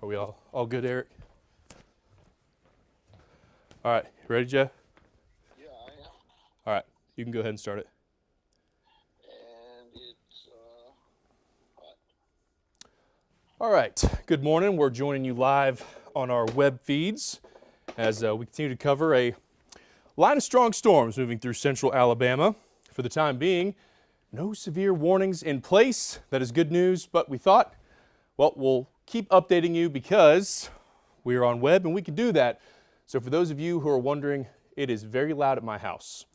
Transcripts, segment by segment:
Are we all good, Eric? All right, ready, Jeff? Yeah, I am. All right, you can go ahead and start it. And it's hot. All right, good morning. We're joining you live on our web feeds as we continue to cover a line of strong storms moving through central Alabama. For the time being, no severe warnings in place. That is good news, but we thought, well, we'll keep updating you because we are on web and we can do that. So for those of you who are wondering, it is very loud at my house.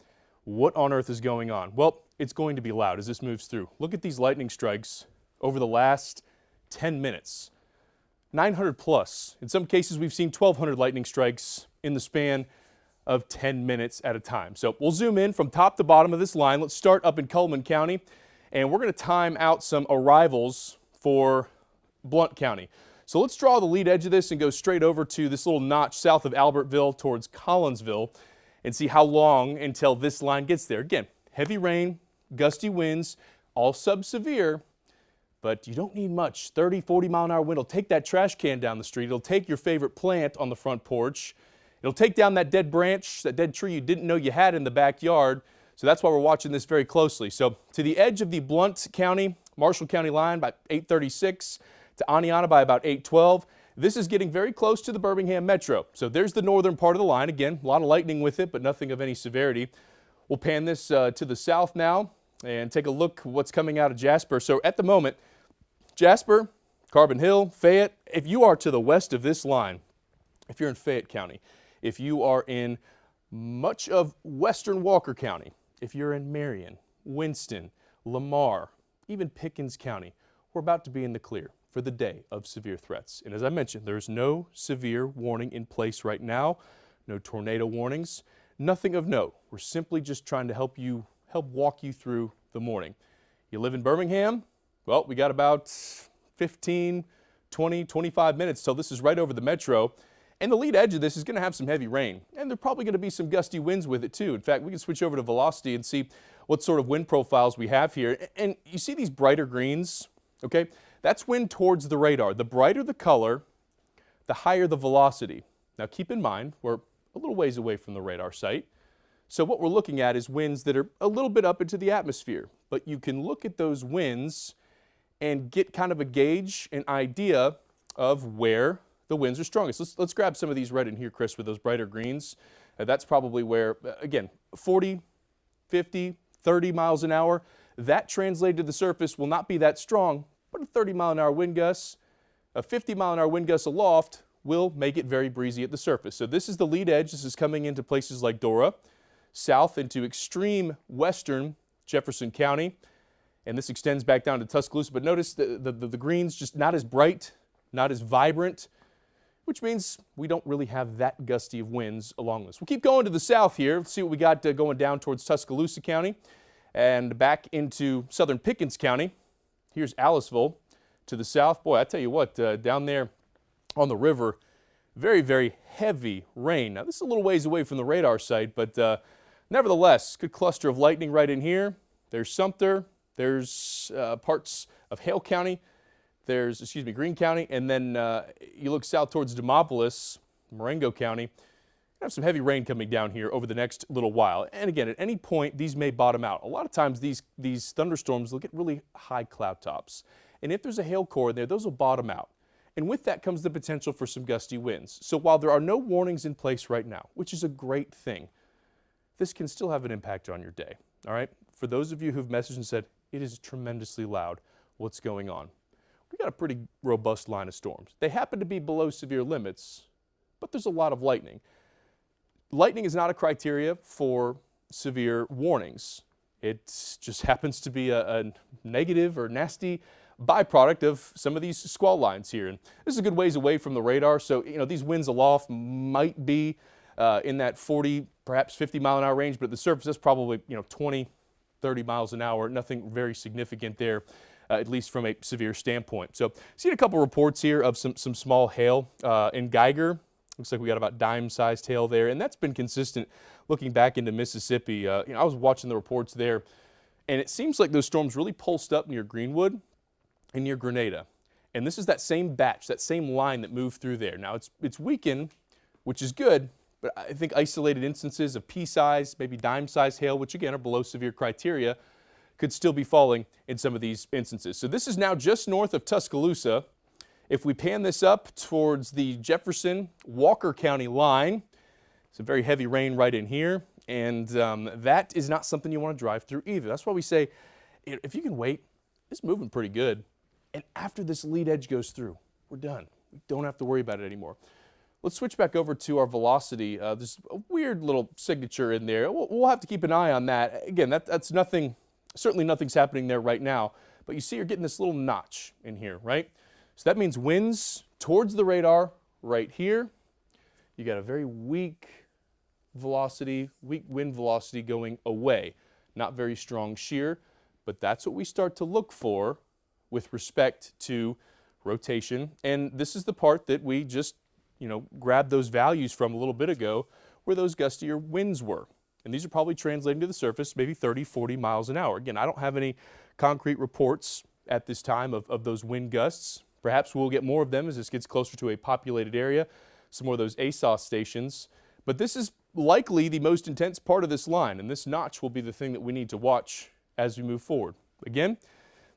What on earth is going on? Well, it's going to be loud as this moves through. Look at these lightning strikes over the last 10 minutes. 900 plus. In some cases, we've seen 1,200 lightning strikes in the span of 10 minutes at a time. So we'll zoom in from top to bottom of this line. Let's start up in Cullman County, and we're going to time out some arrivals for Blount County. So let's draw the lead edge of this and go straight over to this little notch south of Albertville towards Collinsville and see how long until this line gets there. Again, heavy rain, gusty winds, all sub-severe, but you don't need much. 30, 40 mile an hour wind will take that trash can down the street. It'll take your favorite plant on the front porch. It'll take down that dead branch, that dead tree you didn't know you had in the backyard. So that's why we're watching this very closely. So to the edge of the Blount County, Marshall County line by 8:36, to Aniana by about 8:12. This is getting very close to the Birmingham Metro. So there's the northern part of the line. Again, a lot of lightning with it, but nothing of any severity. We'll pan this to the south now and take a look what's coming out of Jasper. So at the moment, Jasper, Carbon Hill, Fayette, if you are to the west of this line, if you're in Fayette County, if you are in much of western Walker County, if you're in Marion, Winston, Lamar, even Pickens County, we're about to be in the clear for the day of severe threats. And as I mentioned, there's no severe warning in place right now, no tornado warnings, nothing of note. We're simply just trying to help walk you through the morning. You live in Birmingham? Well, we got about 15, 20, 25 minutes till this is right over the metro. And the lead edge of this is going to have some heavy rain. And there's probably going to be some gusty winds with it too. In fact, we can switch over to velocity and see what sort of wind profiles we have here. And you see these brighter greens, okay? That's wind towards the radar. The brighter the color, the higher the velocity. Now keep in mind, we're a little ways away from the radar site. So what we're looking at is winds that are a little bit up into the atmosphere. But you can look at those winds and get kind of a gauge, an idea of where the winds are strongest. Let's grab some of these red in here, Chris, with those brighter greens. That's probably where, again, 40, 50, 30 miles an hour. That translated to the surface will not be that strong, but a 30 mile an hour wind gust, a 50 mile an hour wind gust aloft will make it very breezy at the surface. So this is the lead edge. This is coming into places like Dora, south into extreme western Jefferson County, and this extends back down to Tuscaloosa. But notice the greens just not as bright, not as vibrant, which means we don't really have that gusty of winds along this. We'll keep going to the south here. Let's see what we got going down towards Tuscaloosa County and back into southern Pickens County. Here's Aliceville to the south. Boy, I tell you what, down there on the river, very, very heavy rain. Now, this is a little ways away from the radar site, but nevertheless, good cluster of lightning right in here. There's Sumter. There's parts of Hale County. There's, Greene County, and then you look south towards Demopolis, Marengo County. You have some heavy rain coming down here over the next little while. And again, at any point, these may bottom out. A lot of times, these thunderstorms will get really high cloud tops. And if there's a hail core in there, those will bottom out. And with that comes the potential for some gusty winds. So while there are no warnings in place right now, which is a great thing, this can still have an impact on your day. All right? For those of you who've messaged and said, it is tremendously loud, what's going on? We got a pretty robust line of storms. They happen to be below severe limits, but there's a lot of lightning. Lightning is not a criteria for severe warnings. It just happens to be a negative or nasty byproduct of some of these squall lines here. And this is a good ways away from the radar, so these winds aloft might be in that 40, perhaps 50 mile an hour range, but at the surface that's probably 20, 30 miles an hour, nothing very significant there. At least from a severe standpoint. So, seen a couple reports here of some small hail in Geiger. Looks like we got about dime-sized hail there, and that's been consistent looking back into Mississippi. I was watching the reports there, and it seems like those storms really pulsed up near Greenwood and near Grenada. And this is that same batch, that same line that moved through there. Now it's weakened, which is good, but I think isolated instances of pea-size, maybe dime-size hail, which again are below severe criteria, could still be falling in some of these instances. So this is now just north of Tuscaloosa. If we pan this up towards the Jefferson-Walker County line, some very heavy rain right in here, and that is not something you want to drive through either. That's why we say, if you can wait, it's moving pretty good. And after this lead edge goes through, we're done. We don't have to worry about it anymore. Let's switch back over to our velocity. There's a weird little signature in there. We'll have to keep an eye on that. Again, that's nothing, certainly nothing's happening there right now, but you see you're getting this little notch in here, right? So that means winds towards the radar right here. You got a very weak velocity, weak wind velocity going away. Not very strong shear, but that's what we start to look for with respect to rotation. And this is the part that we just, grabbed those values from a little bit ago where those gustier winds were. And these are probably translating to the surface, maybe 30, 40 miles an hour. Again, I don't have any concrete reports at this time of those wind gusts. Perhaps we'll get more of them as this gets closer to a populated area, some more of those ASOS stations. But this is likely the most intense part of this line, and this notch will be the thing that we need to watch as we move forward. Again,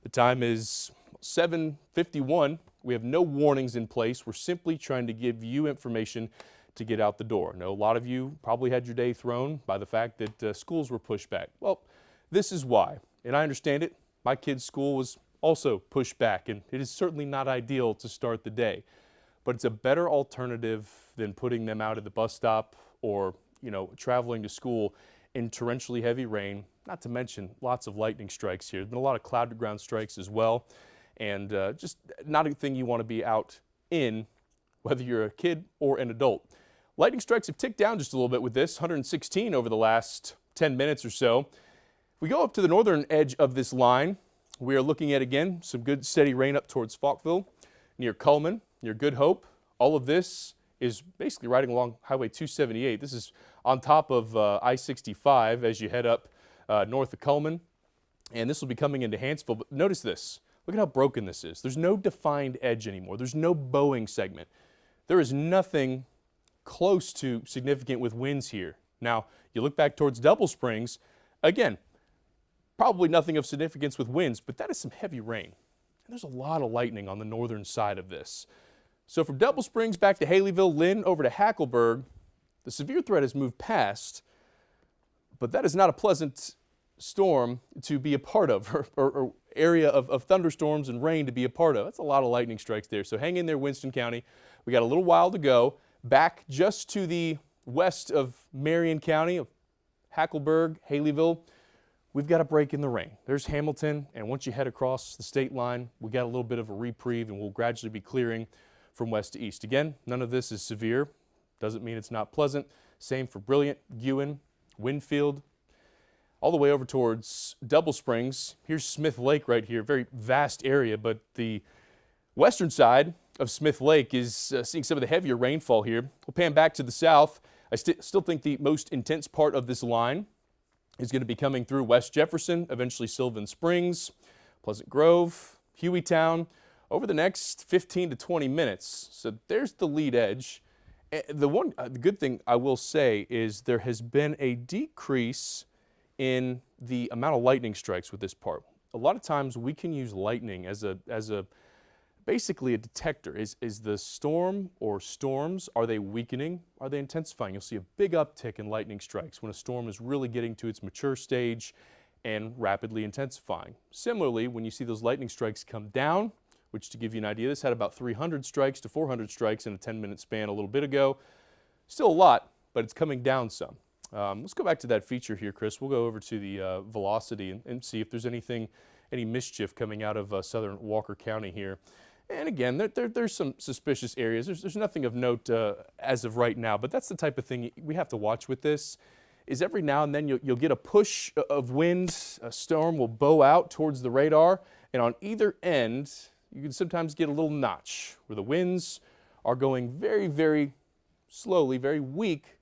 the time is 7:51. We have no warnings in place. We're simply trying to give you information to get out the door. I know a lot of you probably had your day thrown by the fact that schools were pushed back. Well, this is why, and I understand it. My kid's school was also pushed back, and it is certainly not ideal to start the day. But it's a better alternative than putting them out at the bus stop or, traveling to school in torrentially heavy rain, not to mention lots of lightning strikes here. There's been a lot of cloud-to-ground strikes as well, and just not a thing you want to be out in, whether you're a kid or an adult. Lightning strikes have ticked down just a little bit with this, 116 over the last 10 minutes or so. If we go up to the northern edge of this line, we are looking at, again, some good steady rain up towards Falkville, near Cullman, near Good Hope. All of this is basically riding along Highway 278. This is on top of I-65 as you head up north of Cullman. And this will be coming into Hanceville. But notice this. Look at how broken this is. There's no defined edge anymore. There's no bowing segment. There is nothing close to significant with winds here. Now, you look back towards Double Springs, again, probably nothing of significance with winds, but that is some heavy rain. And there's a lot of lightning on the northern side of this. So from Double Springs back to Haleyville, Lynn, over to Hackleburg, the severe threat has moved past, but that is not a pleasant storm to be a part of, or area of thunderstorms and rain to be a part of. That's a lot of lightning strikes there. So hang in there, Winston County. We got a little while to go. Back just to the west of Marion County, of Hackleburg, Haleyville, we've got a break in the rain. There's Hamilton, and once you head across the state line, we got a little bit of a reprieve, and we'll gradually be clearing from west to east. Again, none of this is severe. Doesn't mean it's not pleasant. Same for Brilliant, Ewan, Winfield, all the way over towards Double Springs. Here's Smith Lake right here, very vast area, but the western side of Smith Lake is seeing some of the heavier rainfall here. We'll pan back to the south. I still think the most intense part of this line is going to be coming through West Jefferson, eventually Sylvan Springs, Pleasant Grove, Hueytown, over the next 15 to 20 minutes. So there's the lead edge. The good thing I will say is there has been a decrease in the amount of lightning strikes with this part. A lot of times we can use lightning as basically a detector. Is the storm or storms, are they weakening? Are they intensifying? You'll see a big uptick in lightning strikes when a storm is really getting to its mature stage and rapidly intensifying. Similarly, when you see those lightning strikes come down, which, to give you an idea, this had about 300 strikes to 400 strikes in a 10-minute span a little bit ago. Still a lot, but it's coming down some. Let's go back to that feature here, Chris. We'll go over to the velocity and see if there's any mischief coming out of southern Walker County here. And again, there's some suspicious areas. There's nothing of note as of right now, but that's the type of thing we have to watch with this, is every now and then you'll get a push of wind, a storm will bow out towards the radar, and on either end, you can sometimes get a little notch where the winds are going very, very slowly, very weak,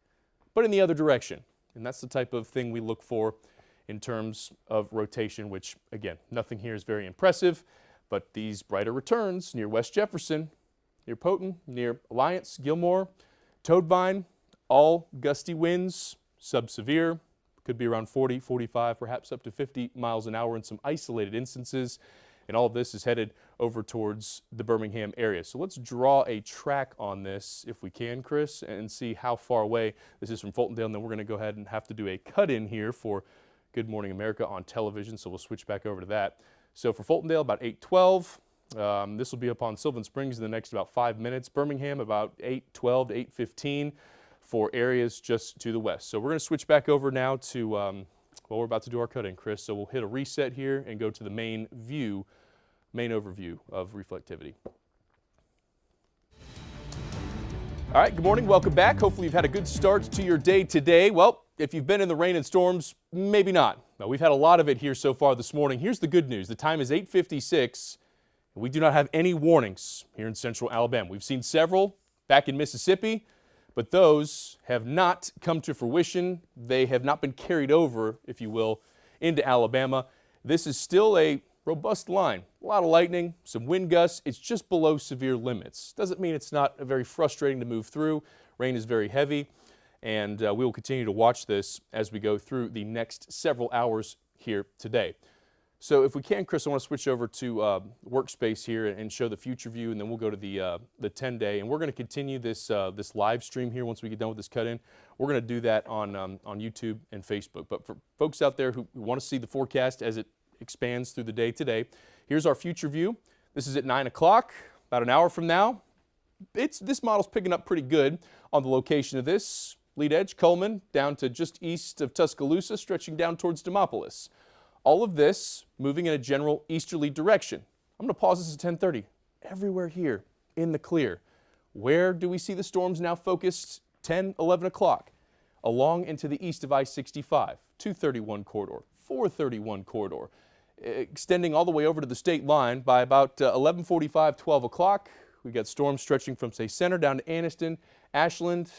but in the other direction. And that's the type of thing we look for in terms of rotation, which, again, nothing here is very impressive. But these brighter returns near West Jefferson, near Poton, near Alliance, Gilmore, Toadvine, all gusty winds, sub-severe, could be around 40, 45, perhaps up to 50 miles an hour in some isolated instances. And all of this is headed over towards the Birmingham area. So let's draw a track on this if we can, Chris, and see how far away this is from Fultondale. And then we're going to go ahead and have to do a cut-in here for Good Morning America on television. So we'll switch back over to that. So for Fultondale, about 8:12. This will be up on Sylvan Springs in the next about 5 minutes. Birmingham, about 8:12 to 8:15 for areas just to the west. So we're going to switch back over now to, well, we're about to do our cut-in, Chris. So we'll hit a reset here and go to the main overview of reflectivity. All right, good morning, welcome back. Hopefully you've had a good start to your day today. Well, if you've been in the rain and storms, maybe not. Now, we've had a lot of it here so far this morning. Here's the good news. The time is 8:56. We do not have any warnings here in central Alabama. We've seen several back in Mississippi, but those have not come to fruition. They have not been carried over, if you will, into Alabama. This is still a robust line. A lot of lightning, some wind gusts. It's just below severe limits. Doesn't mean it's not very frustrating to move through. Rain is very heavy, and we will continue to watch this as we go through the next several hours here today. So if we can, Chris, I want to switch over to Workspace here and show the future view, and then we'll go to the 10-day. And we're going to continue this this live stream here once we get done with this cut-in. We're going to do that on YouTube and Facebook. But for folks out there who want to see the forecast as it expands through the day today, here's our future view. This is at 9 o'clock, about an hour from now. This model's picking up pretty good on the location of this. Lead edge, Coleman, down to just east of Tuscaloosa, stretching down towards Demopolis. All of this moving in a general easterly direction. I'm going to pause this at 10:30. Everywhere here in the clear. Where do we see the storms now focused? 10, 11 o'clock. Along into the east of I-65, 231 corridor, 431 corridor, extending all the way over to the state line by about 11:45, 12 o'clock. We got storms stretching from, say, Center down to Anniston, Ashland,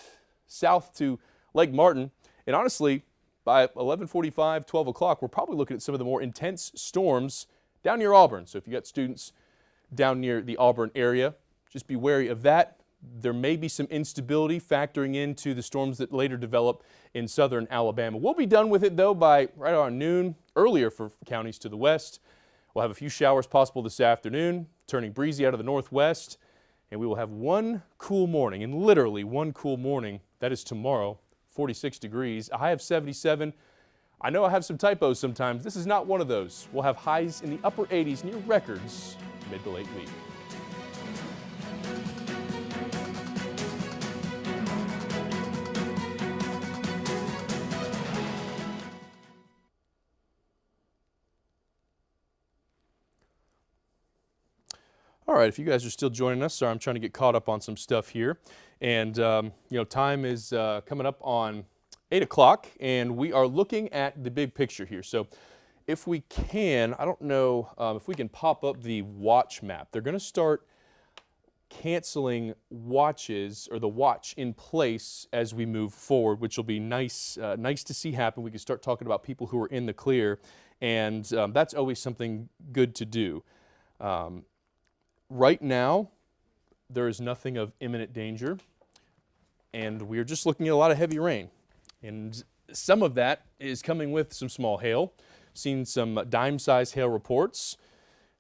south to Lake Martin. And honestly, by 11:45, 12 o'clock, we're probably looking at some of the more intense storms down near Auburn. So if you got students down near the Auburn area, just be wary of that. There may be some instability factoring into the storms that later develop in southern Alabama. We'll be done with it, though, by right around noon, earlier for counties to the west. We'll have a few showers possible this afternoon, turning breezy out of the northwest, and we will have one cool morning, and literally one cool morning. That is tomorrow, 46 degrees, a high of 77. I know I have some typos sometimes. This is not one of those. We'll have highs in the upper 80s near records mid to late week. All right, if you guys are still joining us, sorry, I'm trying to get caught up on some stuff here. And, time is coming up on 8 o'clock, and we are looking at the big picture here. So if we can, I don't know if we can pop up the watch map. They're going to start canceling watches, or the watch in place as we move forward, which will be nice to see happen. We can start talking about people who are in the clear, and that's always something good to do. Right now, there is nothing of imminent danger, and we're just looking at a lot of heavy rain. And some of that is coming with some small hail. Seen some dime-sized hail reports.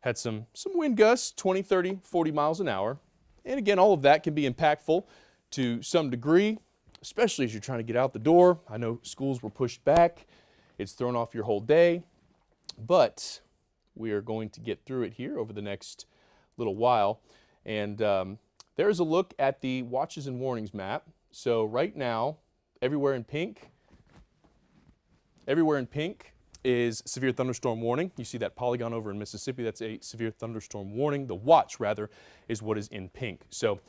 Had some wind gusts, 20, 30, 40 miles an hour. And again, all of that can be impactful to some degree, especially as you're trying to get out the door. I know schools were pushed back. It's thrown off your whole day. But we are going to get through it here over the next little while. And there's a look at the watches and warnings map. So right now, everywhere in pink is severe thunderstorm warning. You see that polygon over in Mississippi, that's a severe thunderstorm warning. The watch, rather, is what is in pink. So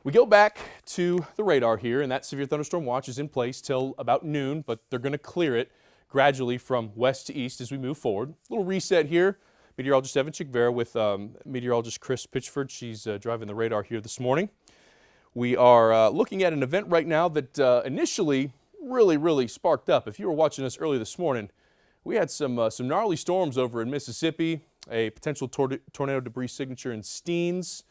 we go back to the radar here, and that severe thunderstorm watch is in place till about noon, but they're going to clear it gradually from west to east as we move forward. Little reset here. Meteorologist Evan Chickvara with meteorologist Chris Pitchford. She's driving the radar here this morning. We are looking at an event right now that initially really sparked up. If you were watching us early this morning, we had some gnarly storms over in Mississippi, a potential tornado debris signature in Steens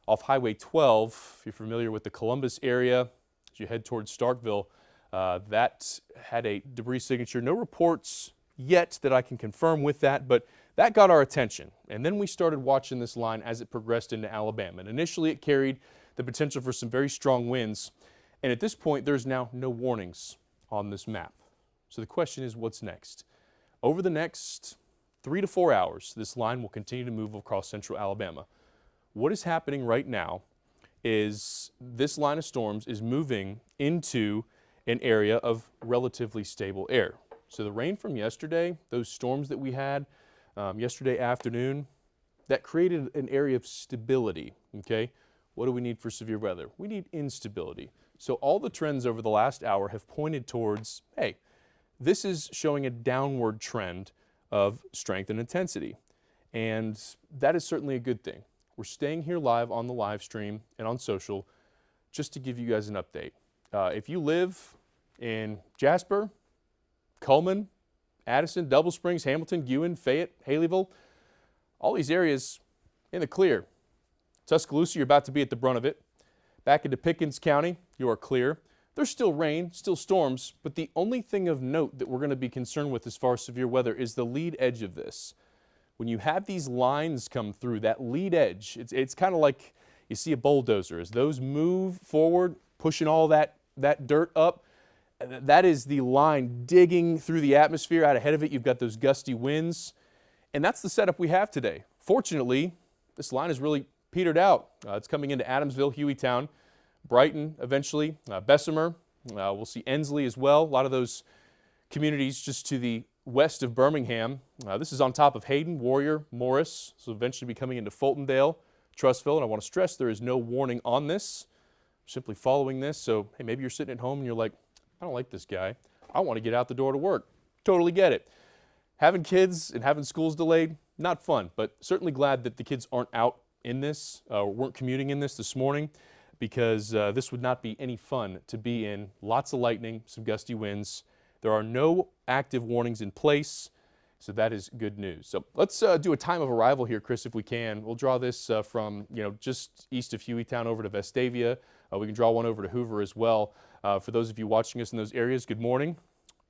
off Highway 12. If you're familiar with the Columbus area, as you head towards Starkville, that had a debris signature. No reports yet that I can confirm with that, but that got our attention. And then we started watching this line as it progressed into Alabama. And initially it carried the potential for some very strong winds. And at this point, there's now no warnings on this map. So the question is, what's next? Over the next 3 to 4 hours, this line will continue to move across central Alabama. What is happening right now is this line of storms is moving into an area of relatively stable air. So the rain from yesterday, those storms that we had yesterday afternoon, that created an area of stability, okay? What do we need for severe weather? We need instability. So all the trends over the last hour have pointed towards, hey, this is showing a downward trend of strength and intensity. And that is certainly a good thing. We're staying here live on the live stream and on social just to give you guys an update. If you live in Jasper, Cullman, Addison, Double Springs, Hamilton, Ewan, Fayette, Haleyville, all these areas in the clear. Tuscaloosa, you're about to be at the brunt of it. Back into Pickens County, you are clear. There's still rain, still storms, but the only thing of note that we're going to be concerned with as far as severe weather is the lead edge of this. When you have these lines come through, that lead edge, it's kind of like you see a bulldozer. As those move forward, pushing all that dirt up, that is the line digging through the atmosphere. Out ahead of it, you've got those gusty winds. And that's the setup we have today. Fortunately, this line is really petered out. It's coming into Adamsville, Hueytown, Brighton eventually, Bessemer. We'll see Ensley as well. A lot of those communities just to the west of Birmingham. This is on top of Hayden, Warrior, Morris. So eventually be coming into Fultondale, Trussville. And I want to stress there is no warning on this. Simply following this. So, hey, maybe you're sitting at home and you're like, I don't like this guy. I want to get out the door to work. Totally get it. Having kids and having schools delayed, not fun, but certainly glad that the kids aren't out in this, weren't commuting in this morning, because this would not be any fun to be in. Lots of lightning, some gusty winds. There are no active warnings in place, so that is good news. So let's do a time of arrival here, Chris, if we can. We'll draw this from just east of Hueytown over to Vestavia. We can draw one over to Hoover as well. For those of you watching us in those areas, good morning.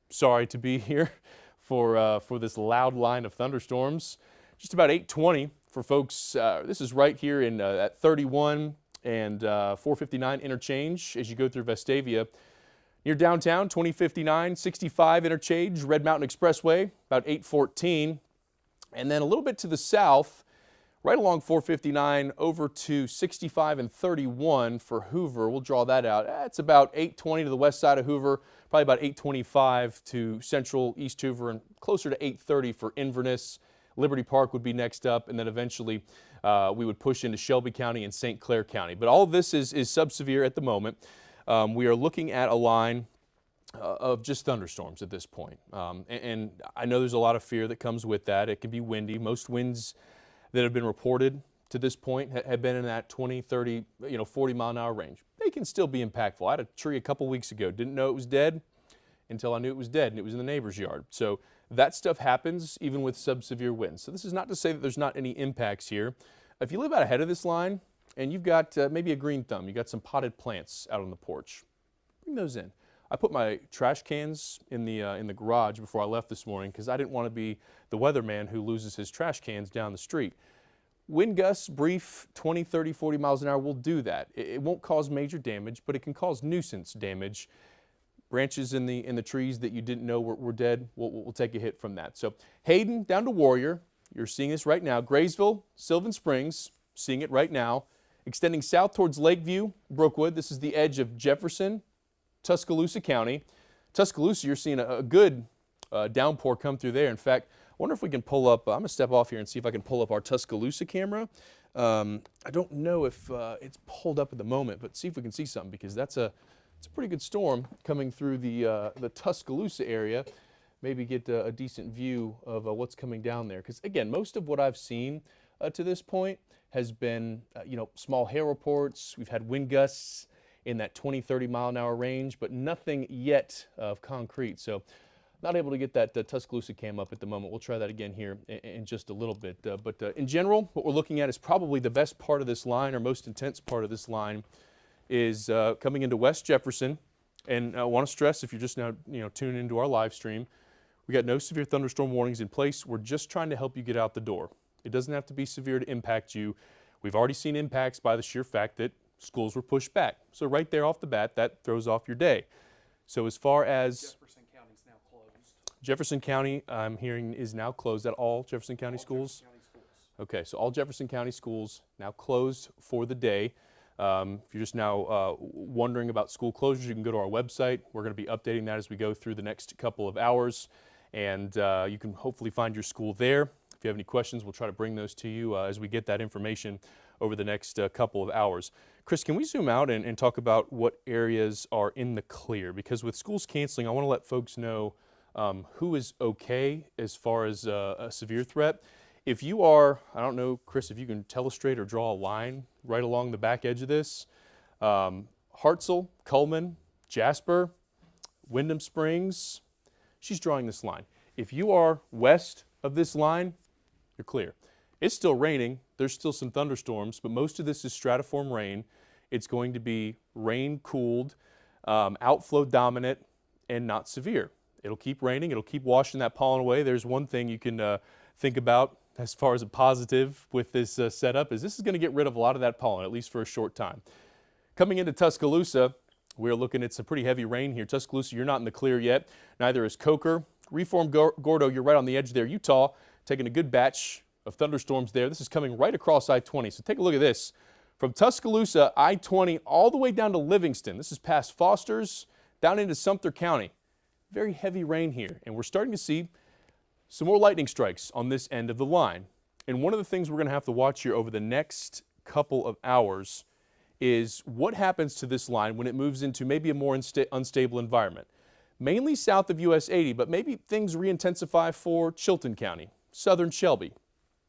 Sorry to be here for this loud line of thunderstorms. Just about 8:20 for folks. This is right here in at 31 and 459 interchange as you go through Vestavia. Near downtown, 2059, 65 interchange, Red Mountain Expressway, about 8:14. And then a little bit to the south, right along 459 over to 65 and 31 for Hoover. We'll draw that out. It's about 8:20 to the west side of Hoover, probably about 8:25 to central East Hoover, and closer to 8:30 for Inverness. Liberty Park would be next up, and then eventually we would push into Shelby County and St. Clair County. But all of this is subsevere at the moment. We are looking at a line of just thunderstorms at this point. And I know there's a lot of fear that comes with that. It can be windy. Most winds that have been reported to this point have been in that 20, 30, 40 mile an hour range. They can still be impactful. I had a tree a couple weeks ago. Didn't know it was dead until I knew it was dead, and it was in the neighbor's yard. So that stuff happens even with subsevere winds. So this is not to say that there's not any impacts here. If you live out ahead of this line and you've got maybe a green thumb, you've got some potted plants out on the porch, bring those in. I put my trash cans in the garage before I left this morning because I didn't want to be the weatherman who loses his trash cans down the street. Wind gusts, brief 20, 30, 40 miles an hour will do that. It won't cause major damage, but it can cause nuisance damage. Branches in the trees that you didn't know were dead, we'll take a hit from that. So Hayden down to Warrior, you're seeing this right now. Graysville, Sylvan Springs, seeing it right now. Extending south towards Lakeview, Brookwood. This is the edge of Jefferson, Tuscaloosa County. Tuscaloosa, you're seeing a good downpour come through there. In fact, I wonder if we can pull up, I'm going to step off here and see if I can pull up our Tuscaloosa camera. I don't know if it's pulled up at the moment, but see if we can see something, because it's a pretty good storm coming through the Tuscaloosa area. Maybe get a decent view of what's coming down there. Because again, most of what I've seen to this point has been, small hail reports. We've had wind gusts in that 20, 30 mile an hour range, but nothing yet of concrete. So Not able to get that Tuscaloosa cam up at the moment. We'll try that again here in just a little bit. But in general, what we're looking at is probably the best part of this line, or most intense part of this line, is coming into West Jefferson. And I want to stress, if you're just now tuning into our live stream, we got no severe thunderstorm warnings in place. We're just trying to help you get out the door. It doesn't have to be severe to impact you. We've already seen impacts by the sheer fact that schools were pushed back. So right there off the bat, that throws off your day. So as far as Jefferson County's now closed. Jefferson County, I'm hearing, is now closed at all Jefferson County schools? Jefferson County schools. Okay, so all Jefferson County schools now closed for the day. If you're just now wondering about school closures, you can go to our website. We're going to be updating that as we go through the next couple of hours, and you can hopefully find your school there. If you have any questions, we'll try to bring those to you as we get that information over the next couple of hours. Chris, can we zoom out and talk about what areas are in the clear? Because with schools canceling, I want to let folks know who is okay as far as a severe threat. If you are, I don't know, Chris, if you can telestrate or draw a line right along the back edge of this, Hartselle, Cullman, Jasper, Wyndham Springs, she's drawing this line. If you are west of this line, you're clear. It's still raining. There's still some thunderstorms, but most of this is stratiform rain. It's going to be rain-cooled, outflow dominant, and not severe. It'll keep raining. It'll keep washing that pollen away. There's one thing you can think about as far as a positive with this setup is this is going to get rid of a lot of that pollen, at least for a short time. Coming into Tuscaloosa, we're looking at some pretty heavy rain here. Tuscaloosa, you're not in the clear yet. Neither is Coker. Reform Gordo, you're right on the edge there. Utah, taking a good batch of thunderstorms there. This is coming right across I-20. So take a look at this. From Tuscaloosa, I-20, all the way down to Livingston. This is past Foster's, down into Sumter County. Very heavy rain here. And we're starting to see some more lightning strikes on this end of the line. And one of the things we're going to have to watch here over the next couple of hours is what happens to this line when it moves into maybe a more unstable environment. Mainly south of US 80, but maybe things re-intensify for Chilton County, southern Shelby.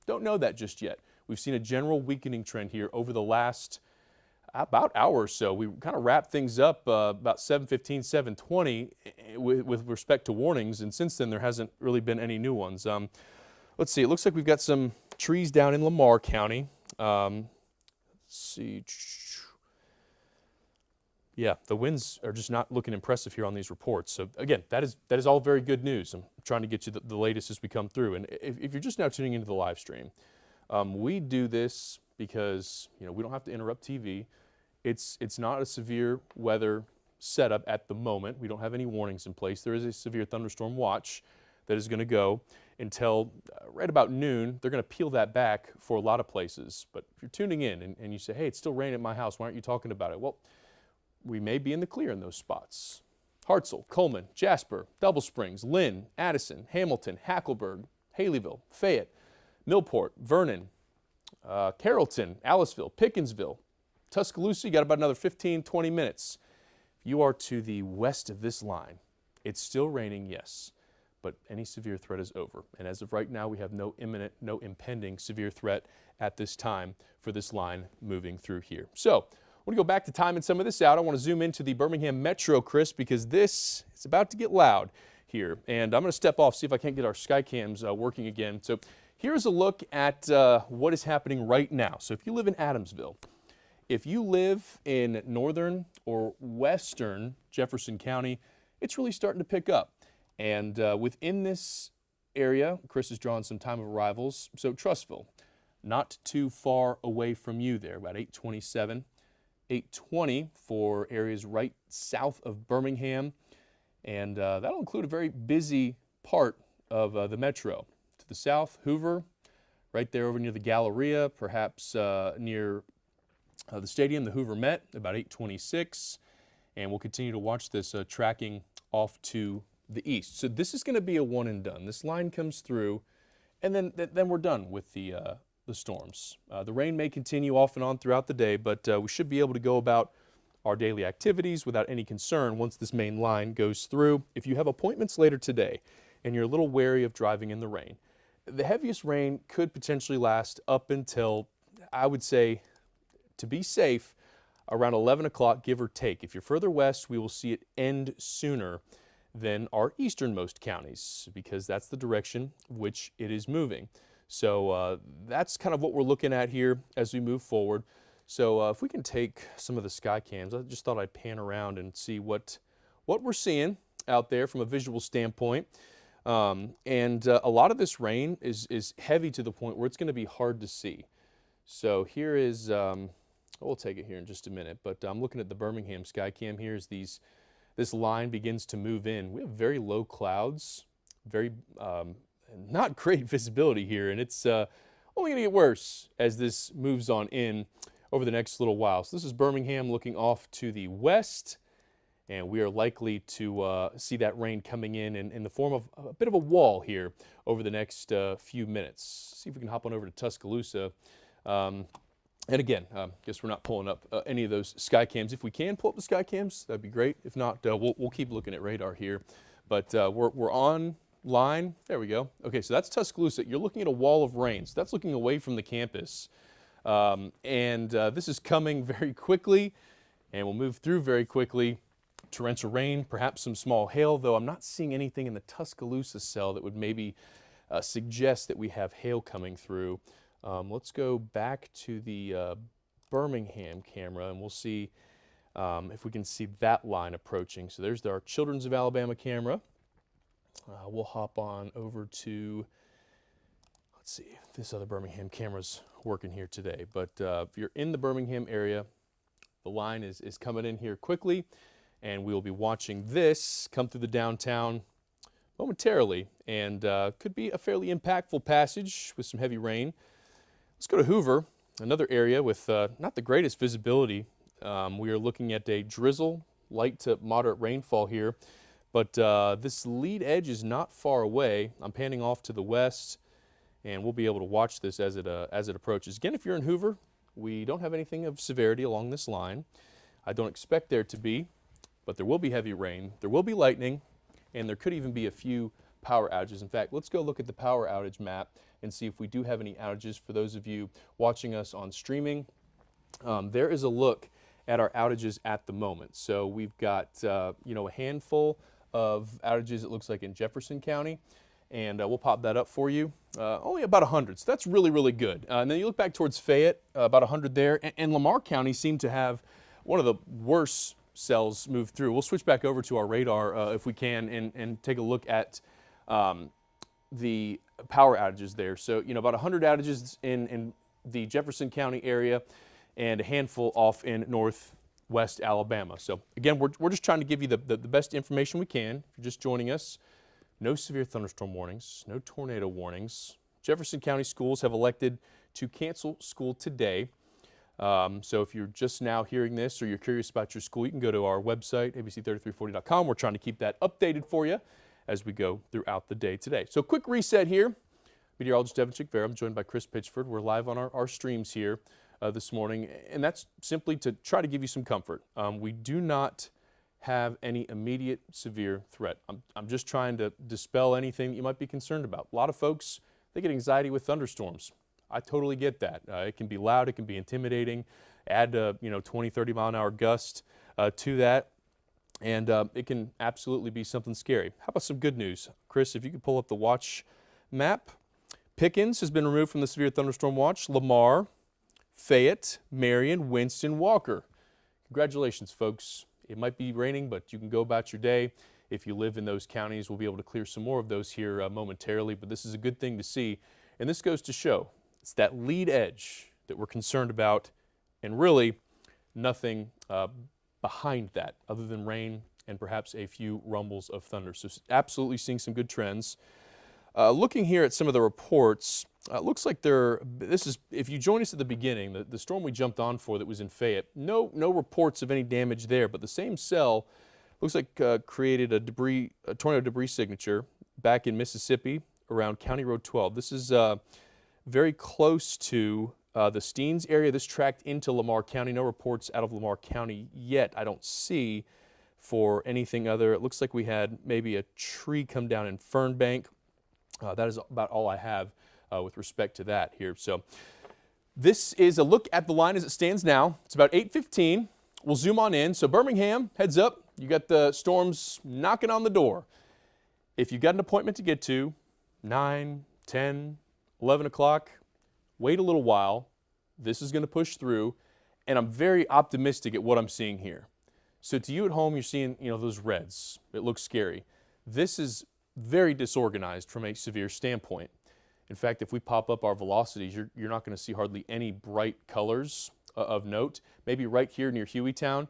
Don't know that just yet. We've seen a general weakening trend here over the last about hour or so. We kind of wrapped things up about 7:15, 7:20 with respect to warnings, and since then there hasn't really been any new ones. Let's see, it looks like we've got some trees down in Lamar County. Let's see. Yeah, the winds are just not looking impressive here on these reports. So again, that is all very good news. I'm trying to get you the latest as we come through. And if you're just now tuning into the live stream, we do this because we don't have to interrupt TV. It's not a severe weather setup at the moment. We don't have any warnings in place. There is a severe thunderstorm watch that is going to go until right about noon. They're going to peel that back for a lot of places. But if you're tuning in and you say, hey, it's still raining at my house, why aren't you talking about it? Well, we may be in the clear in those spots. Hartselle, Cullman, Jasper, Double Springs, Lynn, Addison, Hamilton, Hackleburg, Haleyville, Fayette, Millport, Vernon, Carrollton, Aliceville, Pickensville, Tuscaloosa. You got about another 15, 20 minutes. You are to the west of this line. It's still raining, yes, but any severe threat is over. And as of right now, we have no imminent, no impending severe threat at this time for this line moving through here. So I want to go back to timing some of this out. I want to zoom into the Birmingham Metro, Chris, because this is about to get loud here. And I'm going to step off, see if I can't get our sky cams working again. So here's a look at what is happening right now. So if you live in Adamsville, if you live in northern or western Jefferson County, it's really starting to pick up. And within this area, Chris has drawn some time of arrivals. So Trussville, not too far away from you there, about 827. 820 for areas right south of Birmingham, and that'll include a very busy part of the metro. To the south, Hoover, right there over near the Galleria, perhaps near the stadium, the Hoover Met, about 826, and we'll continue to watch this tracking off to the east. So this is going to be a one and done. This line comes through, and then we're done with the storms. The rain may continue off and on throughout the day, but we should be able to go about our daily activities without any concern once this main line goes through. If you have appointments later today and you're a little wary of driving in the rain, the heaviest rain could potentially last up until, I would say, to be safe, around 11 o'clock, give or take. If you're further west, we will see it end sooner than our easternmost counties, because that's the direction which it is moving. So that's kind of what we're looking at here as we move forward. So if we can take some of the sky cams, I just thought I'd pan around and see what we're seeing out there from a visual standpoint. A lot of this rain is heavy to the point where it's going to be hard to see. So here is, we'll take it here in just a minute, but I'm looking at the Birmingham sky cam here as this line begins to move in. We have very low clouds, very not great visibility here, and it's only going to get worse as this moves on in over the next little while. So this is Birmingham looking off to the west, and we are likely to see that rain coming in the form of a bit of a wall here over the next few minutes. See if we can hop on over to Tuscaloosa. And again, guess we're not pulling up any of those sky cams. If we can pull up the sky cams, that'd be great. If not, we'll keep looking at radar here. But we're on line. There we go. Okay, so that's Tuscaloosa. You're looking at a wall of rain. So that's looking away from the campus. This is coming very quickly, and we'll move through very quickly. Torrential rain, perhaps some small hail, though I'm not seeing anything in the Tuscaloosa cell that would maybe suggest that we have hail coming through. Let's go back to the Birmingham camera, and we'll see if we can see that line approaching. So there's our Children's of Alabama camera. We'll hop on over to, let's see if this other Birmingham camera's working here today. But if you're in the Birmingham area, the line is coming in here quickly, and we'll be watching this come through the downtown momentarily, and could be a fairly impactful passage with some heavy rain. Let's go to Hoover, another area with not the greatest visibility. We are looking at a drizzle, light to moderate rainfall here, but this lead edge is not far away. I'm panning off to the west, and we'll be able to watch this as it approaches. Again, if you're in Hoover, we don't have anything of severity along this line. I don't expect there to be, but there will be heavy rain, there will be lightning, and there could even be a few power outages. In fact, let's go look at the power outage map and see if we do have any outages. For those of you watching us on streaming, there is a look at our outages at the moment. So we've got a handful of outages, it looks like, in Jefferson County, and we'll pop that up for you. Only about 100, so that's really, really good. And then you look back towards Fayette, about 100 there, and Lamar County seemed to have one of the worst cells move through. We'll switch back over to our radar if we can and take a look at the power outages there. So, about 100 outages in the Jefferson County area and a handful off in northwest Alabama. So, again, we're just trying to give you the best information we can. If you're just joining us, no severe thunderstorm warnings, no tornado warnings. Jefferson County schools have elected to cancel school today. So if you're just now hearing this or you're curious about your school, you can go to our website, abc3340.com. We're trying to keep that updated for you as we go throughout the day today. So quick reset here. Meteorologist Devin Chickvara. I'm joined by Chris Pitchford. We're live on our streams here this morning, and that's simply to try to give you some comfort. We do not have any immediate severe threat. I'm just trying to dispel anything that you might be concerned about. A lot of folks, they get anxiety with thunderstorms. I totally get that. It can be loud, it can be intimidating. Add 20, 30 mile an hour gust to that, and it can absolutely be something scary. How about some good news? Chris, if you could pull up the watch map. Pickens has been removed from the severe thunderstorm watch. Lamar, Fayette, Marion, Winston, Walker. Congratulations, folks. It might be raining, but you can go about your day. If you live in those counties, we'll be able to clear some more of those here momentarily, but this is a good thing to see. And this goes to show it's that lead edge that we're concerned about, and really nothing behind that other than rain and perhaps a few rumbles of thunder. So absolutely seeing some good trends. Looking here at some of the reports, looks like if you joined us at the beginning, the storm we jumped on for that was in Fayette, no reports of any damage there, but the same cell looks like created a tornado debris signature back in Mississippi around County Road 12. This is very close to the Steens area. This tracked into Lamar County. No reports out of Lamar County yet, I don't see, for anything other. It looks like we had maybe a tree come down in Fernbank. That is about all I have with respect to that here. So this is a look at the line as it stands now. It's about 8:15. We'll zoom on in. So Birmingham, heads up, You got the storms knocking on the door. If you've got an appointment to get to, 9, 10, 11 o'clock, wait a little while. This is going to push through, and I'm very optimistic at what I'm seeing here. So to you at home, you're seeing, those reds. It looks scary. This is very disorganized from a severe standpoint. In fact, if we pop up our velocities, you're not going to see hardly any bright colors of note. Maybe right here near Hueytown.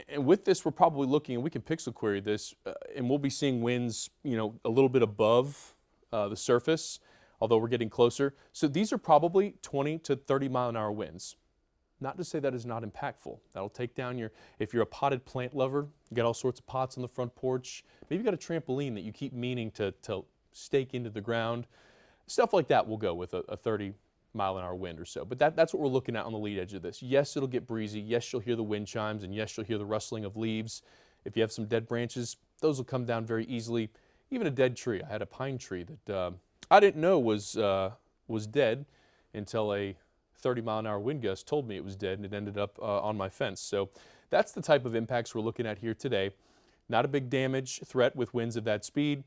And with this, we're probably looking, and we can pixel query this, and we'll be seeing winds, a little bit above the surface, although we're getting closer. So these are probably 20 to 30 mile an hour winds. Not to say that is not impactful. That'll take down if you're a potted plant lover, you got all sorts of pots on the front porch, maybe you got a trampoline that you keep meaning to stake into the ground. Stuff like that will go with a 30 mile an hour wind or so. But that's what we're looking at on the lead edge of this. Yes, it'll get breezy. Yes, you'll hear the wind chimes, and yes, you'll hear the rustling of leaves. If you have some dead branches, those will come down very easily. Even a dead tree. I had a pine tree that I didn't know was dead until a 30 mile an hour wind gust told me it was dead, and it ended up on my fence. So that's the type of impacts we're looking at here today. Not a big damage threat with winds of that speed,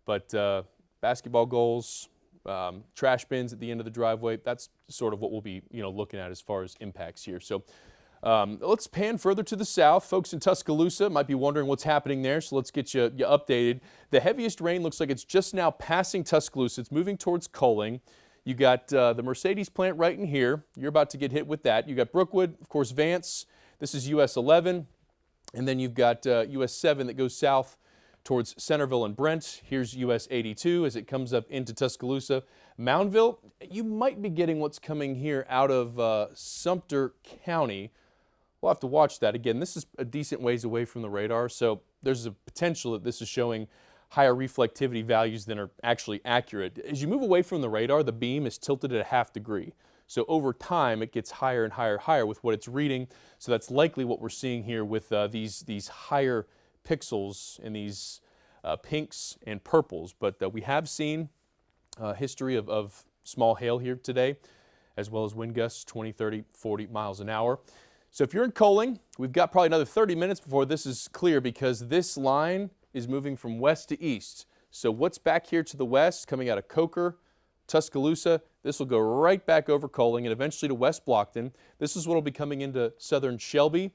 but basketball goals, trash bins at the end of the driveway, that's sort of what we'll be looking at as far as impacts here. So let's pan further to the south. Folks in Tuscaloosa might be wondering what's happening there, so let's get you updated. The heaviest rain looks like it's just now passing Tuscaloosa. It's moving towards Coaling. You got the Mercedes plant right in here. You're about to get hit with that. You got Brookwood, of course, Vance. This is US 11. And then you've got US 7 that goes south towards Centerville and Brent. Here's US 82 as it comes up into Tuscaloosa. Moundville, you might be getting what's coming here out of Sumter County. We'll have to watch that. Again, this is a decent ways away from the radar, so there's a potential that this is showing higher reflectivity values than are actually accurate. As you move away from the radar, the beam is tilted at a half degree. So over time, it gets higher and higher with what it's reading. So that's likely what we're seeing here with these higher pixels in these pinks and purples. But we have seen history of small hail here today, as well as wind gusts 20, 30, 40 miles an hour. So if you're in Coaling, we've got probably another 30 minutes before this is clear, because this line is moving from west to east. So what's back here to the west, coming out of Coker, Tuscaloosa, this will go right back over Coaling and eventually to West Blockton. This is what will be coming into southern Shelby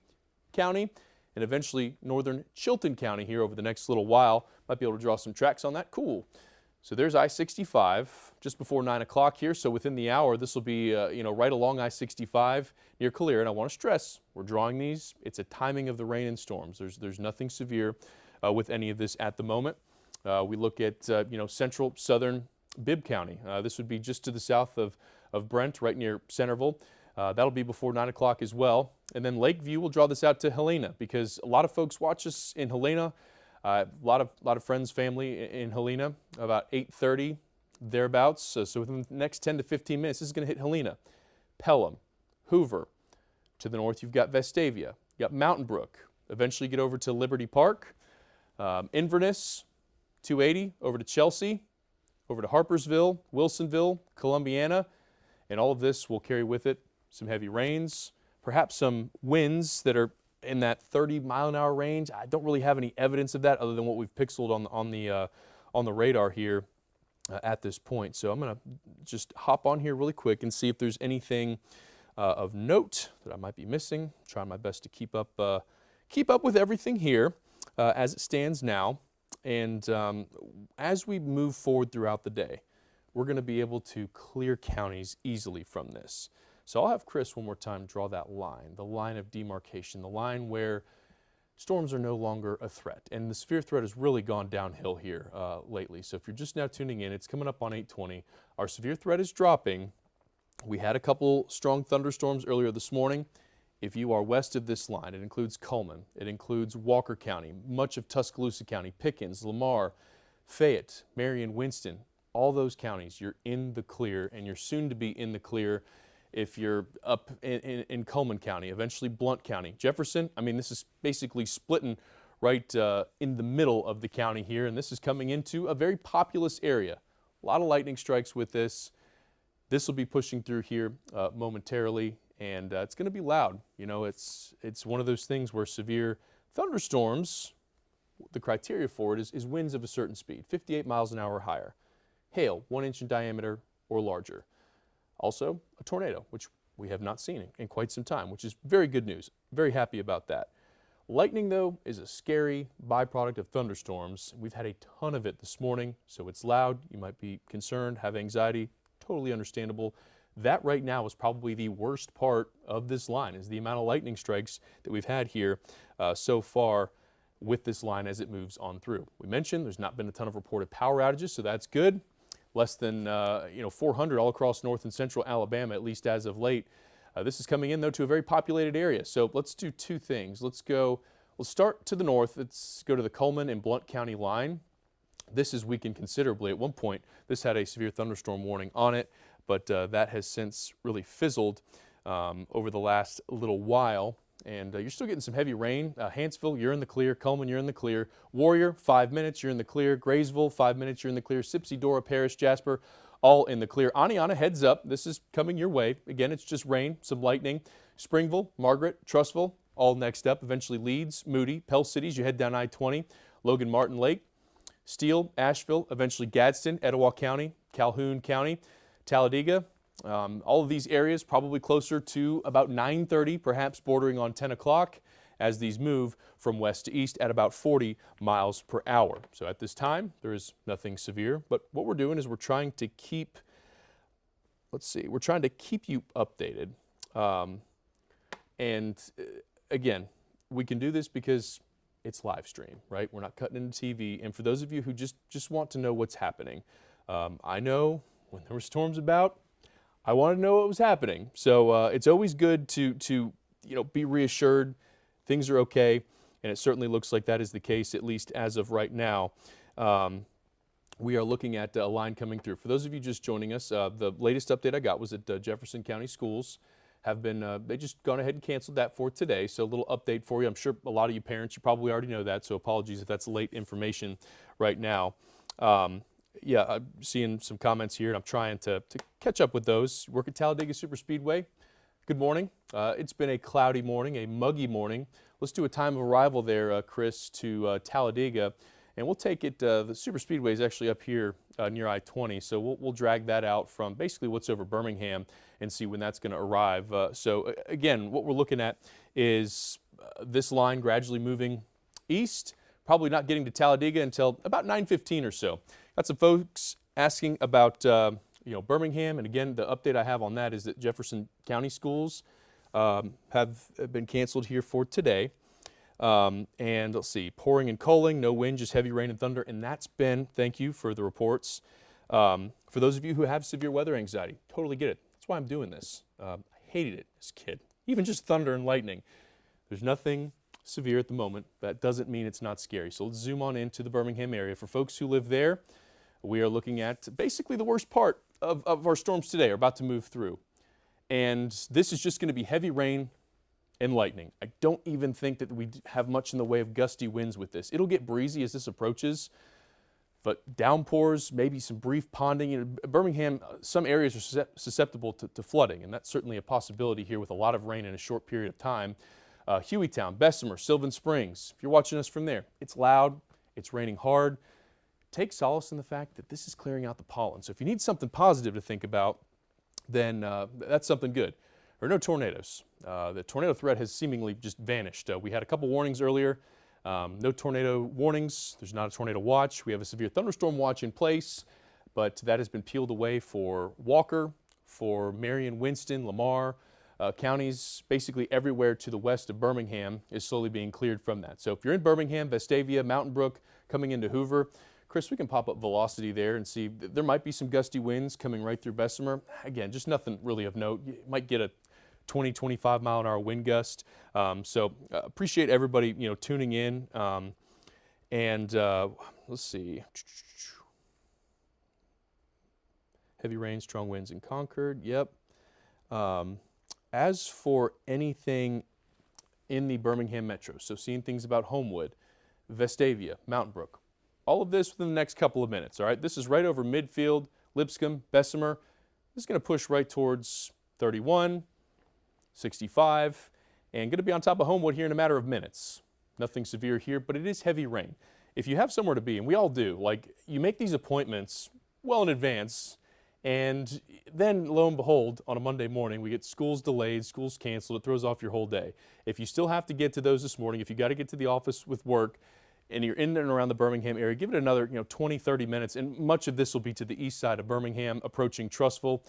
County and eventually northern Chilton County here over the next little while. Might be able to draw some tracks on that. Cool. So there's I-65 just before 9 o'clock here. So within the hour, this will be right along I-65 near Calera. And I want to stress, we're drawing these. It's a timing of the rain and storms. There's nothing severe with any of this at the moment. We look at central southern Bibb County. This would be just to the south of Brent, right near Centerville. That'll be before 9 o'clock as well. And then Lakeview will draw this out to Helena, because a lot of folks watch us in Helena. A lot of friends, family in Helena, about 8:30, thereabouts. So within the next 10 to 15 minutes, this is going to hit Helena, Pelham, Hoover. To the north, you've got Vestavia. You got Mountain Brook. Eventually get over to Liberty Park, Inverness, 280, over to Chelsea, over to Harpersville, Wilsonville, Columbiana, and all of this will carry with it some heavy rains, perhaps some winds that are in that 30 mile an hour range. I don't really have any evidence of that other than what we've pixeled on the radar here at this point. So I'm going to just hop on here really quick and see if there's anything of note that I might be missing. Trying my best to keep up with everything here as it stands now. And as we move forward throughout the day, we're going to be able to clear counties easily from this. So I'll have Chris one more time draw that line, the line of demarcation, the line where storms are no longer a threat. And the severe threat has really gone downhill here lately. So if you're just now tuning in, it's coming up on 8:20. Our severe threat is dropping. We had a couple strong thunderstorms earlier this morning. If you are west of this line, it includes Cullman, it includes Walker County, much of Tuscaloosa County, Pickens, Lamar, Fayette, Marion, Winston, all those counties, you're in the clear, and you're soon to be in the clear if you're up in Cullman County, eventually Blount County. Jefferson, I mean, this is basically splitting right in the middle of the county here, and this is coming into a very populous area. A lot of lightning strikes with this. This will be pushing through here momentarily, and it's going to be loud. You know, it's one of those things where severe Thunderstorms, the criteria for it is winds of a certain speed, 58 miles an hour or higher. Hail, 1 inch in diameter or larger. Also, a tornado, which we have not seen in quite some time, which is very good news. Very happy about that. Lightning, though, is a scary byproduct of thunderstorms. We've had a ton of it this morning, so it's loud. You might be concerned, have anxiety. Totally understandable. That right now is probably the worst part of this line, is the amount of lightning strikes that we've had here so far with this line as it moves on through. We mentioned there's not been a ton of reported power outages, so that's good. Less than 400 all across north and central Alabama, at least as of late. This is coming in, though, to a very populated area. So let's do two things. We'll start to the north. Let's go to the Cullman and Blount County line. This has weakened considerably. At one point, this had a severe thunderstorm warning on it, but that has since really fizzled over the last little while. And you're still getting some heavy rain. Hanceville, you're in the clear. Cullman, you're in the clear. Warrior, 5 minutes, you're in the clear. Graysville, 5 minutes, you're in the clear. Sipsey, Dora, Parrish, Jasper, all in the clear. Aniana, heads up. This is coming your way. Again, it's just rain, some lightning. Springville, Margaret, Trussville, all next up. Eventually Leeds, Moody, Pell Cities, you head down I-20. Logan Martin Lake, Steele, Asheville, eventually Gadsden, Etowah County, Calhoun County, Talladega. All of these areas probably closer to about 9:30, perhaps bordering on 10 o'clock, as these move from west to east at about 40 miles per hour. So at this time, there is nothing severe, but what we're doing is we're trying to keep, we're trying to keep you updated. Again, we can do this because it's live stream, right? We're not cutting into TV. And for those of you who just want to know what's happening, I know when there were storms about, I wanted to know what was happening. So it's always good to be reassured things are okay, and it certainly looks like that is the case, at least as of right now. We are looking at a line coming through. For those of you just joining us, the latest update I got was that Jefferson County schools have been, they just gone ahead and canceled that for today. So a little update for you. I'm sure a lot of you parents, you probably already know that, so apologies if that's late information right now. Yeah, I'm seeing some comments here, and I'm trying to catch up with those. Work at Talladega Superspeedway. Good morning. It's been a cloudy morning, a muggy morning. Let's do a time of arrival there, Chris, to Talladega, and we'll take it. The Superspeedway is actually up here near I-20, so we'll drag that out from basically what's over Birmingham and see when that's going to arrive. So again, what we're looking at is this line gradually moving east, probably not getting to Talladega until about 9:15 or so. Got some folks asking about Birmingham, and again, the update I have on that is that Jefferson County schools have been canceled here for today. And let's see, pouring and coaling, no wind, just heavy rain and thunder, and that's been, thank you for the reports. For those of you who have severe weather anxiety, totally get it. That's why I'm doing this. I hated it as a kid, even just thunder and lightning. There's nothing severe at the moment. That doesn't mean it's not scary. So let's zoom on into the Birmingham area. For folks who live there, we are looking at basically the worst part of our storms today are about to move through. And this is just going to be heavy rain and lightning. I don't even think that we have much in the way of gusty winds with this. It'll get breezy as this approaches, but downpours, maybe some brief ponding. Birmingham, some areas are susceptible to flooding, and that's certainly a possibility here with a lot of rain in a short period of time. Hueytown, Bessemer, Sylvan Springs, if you're watching us from there, it's loud, it's raining hard. Take solace in the fact that this is clearing out the pollen. So if you need something positive to think about, then that's something good. There are no tornadoes. The tornado threat has seemingly just vanished. We had a couple warnings earlier. No tornado warnings. There's not a tornado watch. We have a severe thunderstorm watch in place, but that has been peeled away for Walker, for Marion, Winston, Lamar, counties, basically everywhere to the west of Birmingham is slowly being cleared from that. So if you're in Birmingham, Vestavia, Mountain Brook, coming into Hoover, Chris, we can pop up velocity there and see there might be some gusty winds coming right through Bessemer. Again, just nothing really of note. You might get a 20, 25 mile an hour wind gust. So appreciate everybody, tuning in. Let's see. Heavy rain, strong winds in Concord. Yep. As for anything in the Birmingham metro, so seeing things about Homewood, Vestavia, Mountain Brook, all of this within the next couple of minutes, all right? This is right over Midfield, Lipscomb, Bessemer. This is going to push right towards 31, 65, and going to be on top of Homewood here in a matter of minutes. Nothing severe here, but it is heavy rain. If you have somewhere to be, and we all do, like you make these appointments well in advance, and then lo and behold, on a Monday morning, we get schools delayed, schools canceled. It throws off your whole day. If you still have to get to those this morning, if you got to get to the office with work, and you're in and around the Birmingham area, give it another 20, 30 minutes, and much of this will be to the east side of Birmingham, approaching Trussville,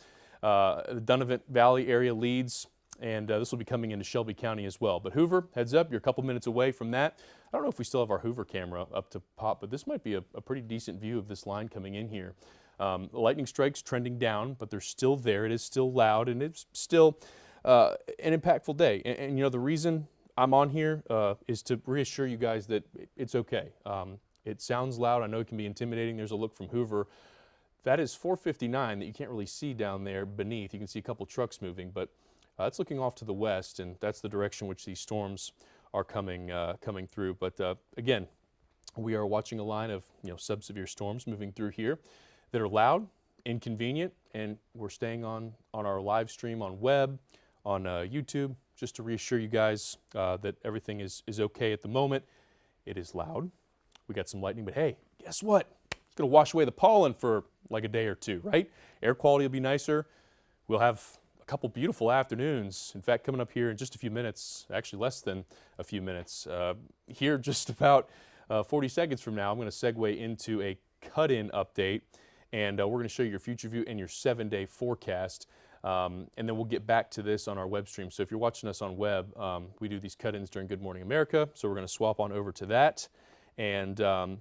the Donovan Valley area leads, and this will be coming into Shelby County as well. But Hoover, heads up, you're a couple minutes away from that. I don't know if we still have our Hoover camera up to pop, but this might be a pretty decent view of this line coming in here. The lightning strikes trending down, but they're still there. It is still loud, and it's still an impactful day. And the reason I'm on here is to reassure you guys that it's okay. It sounds loud. I know it can be intimidating. There's a look from Hoover. That is 459 that you can't really see down there beneath. You can see a couple trucks moving, but it's looking off to the west, and that's the direction which these storms are coming through. But again, we are watching a line of sub-severe storms moving through here that are loud, inconvenient, and we're staying on our live stream on web, on YouTube, just to reassure you guys that everything is okay at the moment. It is loud. We got some lightning, but hey, guess what? It's going to wash away the pollen for like a day or two, right? Air quality will be nicer. We'll have a couple beautiful afternoons. In fact, coming up here in just a few minutes, actually less than a few minutes, here just about 40 seconds from now, I'm going to segue into a cut-in update, and we're going to show you your future view and your 7-day forecast. And then we'll get back to this on our web stream. So if you're watching us on web, we do these cut-ins during Good Morning America. So we're going to swap on over to that. And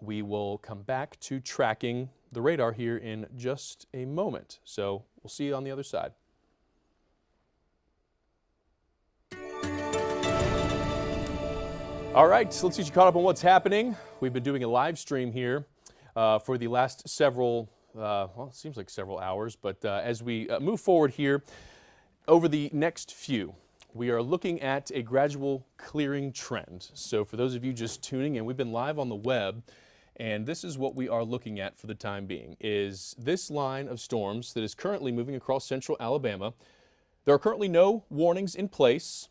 we will come back to tracking the radar here in just a moment. So we'll see you on the other side. All right, so let's get you caught up on what's happening. We've been doing a live stream here for the last several well, it seems like several hours, but as we move forward here over the next few, we are looking at a gradual clearing trend. So for those of you just tuning in, we've been live on the web, and this is what we are looking at for the time being, is this line of storms that is currently moving across central Alabama. There are currently no warnings in place.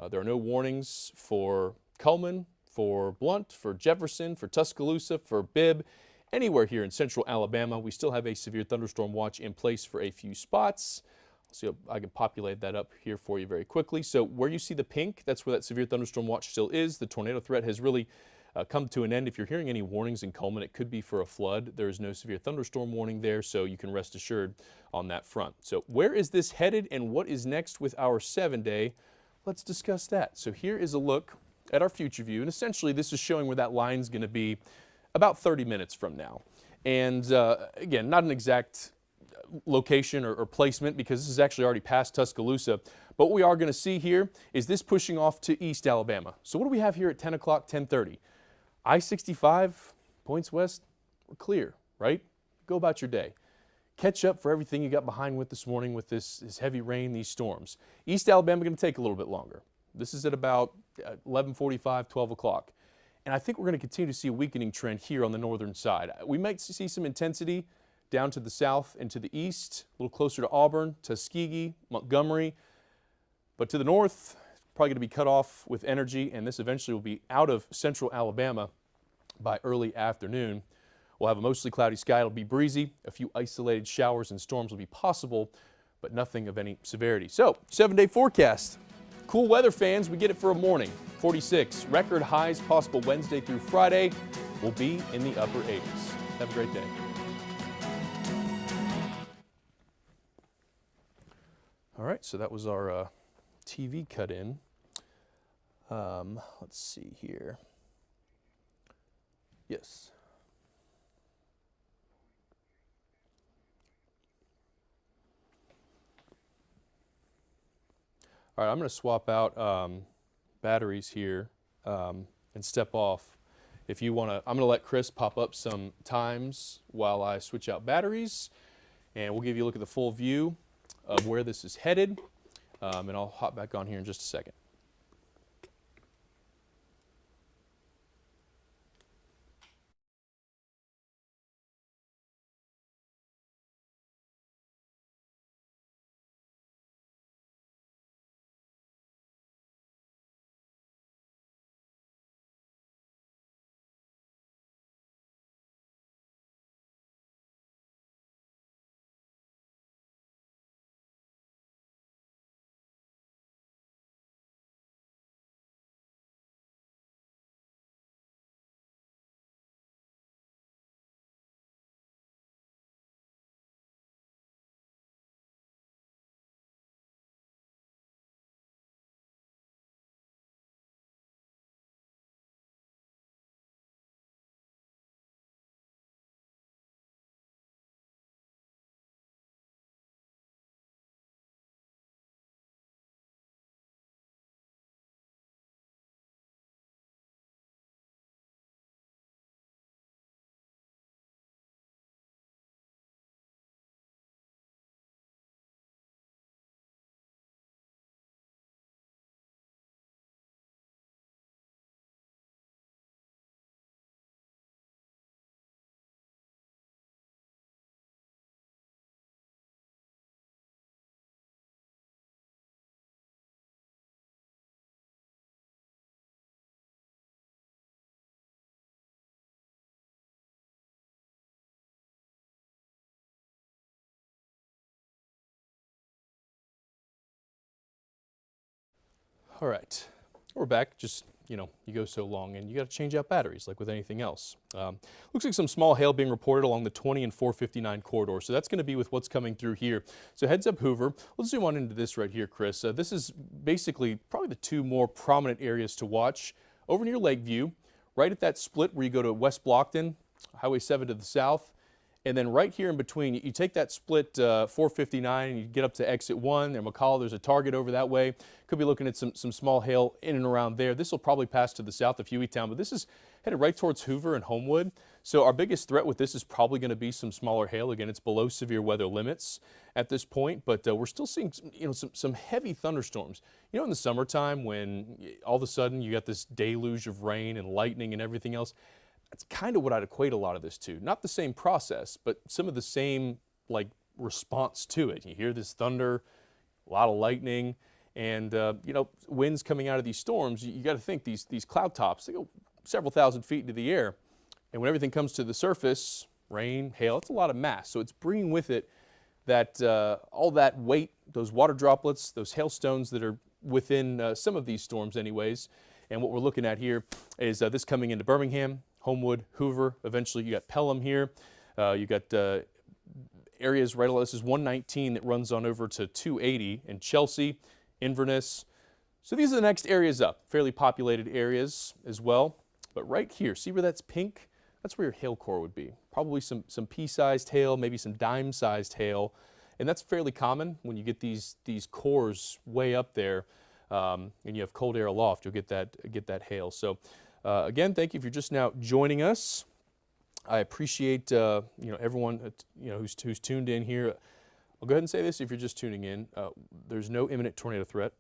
There are no warnings for Cullman, for Blount, for Jefferson, for Tuscaloosa, for Bibb. Anywhere here in central Alabama, we still have a severe thunderstorm watch in place for a few spots. See if I can populate that up here for you very quickly. So where you see the pink, that's where that severe thunderstorm watch still is. The tornado threat has really come to an end. If you're hearing any warnings in Cullman, it could be for a flood. There is no severe thunderstorm warning there, so you can rest assured on that front. So where is this headed and what is next with our 7-day? Let's discuss that. So here is a look at our future view, and essentially this is showing where that line's going to be about 30 minutes from now. And again, not an exact location or placement because this is actually already past Tuscaloosa. But what we are going to see here is this pushing off to East Alabama. So what do we have here at 10 o'clock, 10:30? I-65 points west, we're clear, right? Go about your day. Catch up for everything you got behind with this morning with this heavy rain, these storms. East Alabama going to take a little bit longer. This is at about 11:45, 12 o'clock. And I think we're going to continue to see a weakening trend here on the northern side. We might see some intensity down to the south and to the east, a little closer to Auburn, Tuskegee, Montgomery. But to the north, probably going to be cut off with energy, and this eventually will be out of central Alabama by early afternoon. We'll have a mostly cloudy sky. It'll be breezy. A few isolated showers and storms will be possible, but nothing of any severity. So, 7-day forecast. Cool weather fans, we get it for a morning. 46. Record highs possible Wednesday through Friday will be in the upper 80s. Have a great day. All right, so that was our TV cut in. Let's see here. Yes. All right, I'm going to swap out batteries here and step off. If you want to, I'm going to let Chris pop up some times while I switch out batteries, and we'll give you a look at the full view of where this is headed, and I'll hop back on here in just a second. All right, we're back. Just, you go so long and you got to change out batteries like with anything else. Looks like some small hail being reported along the 20 and 459 corridor. So that's going to be with what's coming through here. So heads up Hoover. Let's zoom on into this right here, Chris. This is basically probably the two more prominent areas to watch over near Lakeview, right at that split where you go to West Blockton, Highway 7 to the south. And then right here in between, you take that split 459 and you get up to exit 1. There, McCall, there's a target over that way. Could be looking at some small hail in and around there. This will probably pass to the south of Hueytown, but this is headed right towards Hoover and Homewood. So our biggest threat with this is probably going to be some smaller hail. Again, it's below severe weather limits at this point, but we're still seeing some heavy thunderstorms. In the summertime when all of a sudden you got this deluge of rain and lightning and everything else, that's kind of what I'd equate a lot of this to. Not the same process, but some of the same response to it. You hear this thunder, a lot of lightning, and winds coming out of these storms. You got to think these cloud tops, they go several thousand feet into the air, and when everything comes to the surface, rain, hail, it's a lot of mass. So it's bringing with it that all that weight, those water droplets, those hailstones that are within some of these storms, anyways. And what we're looking at here is this coming into Birmingham, Homewood, Hoover. Eventually, you got Pelham here. You got areas right along. This is 119 that runs on over to 280 in Chelsea, Inverness. So these are the next areas up, fairly populated areas as well. But right here, see where that's pink? That's where your hail core would be. Probably some pea-sized hail, maybe some dime-sized hail, and that's fairly common when you get these cores way up there, and you have cold air aloft. You'll get that hail. So. Again, thank you if you're just now joining us. I appreciate everyone who's tuned in here. I'll go ahead and say this if you're just tuning in. There's no imminent tornado threat.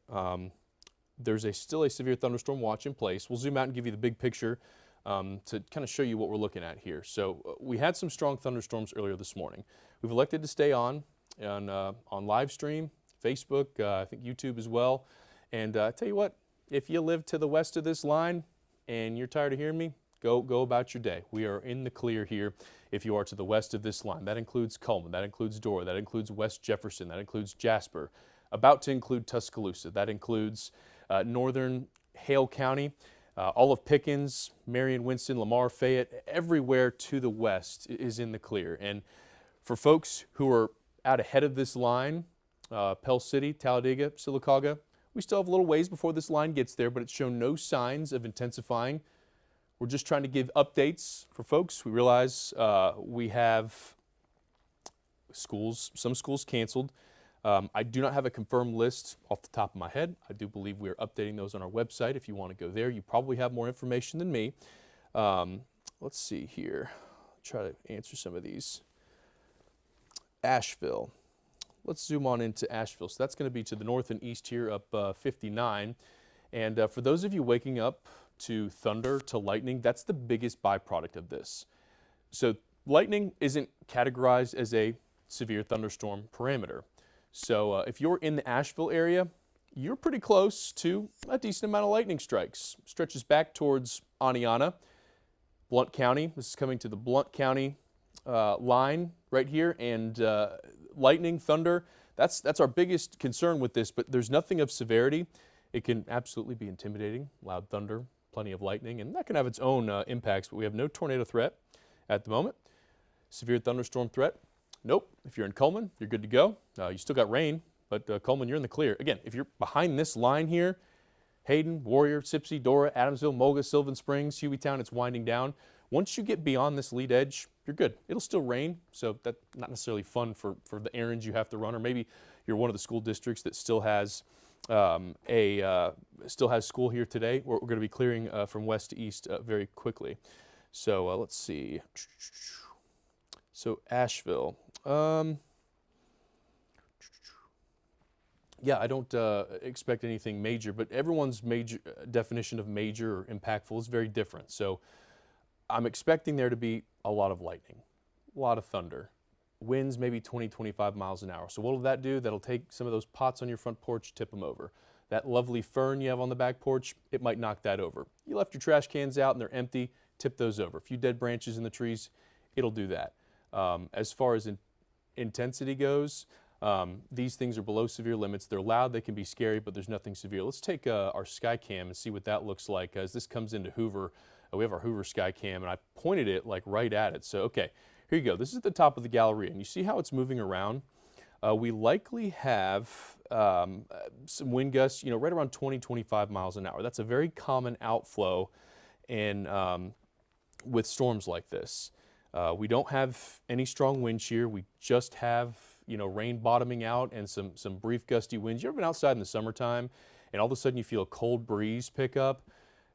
There's still a severe thunderstorm watch in place. We'll zoom out and give you the big picture to kind of show you what we're looking at here. So we had some strong thunderstorms earlier this morning. We've elected to stay on live stream, Facebook, I think YouTube as well. And I tell you what, if you live to the west of this line, and you're tired of hearing me, go about your day. We are in the clear here if you are to the west of this line. That includes Coleman, that includes Dora, that includes West Jefferson, that includes Jasper, about to include Tuscaloosa, that includes northern Hale County, all of Pickens, Marion, Winston, Lamar, Fayette, everywhere to the west is in the clear. And for folks who are out ahead of this line, Pell City, Talladega, Sylacauga, we still have a little ways before this line gets there, but it's shown no signs of intensifying. We're just trying to give updates for folks. We realize we have some schools canceled. I do not have a confirmed list off the top of my head. I do believe we are updating those on our website. If you want to go there, you probably have more information than me. Let's see here. Try to answer some of these. Asheville. Let's zoom on into Asheville. So that's going to be to the north and east here up 59. And for those of you waking up to thunder, to lightning, that's the biggest byproduct of this. So lightning isn't categorized as a severe thunderstorm parameter. So if you're in the Asheville area, you're pretty close to a decent amount of lightning strikes. Stretches back towards Aniana, Blount County. This is coming to the Blount County line right here, and lightning, thunder, that's our biggest concern with this, but there's nothing of severity. It can absolutely be intimidating, loud thunder, plenty of lightning, and that can have its own impacts, but we have no tornado threat at the moment. Severe thunderstorm threat, nope. If you're in Coleman, you're good to go. You still got rain, but Coleman, you're in the clear. Again, if you're behind this line here, Hayden, Warrior, Sipsey, Dora, Adamsville, Moga, Sylvan Springs, Hueytown, it's winding down. Once you get beyond this lead edge, you're good. It'll still rain, so that's not necessarily fun for the errands you have to run, or maybe you're one of the school districts that still has school here today. We're going to be clearing from west to east very quickly. So let's see. So Asheville. Yeah, I don't expect anything major, but everyone's major definition of major or impactful is very different. So I'm expecting there to be a lot of lightning, a lot of thunder, winds maybe 20, 25 miles an hour. So what will that do? That'll take some of those pots on your front porch, tip them over. That lovely fern you have on the back porch, it might knock that over. You left your trash cans out and they're empty, tip those over. A few dead branches in the trees, it'll do that. As far as intensity goes, These things are below severe limits. They're loud, they can be scary, but there's nothing severe. Let's take our sky cam and see what that looks like as this comes into Hoover. We have our Hoover sky cam, and I pointed it like right at it. So, okay, here you go. This is at the top of the Galleria, and you see how it's moving around? We likely have some wind gusts, right around 20, 25 miles an hour. That's a very common outflow in, with storms like this. We don't have any strong wind shear. We just have, rain bottoming out and some brief gusty winds. You ever been outside in the summertime and all of a sudden you feel a cold breeze pick up?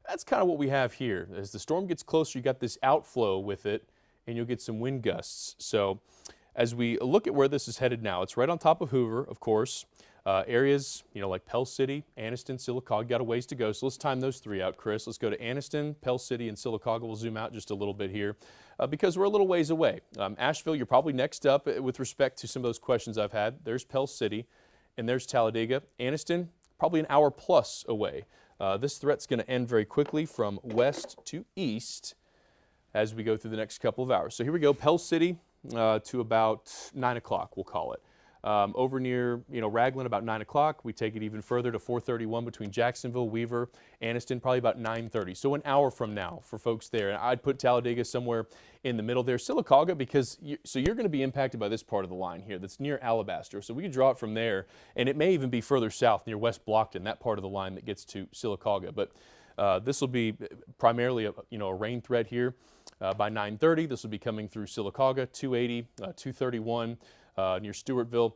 That's kind of what we have here. As the storm gets closer, you got this outflow with it and you'll get some wind gusts. So as we look at where this is headed now, it's right on top of Hoover, of course. Areas, like Pell City, Anniston, Sylacauga, got a ways to go. So let's time those three out, Chris. Let's go to Anniston, Pell City, and Sylacauga. We'll zoom out just a little bit here because we're a little ways away. Asheville, you're probably next up with respect to some of those questions I've had. There's Pell City, and there's Talladega. Anniston, probably an hour plus away. This threat's going to end very quickly from west to east as we go through the next couple of hours. So here we go, Pell City to about 9 o'clock, we'll call it. Over near, Raglan about 9 o'clock. We take it even further to 4:31 between Jacksonville, Weaver, Anniston, probably about 9:30. So an hour from now for folks there. And I'd put Talladega somewhere in the middle there. Sylacauga, because you're going to be impacted by this part of the line here that's near Alabaster. So we can draw it from there, and it may even be further south near West Blockton, that part of the line that gets to Sylacauga. But this will be primarily a rain threat here. By 9:30, this will be coming through Sylacauga, 280, 231. Near Stewartville,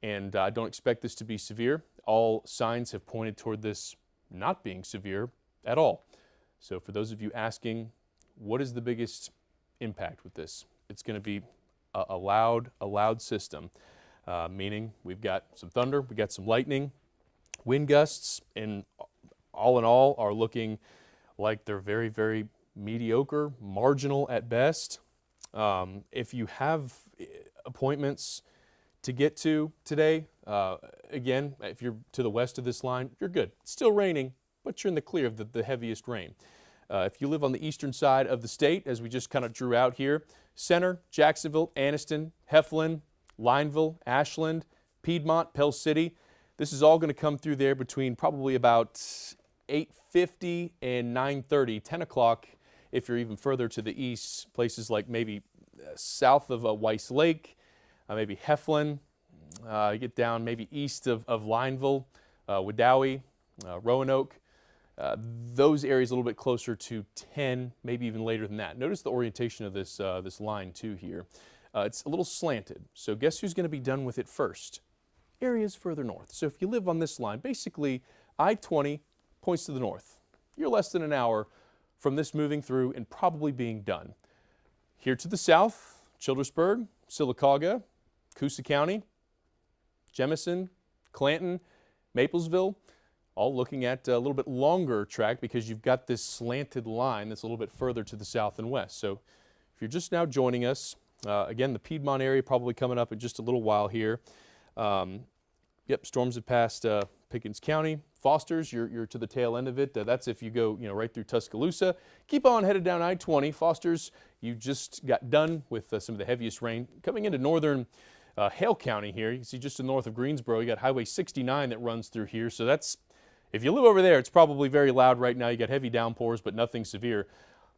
and I don't expect this to be severe. All signs have pointed toward this not being severe at all. So for those of you asking, what is the biggest impact with this? It's going to be a loud system, meaning we've got some thunder, we've got some lightning, wind gusts, and all in all are looking like they're very, very mediocre, marginal at best. If you have appointments to get to today, again, if you're to the west of this line, you're good. It's still raining, but you're in the clear of the heaviest rain. If you live on the eastern side of the state, as we just kind of drew out here, Center, Jacksonville, Anniston, Heflin, Lineville, Ashland, Piedmont, Pell City, this is all going to come through there between probably about 8:50 and 9:30, 10 o'clock if you're even further to the east, places like maybe south of Weiss Lake, maybe Heflin, you get down maybe east of Lineville, Wedowee, Roanoke. Those areas a little bit closer to 10, maybe even later than that. Notice the orientation of this line too here. It's a little slanted. So guess who's going to be done with it first? Areas further north. So if you live on this line, basically I-20 points to the north. You're less than an hour from this moving through and probably being done. Here to the south, Childersburg, Sylacauga, Coosa County, Jemison, Clanton, Maplesville, all looking at a little bit longer track because you've got this slanted line that's a little bit further to the south and west. So if you're just now joining us, again, the Piedmont area probably coming up in just a little while here. Yep, storms have passed Pickens County. Foster's, you're to the tail end of it. That's if you go, right through Tuscaloosa. Keep on headed down I-20. Foster's, you just got done with some of the heaviest rain. Coming into northern Hale County here, you can see just to the north of Greensboro, you got Highway 69 that runs through here. So that's, if you live over there, it's probably very loud right now. You got heavy downpours, but nothing severe.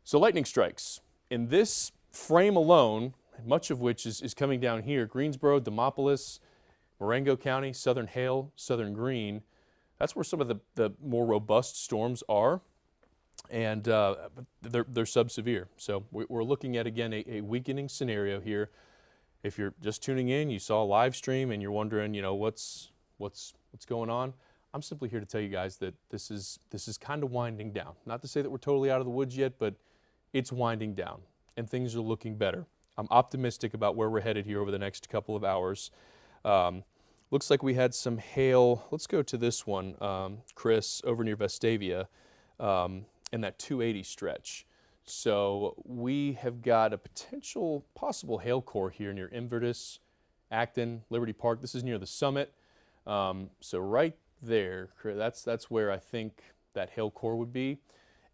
So lightning strikes. In this frame alone, much of which is coming down here, Greensboro, Demopolis, Marengo County, southern Hale, southern Greene. That's where some of the more robust storms are, and they're sub-severe. So we're looking at, again, a weakening scenario here. If you're just tuning in, you saw a live stream, and you're wondering, what's going on, I'm simply here to tell you guys that this is kind of winding down. Not to say that we're totally out of the woods yet, but it's winding down, and things are looking better. I'm optimistic about where we're headed here over the next couple of hours. Looks like we had some hail. Let's go to this one, Chris, over near Vestavia, in that 280 stretch. So we have got a possible hail core here near Inverness, Acton, Liberty Park. This is near the summit. So right there, that's where I think that hail core would be.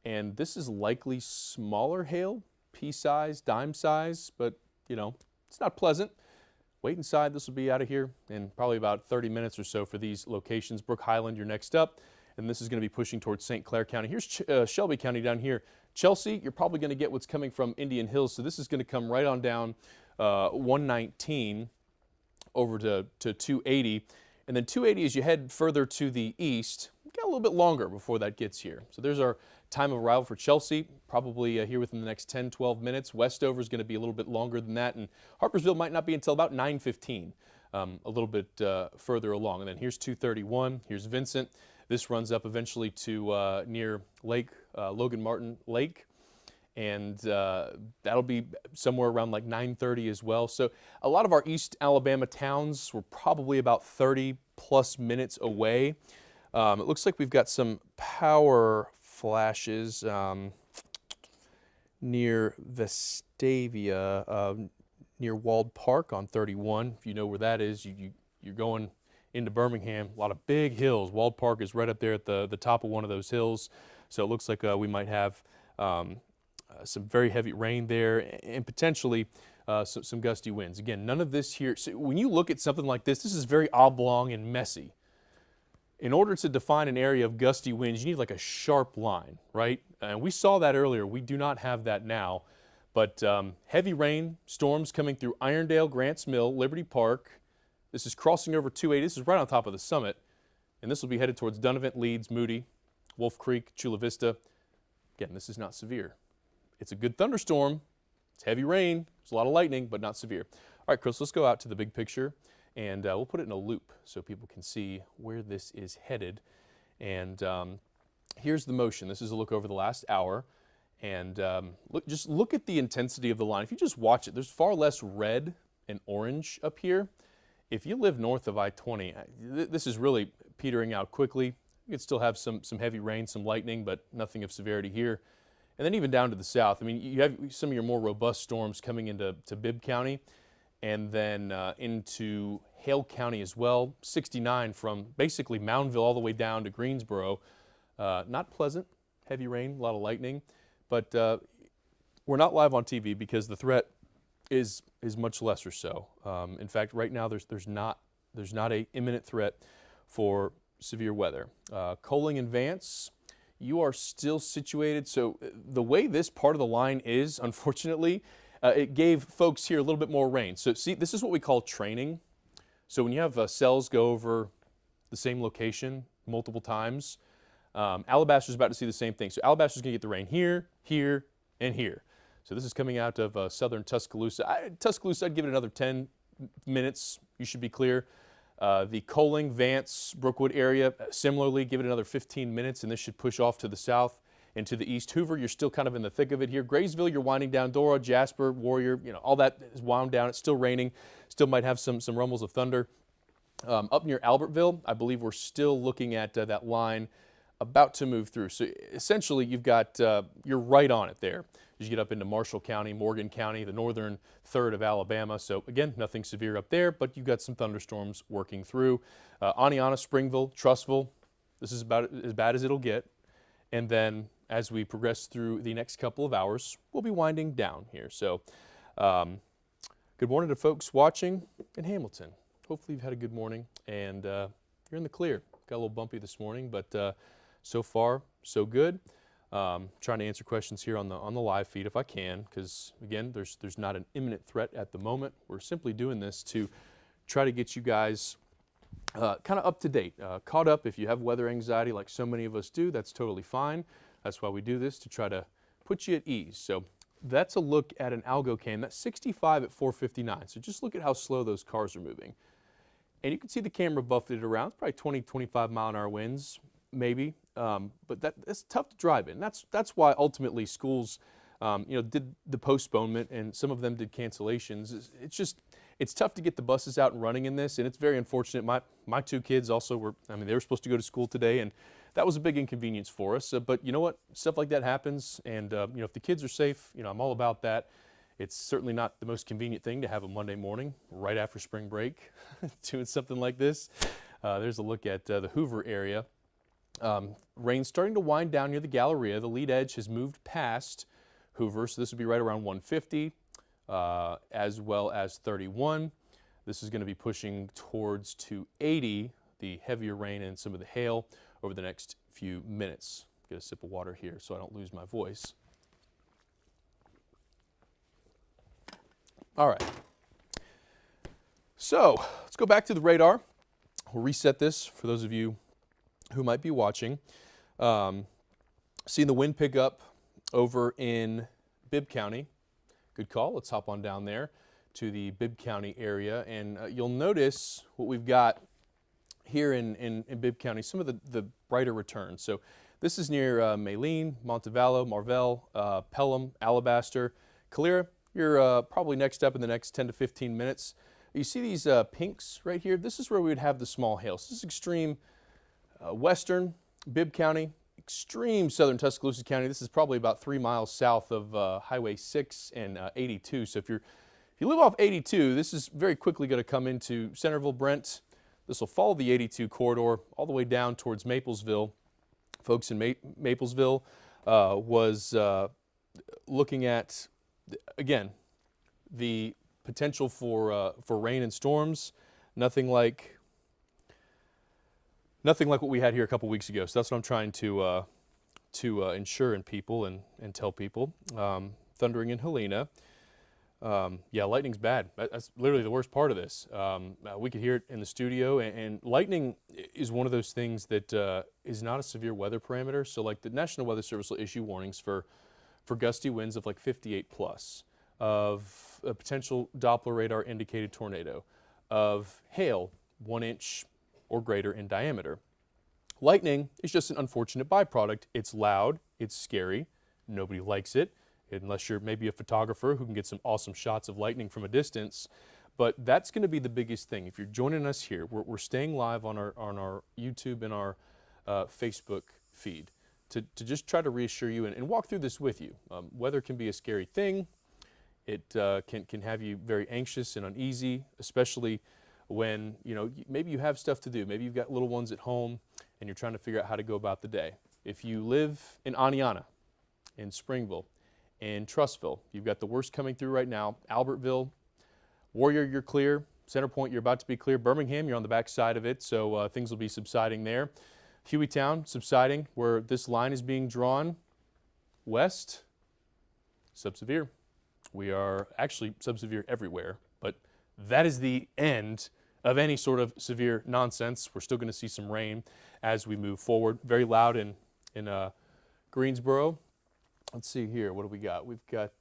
And this is likely smaller hail, pea size, dime size, but it's not pleasant. wait inside. This will be out of here in probably about 30 minutes or so for these locations. Brook Highland, you're next up, and this is going to be pushing towards St. Clair County. Here's Shelby County down here. Chelsea, you're probably going to get what's coming from Indian Hills, so this is going to come right on down 119 over to 280, and then 280 as you head further to the east, got a little bit longer before that gets here. So there's our time of arrival for Chelsea, probably here within the next 10, 12 minutes. Westover is going to be a little bit longer than that, and Harpersville might not be until about 9:15, a little bit further along. And then here's 231, here's Vincent. This runs up eventually to near Lake, Logan Martin Lake, and that'll be somewhere around like 9:30 as well. So a lot of our East Alabama towns were probably about 30 plus minutes away. It looks like we've got some power flashes near Vestavia, near Wald Park on 31. If you know where that is, you're going into Birmingham. A lot of big hills. Wald Park is right up there at the top of one of those hills. So it looks like we might have some very heavy rain there and potentially some gusty winds. Again, none of this here. So when you look at something like this, this is very oblong and messy. In order to define an area of gusty winds, you need like a sharp line, right? And we saw that earlier. We do not have that now. But heavy rain, storms coming through Irondale, Grants Mill, Liberty Park. This is crossing over 280. This is right on top of the summit. And this will be headed towards Dunavant, Leeds, Moody, Wolf Creek, Chula Vista. Again, this is not severe. It's a good thunderstorm. It's heavy rain. There's a lot of lightning, but not severe. All right, Chris, let's go out to the big picture. And we'll put it in a loop so people can see where this is headed. And here's the motion. This is a look over the last hour. And just look at the intensity of the line. If you just watch it, there's far less red and orange up here. If you live north of I-20, this is really petering out quickly. You could still have some heavy rain, some lightning, but nothing of severity here. And then even down to the south, I mean, you have some of your more robust storms coming into Bibb County, and then into Hale County as well. 69 from basically Moundville all the way down to Greensboro. Not pleasant, heavy rain, a lot of lightning, but we're not live on TV because the threat is much lesser so. In fact, right now there's not a imminent threat for severe weather. Coaling and Vance, you are still situated. So the way this part of the line is, unfortunately, it gave folks here a little bit more rain. So see, this is what we call training. So when you have cells go over the same location multiple times, Alabaster's about to see the same thing. So Alabaster's going to get the rain here, here, and here. So this is coming out of southern Tuscaloosa. Tuscaloosa, I'd give it another 10 minutes. You should be clear. The Coaling, Vance, Brookwood area, similarly, give it another 15 minutes, and this should push off to the south and to the east. Hoover, you're still kind of in the thick of it here. Graysville, you're winding down. Dora, Jasper, Warrior, all that is wound down. It's still raining. Still might have some rumbles of thunder. Up near Albertville, I believe we're still looking at that line about to move through. So essentially, you've got, you're right on it there. As you get up into Marshall County, Morgan County, the northern third of Alabama. So again, nothing severe up there, but you've got some thunderstorms working through. Aniana, Springville, Trussville, this is about as bad as it'll get. And then as we progress through the next couple of hours, we'll be winding down here. So good morning to folks watching in Hamilton. Hopefully you've had a good morning and you're in the clear. Got a little bumpy this morning, but so far, so good. Trying to answer questions here on the live feed if I can, because again, there's not an imminent threat at the moment. We're simply doing this to try to get you guys kind of up to date, caught up. If you have weather anxiety like so many of us do, that's totally fine. That's why we do this, to try to put you at ease. So that's a look at an algo cam. That's 65 at 459. So just look at how slow those cars are moving. And you can see the camera buffeted around. It's probably 20, 25 mile an hour winds, maybe. But that's tough to drive in. That's why ultimately schools, did the postponement, and some of them did cancellations. It's tough to get the buses out and running in this, and it's very unfortunate. My two kids also were, they were supposed to go to school today, and that was a big inconvenience for us. But you know what? Stuff like that happens, and if the kids are safe, I'm all about that. It's certainly not the most convenient thing to have a Monday morning right after spring break doing something like this. There's a look at the Hoover area. Rain starting to wind down near the Galleria. The lead edge has moved past Hoover, so this would be right around 150, as well as 31. This is going to be pushing towards 280, the heavier rain and some of the hail over the next few minutes. Get a sip of water here so I don't lose my voice. All right. So let's go back to the radar. We'll reset this for those of you who might be watching. Seeing the wind pick up over in Bibb County. Good call. Let's hop on down there to the Bibb County area. And you'll notice what we've got here in Bibb County, some of the brighter returns. So this is near Maline, Montevallo, Marvell, Pelham, Alabaster, Calera. You're probably next up in the next 10 to 15 minutes. You see these pinks right here? This is where we would have the small hail. So this is extreme western Bibb County, extreme southern Tuscaloosa County. This is probably about 3 miles south of Highway 6 and 82. So if you live off 82, this is very quickly going to come into Centerville, Brent. This will follow the 82 corridor all the way down towards Maplesville. Folks in Maplesville was looking at, again, the potential for rain and storms. Nothing like what we had here a couple weeks ago. So that's what I'm trying to ensure in people and tell people. Thundering in Helena. Yeah, lightning's bad. That's literally the worst part of this. We could hear it in the studio, and lightning is one of those things that is not a severe weather parameter. So like the National Weather Service will issue warnings for gusty winds of like 58 plus, of a potential Doppler radar indicated tornado, of hail 1 inch or greater in diameter. Lightning is just an unfortunate byproduct. It's loud, it's scary, nobody likes it, unless you're maybe a photographer who can get some awesome shots of lightning from a distance. But that's going to be the biggest thing. If you're joining us here, we're staying live on our YouTube and our Facebook feed to just try to reassure you and walk through this with you. Weather can be a scary thing. It can have you very anxious and uneasy, especially when maybe you have stuff to do. Maybe you've got little ones at home and you're trying to figure out how to go about the day. If you live in Aniana, in Springville, in Trussville, you've got the worst coming through right now. Albertville, Warrior, you're clear. Centerpoint, you're about to be clear. Birmingham, you're on the back side of it, so things will be subsiding there. Hueytown, subsiding, where this line is being drawn west, subsevere. We are actually subsevere everywhere, but that is the end of any sort of severe nonsense. We're still going to see some rain as we move forward. Very loud in Greensboro. Let's see here. What do we got? We've got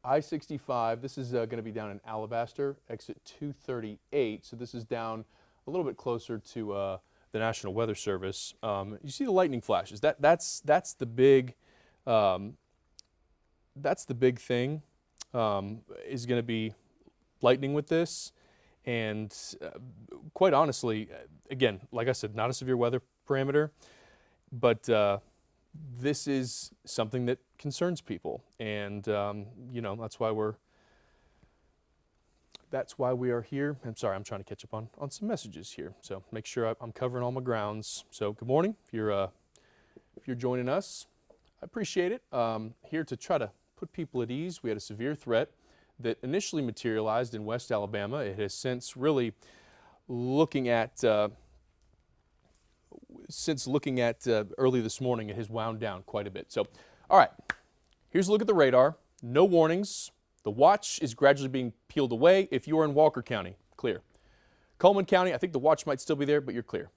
I-65. This is going to be down in Alabaster, exit 238. So this is down a little bit closer to the National Weather Service. You see the lightning flashes. That's the big thing. Is going to be lightning with this, and quite honestly, again, like I said, not a severe weather parameter, but this is something that concerns people, and that's why we are here. I'm sorry, I'm trying to catch up on some messages here, so make sure I'm covering all my grounds. So good morning, if you're joining us, I appreciate it. Here to try to put people at ease. We had a severe threat that initially materialized in West Alabama. It has since really looking at early this morning, it has wound down quite a bit. So, all right, here's a look at the radar. No warnings. The watch is gradually being peeled away. If you are in Walker County, clear. Coleman County, I think the watch might still be there, but you're clear.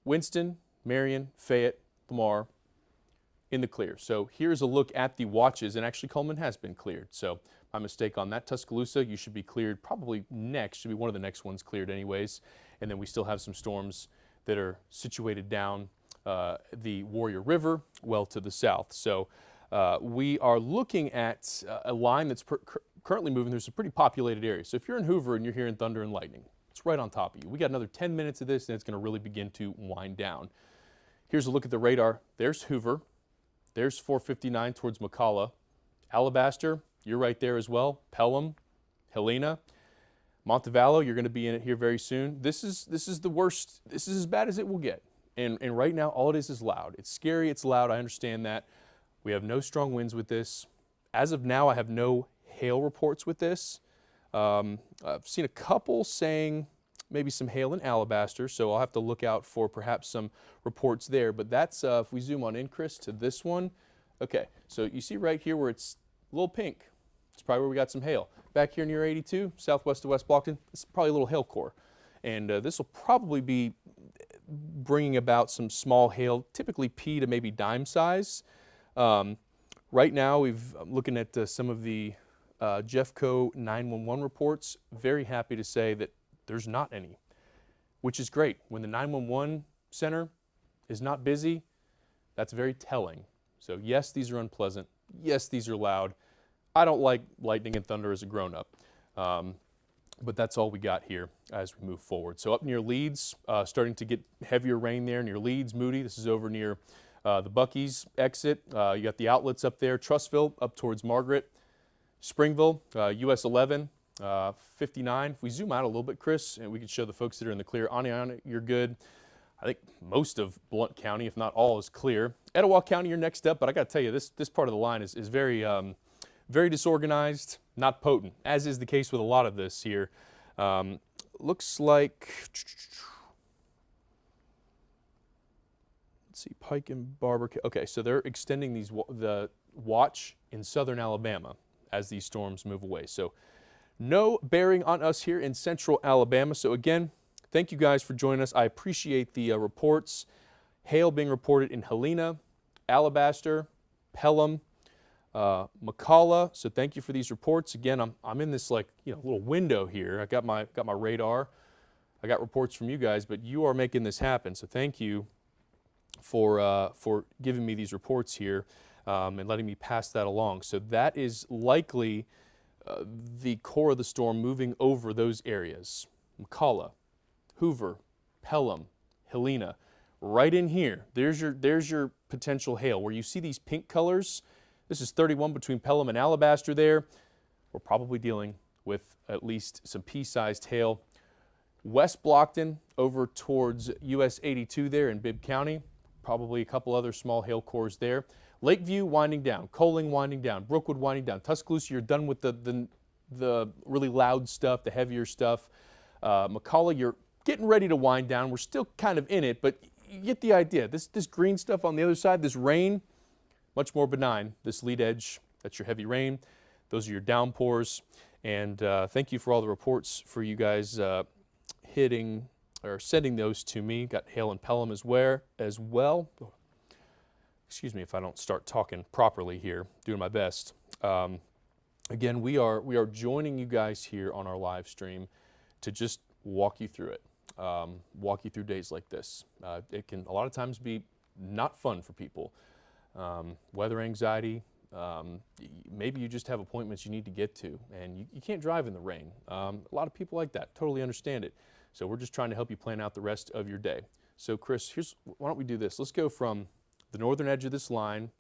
Winston, Marion, Fayette, Lamar, in the clear. So here's a look at the watches, and actually Coleman has been cleared. So my mistake on that. Tuscaloosa, you should be cleared probably next, should be one of the next ones cleared anyways. And then we still have some storms that are situated down the Warrior River, well to the south. So we are looking at a line that's currently moving through some pretty populated areas. So if you're in Hoover and you're hearing thunder and lightning, it's right on top of you. We got another 10 minutes of this, and it's going to really begin to wind down. Here's a look at the radar. There's Hoover. There's 459 towards McCalla. Alabaster, you're right there as well. Pelham, Helena. Montevallo, you're going to be in it here very soon. This is the worst. This is as bad as it will get. And right now, all it is loud. It's scary. It's loud. I understand that. We have no strong winds with this. As of now, I have no hail reports with this. I've seen a couple saying maybe some hail in Alabaster, so I'll have to look out for perhaps some reports there. But that's, if we zoom on in, Chris, to this one. Okay, so you see right here where it's a little pink. It's probably where we got some hail. Back here near 82, southwest of West Blockton, it's probably a little hail core. And this will probably be bringing about some small hail, typically pea to maybe dime size. Right now, I'm looking at some of the Jeffco 911 reports. Very happy to say that there's not any, which is great. When the 911 center is not busy, that's very telling. So yes, these are unpleasant. Yes, these are loud. I don't like lightning and thunder as a grown-up, but that's all we got here as we move forward. So up near Leeds, starting to get heavier rain there near Leeds, Moody. This is over near the Buc-ee's exit. You got the outlets up there. Trussville up towards Margaret. Springville, US 11, 59. If we zoom out a little bit, Chris, and we can show the folks that are in the clear. Aniana, you're good. I think most of Blount County, if not all, is clear. Etowah County, you're next up, but I got to tell you, this part of the line is very, very disorganized, not potent, as is the case with a lot of this here. Looks like, let's see, Pike and Barber. Okay, so they're extending the watch in southern Alabama as these storms move away. So no bearing on us here in central Alabama. So again, thank you guys for joining us. I appreciate the reports. Hail being reported in Helena, Alabaster, Pelham, McCalla. So thank you for these reports. Again, I'm in this little window here. I got my radar. I got reports from you guys, but you are making this happen. So thank you for giving me these reports here and letting me pass that along. So that is likely the core of the storm moving over those areas. McCalla, Hoover, Pelham, Helena, right in here. There's your potential hail. Where you see these pink colors, this is 31 between Pelham and Alabaster there. We're probably dealing with at least some pea-sized hail. West Blockton over towards US 82 there in Bibb County. Probably a couple other small hail cores there. Lakeview winding down, Coaling winding down, Brookwood winding down. Tuscaloosa, you're done with the really loud stuff, the heavier stuff. McCalla, you're getting ready to wind down. We're still kind of in it, but you get the idea. This green stuff on the other side, this rain, much more benign. This lead edge, that's your heavy rain. Those are your downpours. And thank you for all the reports for you guys hitting or sending those to me. Got hail in Pelham as well. Excuse me if I don't start talking properly here. Doing my best. Again, we are joining you guys here on our live stream to just walk you through it. Walk you through days like this. It can a lot of times be not fun for people. Weather anxiety. Maybe you just have appointments you need to get to, and you can't drive in the rain. A lot of people like that. Totally understand it. So we're just trying to help you plan out the rest of your day. So Chris, why don't we do this? Let's go from the northern edge of this line,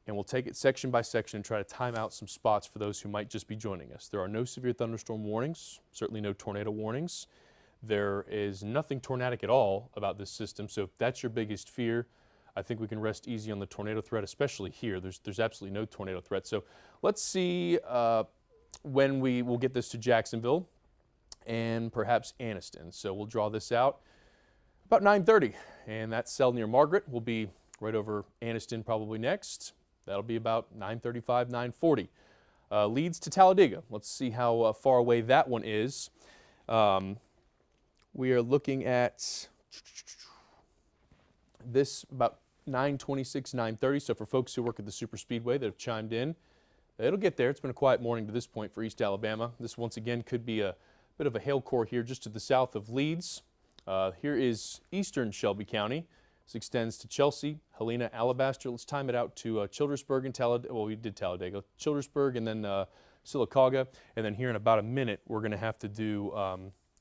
and we'll take it section by section and try to time out some spots for those who might just be joining us. There are no severe thunderstorm warnings, certainly no tornado warnings. There is nothing tornadic at all about this system, so if that's your biggest fear, I think we can rest easy on the tornado threat, especially here. There's absolutely no tornado threat. So let's see when we will get this to Jacksonville and perhaps Anniston. So we'll draw this out about 9:30, and that cell near Margaret will be right over Anniston probably next. That'll be about 9:35, 9:40. Leads to Talladega. Let's see how far away that one is. We are looking at this about 9:26, 9:30. So for folks who work at the Super Speedway that have chimed in, it'll get there. It's been a quiet morning to this point for East Alabama. This once again could be a bit of a hail core here just to the south of Leeds. Here is eastern Shelby County. This extends to Chelsea, Helena, Alabaster. Let's time it out to Childersburg and Talladega. Well, we did Talladega. Childersburg and then Sylacauga. And then here in about a minute, we're going to have to do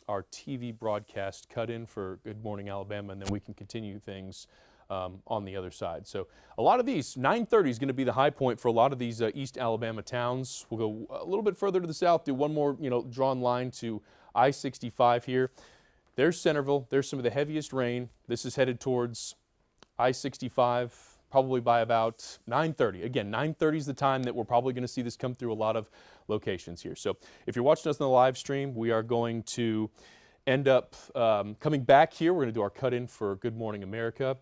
our TV broadcast cut in for Good Morning Alabama, and then we can continue things on the other side. So a lot of these, 9:30 is going to be the high point for a lot of these East Alabama towns. We'll go a little bit further to the south, do one more drawn line to I-65 here. There's Centerville. There's some of the heaviest rain. This is headed towards I-65 probably by about 9:30. Again, 9:30 is the time that we're probably going to see this come through a lot of locations here. So if you're watching us on the live stream, we are going to end up coming back here. We're going to do our cut-in for Good Morning America.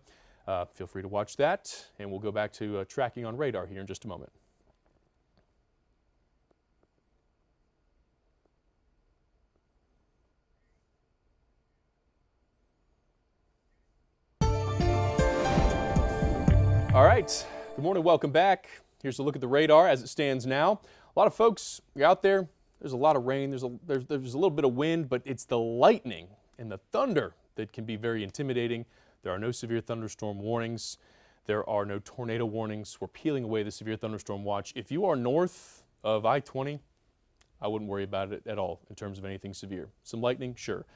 Feel free to watch that, and we'll go back to tracking on radar here in just a moment. All right, good morning, welcome back. Here's a look at the radar as it stands now. A lot of folks, you're out there, there's a lot of rain, there's a little bit of wind, but it's the lightning and the thunder that can be very intimidating. There are no severe thunderstorm warnings. There are no tornado warnings. We're peeling away the severe thunderstorm watch. If you are north of I-20, I wouldn't worry about it at all in terms of anything severe. Some lightning, sure.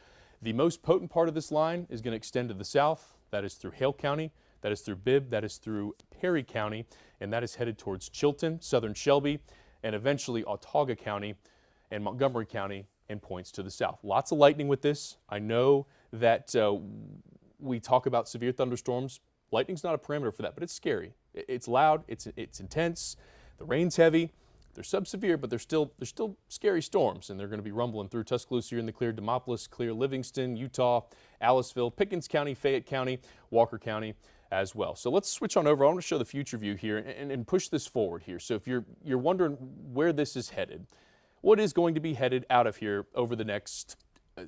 The most potent part of this line is going to extend to the south. That is through Hale County. That is through Bibb, that is through Perry County, and that is headed towards Chilton, southern Shelby, and eventually Autauga County and Montgomery County, and points to the south. Lots of lightning with this. I know that we talk about severe thunderstorms. Lightning's not a parameter for that, but it's scary. It's loud, it's intense, the rain's heavy. They're sub-severe, but they're still scary storms, and they're going to be rumbling through Tuscaloosa. You're in the clear, Demopolis, clear, Livingston, Utah, Aliceville, Pickens County, Fayette County, Walker County as well. So let's switch on over. I want to show the future view here and push this forward here. So if you're wondering where this is headed, what is going to be headed out of here over the next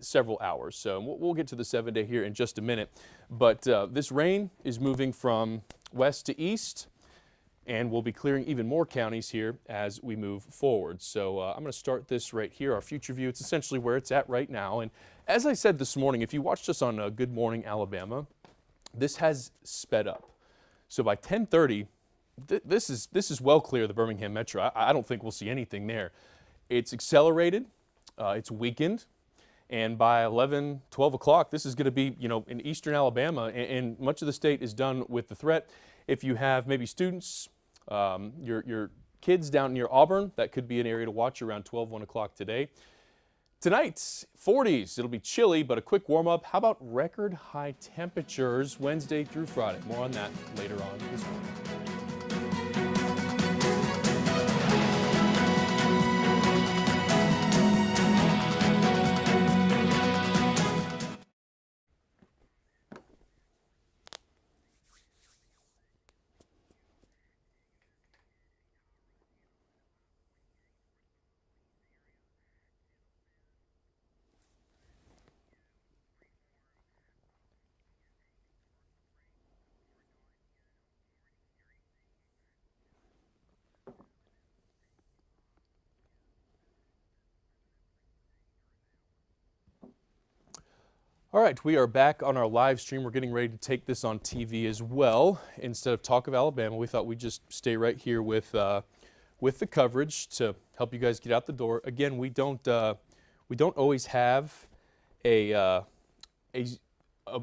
several hours. So we'll get to the 7-day here in just a minute. But this rain is moving from west to east, and we'll be clearing even more counties here as we move forward. So I'm going to start this right here, our future view. It's essentially where it's at right now. And as I said this morning, if you watched us on Good Morning Alabama, this has sped up. So by 10:30, this is well clear of the Birmingham Metro. I don't think we'll see anything there. It's accelerated, it's weakened, and by 11, 12 o'clock, this is going to be, in eastern Alabama, and much of the state is done with the threat. If you have maybe students, your kids down near Auburn, that could be an area to watch around 12, 1 o'clock today. Tonight, 40s. It'll be chilly, but a quick warm-up. How about record high temperatures Wednesday through Friday? More on that later on this morning. All right, we are back on our live stream. We're getting ready to take this on TV as well. Instead of Talk of Alabama, we thought we'd just stay right here with the coverage to help you guys get out the door. Again, we don't always have a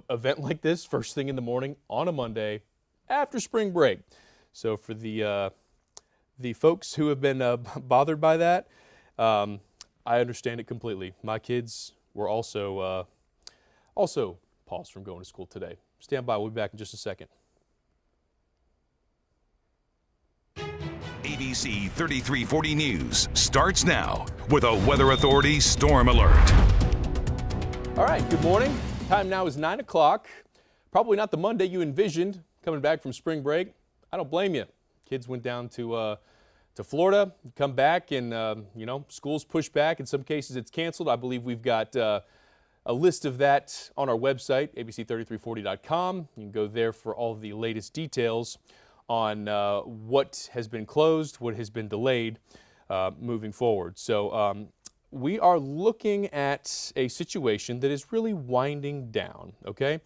event like this first thing in the morning on a Monday after spring break. So for the folks who have been bothered by that, I understand it completely. My kids were also paused from going to school today. Stand by, we'll be back in just a second. ABC 3340 News starts now with a Weather Authority storm alert. All right, good morning. Time now is 9 o'clock. Probably not the Monday you envisioned coming back from spring break. I don't blame you. Kids went down to Florida, come back, and school's pushed back. In some cases, it's canceled. I believe we've got a list of that on our website, abc3340.com. You can go there for all the latest details on what has been closed, what has been delayed moving forward. So we are looking at a situation that is really winding down, okay?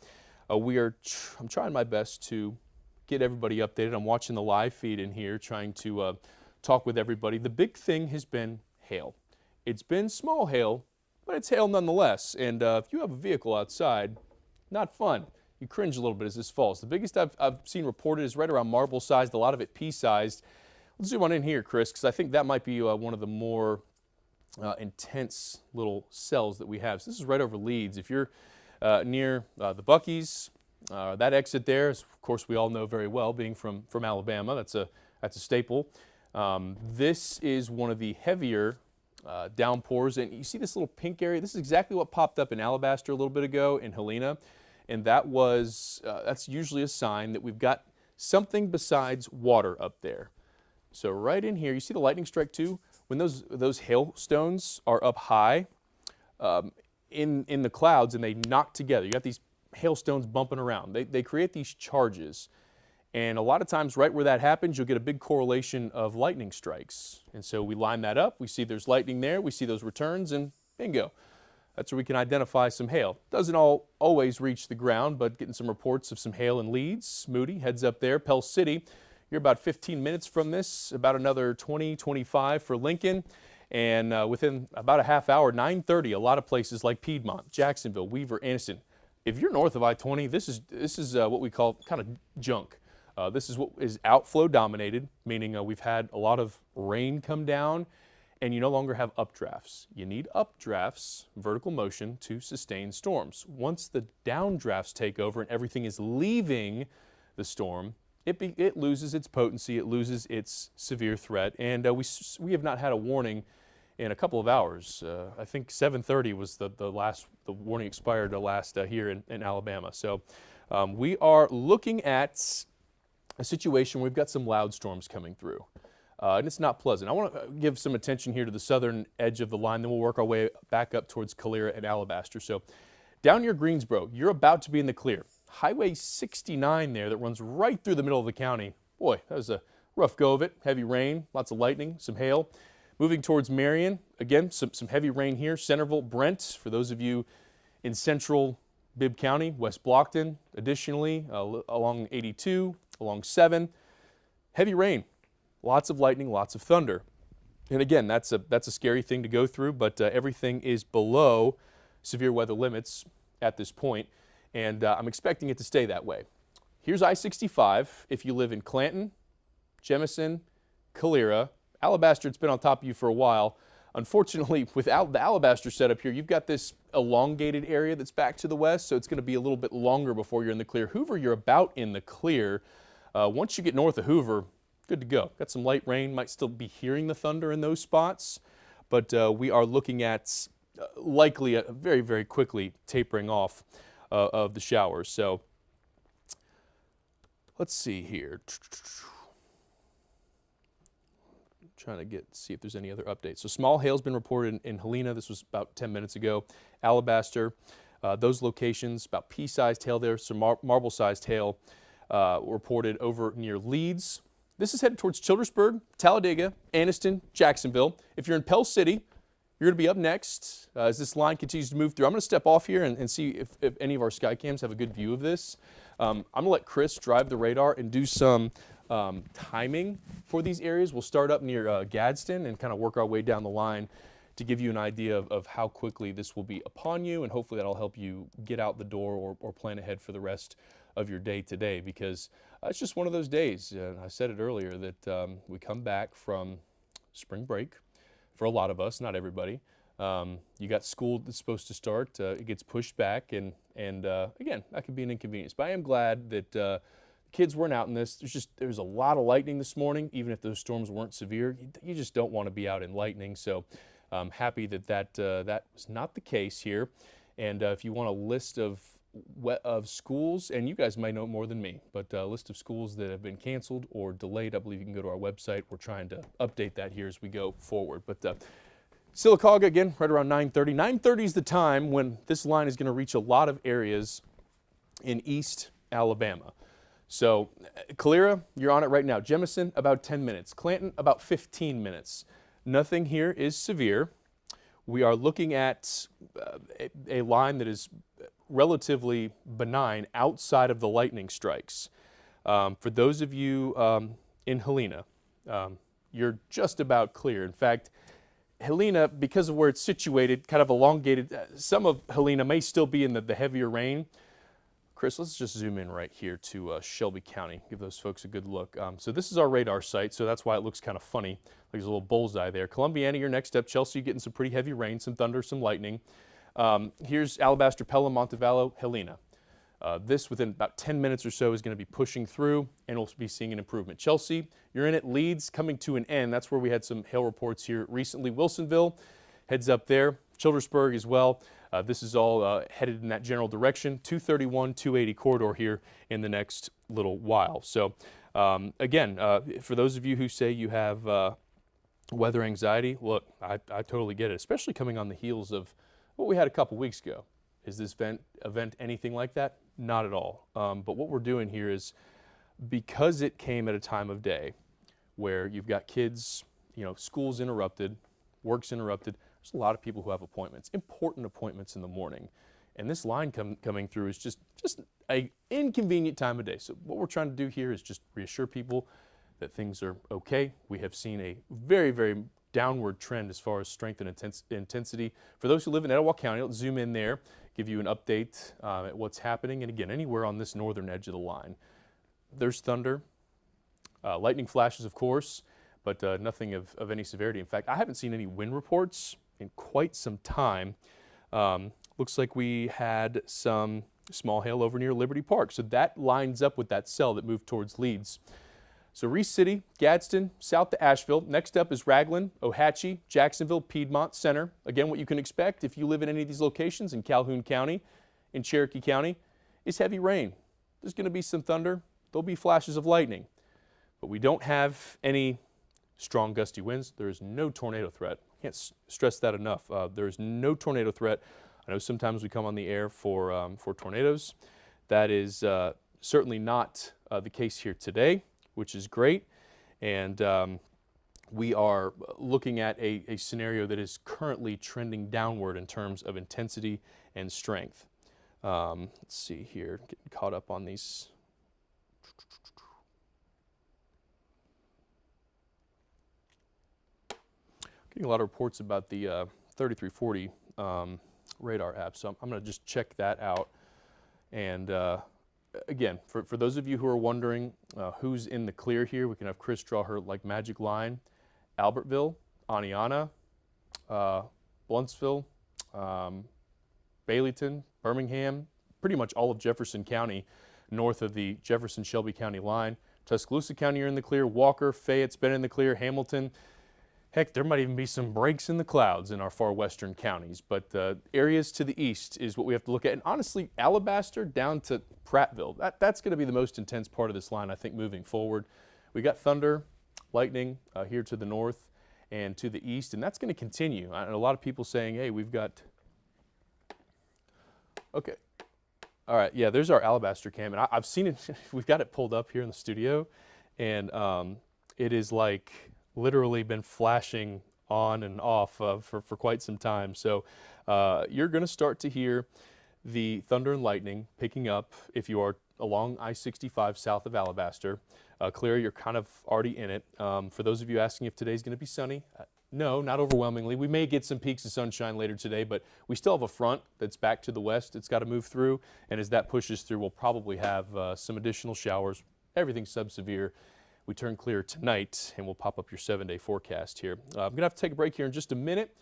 I'm trying my best to get everybody updated. I'm watching the live feed in here, trying to talk with everybody. The big thing has been hail. It's been small hail, but it's hail nonetheless. And if you have a vehicle outside, not fun. You cringe a little bit as this falls. The biggest I've seen reported is right around marble sized, a lot of it pea sized. Let's zoom on in here, Chris, because I think that might be one of the more intense little cells that we have. So this is right over Leeds. If you're near the Buc-ee's, That exit there, is, of course, we all know very well, being from Alabama. That's a staple. This is one of the heavier downpours, and you see this little pink area. This is exactly what popped up in Alabaster a little bit ago in Helena, and that's usually a sign that we've got something besides water up there. So right in here, you see the lightning strike too. When those hailstones are up high in the clouds and they knock together, you got these hailstones bumping around. They create these charges. And a lot of times right where that happens, you'll get a big correlation of lightning strikes. And so we line that up. We see there's lightning there. We see those returns, and bingo. That's where we can identify some hail. Doesn't always reach the ground, but getting some reports of some hail in Leeds. Moody heads up there. Pell City, you're about 15 minutes from this, about another 20, 25 for Lincoln. And within about a half hour, 9:30, a lot of places like Piedmont, Jacksonville, Weaver, Anniston. If you're north of I-20, this is what we call kind of junk. This is what is outflow dominated, meaning we've had a lot of rain come down, and you no longer have updrafts. You need updrafts, vertical motion, to sustain storms. Once the downdrafts take over and everything is leaving the storm, it loses its potency, it loses its severe threat, and we have not had a warning in a couple of hours. I think 7:30 was the warning expired last here in Alabama. So we are looking at a situation where we've got some loud storms coming through. And it's not pleasant. I want to give some attention here to the southern edge of the line, then we'll work our way back up towards Calera and Alabaster. So down near Greensboro, you're about to be in the clear. Highway 69 there that runs right through the middle of the county. Boy, that was a rough go of it. Heavy rain, lots of lightning, some hail. Moving towards Marion, again, some heavy rain here. Centerville, Brent, for those of you in central Bibb County, West Blockton, additionally, along 82, along 7. Heavy rain, lots of lightning, lots of thunder. And again, that's a scary thing to go through, but everything is below severe weather limits at this point, and I'm expecting it to stay that way. Here's I-65 if you live in Clanton, Jemison, Calera, Alabaster. It's been on top of you for a while. Unfortunately, without the Alabaster setup here, you've got this elongated area that's back to the west, so it's going to be a little bit longer before you're in the clear. Hoover, you're about in the clear. Once you get north of Hoover, good to go. Got some light rain, might still be hearing the thunder in those spots, but we are looking at likely a very, very quickly tapering off of the showers. So let's see here. Trying to see if there's any other updates. So small hail's been reported in Helena. This was about 10 minutes ago. Alabaster, those locations, about pea-sized hail there, some marble-sized hail reported over near Leeds. This is headed towards Childersburg, Talladega, Anniston, Jacksonville. If you're in Pell City, you're going to be up next as this line continues to move through. I'm going to step off here and see if any of our sky cams have a good view of this. I'm going to let Chris drive the radar and do some timing for these areas. We'll start up near Gadsden and kind of work our way down the line to give you an idea of how quickly this will be upon you, and hopefully that'll help you get out the door or plan ahead for the rest of your day today, because it's just one of those days. I said it earlier that we come back from spring break for a lot of us, not everybody. You got school that's supposed to start. It gets pushed back, and again, that can be an inconvenience. But I am glad that kids weren't out in this. There's a lot of lightning this morning, even if those storms weren't severe. You just don't want to be out in lightning. So I'm happy that was not the case here. And if you want a list of schools, and you guys might know more than me, but a list of schools that have been canceled or delayed, I believe you can go to our website. We're trying to update that here as we go forward. But Sylacauga, again, right around 9:30. 9:30 is the time when this line is going to reach a lot of areas in East Alabama. So Calera, you're on it right now. Jemison, about 10 minutes. Clanton, about 15 minutes. Nothing here is severe. We are looking at a line that is relatively benign outside of the lightning strikes. For those of you in Helena, you're just about clear. In fact, Helena, because of where it's situated, kind of elongated, some of Helena may still be in the heavier rain. Chris, let's just zoom in right here to Shelby County, give those folks a good look. So this is our radar site, so that's why it looks kind of funny. There's a little bullseye there. Columbiana, you're next up. Chelsea, getting some pretty heavy rain, some thunder, some lightning. Here's Alabaster, Pelham, Montevallo, Helena. This, within about 10 minutes or so, is going to be pushing through, and we'll be seeing an improvement. Chelsea, you're in it. Leeds coming to an end. That's where we had some hail reports here recently. Wilsonville, heads up there. Childersburg as well. This is all headed in that general direction. 231, 280 corridor here in the next little while. So, again, for those of you who say you have weather anxiety, look, I totally get it, especially coming on the heels of what we had a couple weeks ago. Is this event anything like that? Not at all. But what we're doing here is, because it came at a time of day where you've got kids, school's interrupted, work's interrupted, there's a lot of people who have appointments, important appointments in the morning. And this line coming through is just an inconvenient time of day. So what we're trying to do here is just reassure people that things are okay. We have seen a very, very downward trend as far as strength and intensity. For those who live in Etowah County, let's zoom in there, give you an update at what's happening. And again, anywhere on this northern edge of the line, there's thunder, lightning flashes, of course, but nothing of any severity. In fact, I haven't seen any wind reports in quite some time. Looks like we had some small hail over near Liberty Park. So that lines up with that cell that moved towards Leeds. So Reese City, Gadsden, south to Asheville. Next up is Raglan, Ohatchee, Jacksonville, Piedmont, Center. Again, what you can expect if you live in any of these locations in Calhoun County, in Cherokee County, is heavy rain. There's going to be some thunder. There'll be flashes of lightning. But we don't have any strong gusty winds. There is no tornado threat. I can't stress that enough. There is no tornado threat. I know sometimes we come on the air for tornadoes. That is certainly not the case here today, which is great. And we are looking at a scenario that is currently trending downward in terms of intensity and strength. Let's see here, getting caught up on these. Getting a lot of reports about the 3340 radar app, so I'm going to just check that out. And again, for those of you who are wondering who's in the clear here, we can have Chris draw her like magic line. Albertville, Aniana, Bluntsville, Baileyton, Birmingham, pretty much all of Jefferson County north of the Jefferson-Shelby County line. Tuscaloosa County are in the clear. Walker, Fayette's been in the clear. Hamilton. Heck, there might even be some breaks in the clouds in our far western counties, but areas to the east is what we have to look at. And honestly, Alabaster down to Prattville, that's going to be the most intense part of this line, I think, moving forward. We got thunder, lightning here to the north and to the east, and that's going to continue. And a lot of people saying, hey, we've got, okay. All right, yeah, there's our Alabaster cam, and I've seen it, we've got it pulled up here in the studio, and it is like literally been flashing on and off for quite some time. So you're going to start to hear the thunder and lightning picking up if you are along I-65 south of Alabaster. Clear, you're kind of already in it. For those of you asking if today's going to be sunny, no, not overwhelmingly. We may get some peaks of sunshine later today, but we still have a front that's back to the west. It's got to move through, and as that pushes through, we'll probably have some additional showers. Everything's sub-severe. We turn clear tonight, and we'll pop up your 7-day forecast here. I'm going to have to take a break here in just a minute,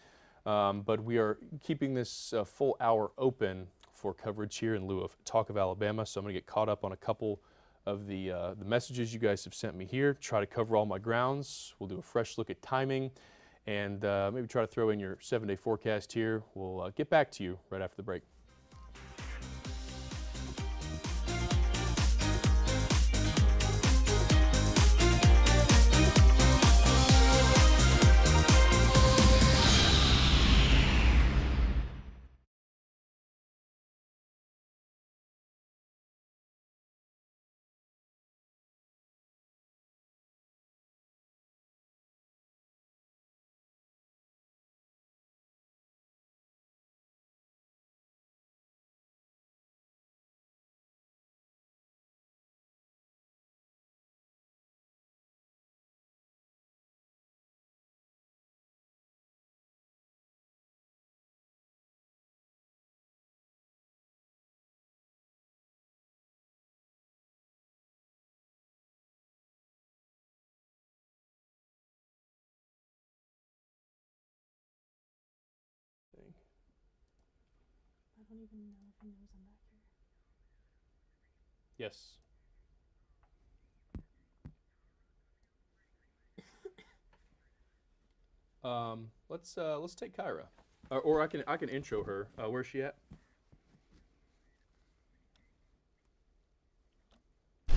but we are keeping this full hour open for coverage here in lieu of Talk of Alabama, so I'm going to get caught up on a couple of the messages you guys have sent me here, try to cover all my grounds. We'll do a fresh look at timing, and maybe try to throw in your 7-day forecast here. We'll get back to you right after the break. I don't even know if he knows I'm back here. Yes. Let's take Kyra, or I can intro her. Where's she at? All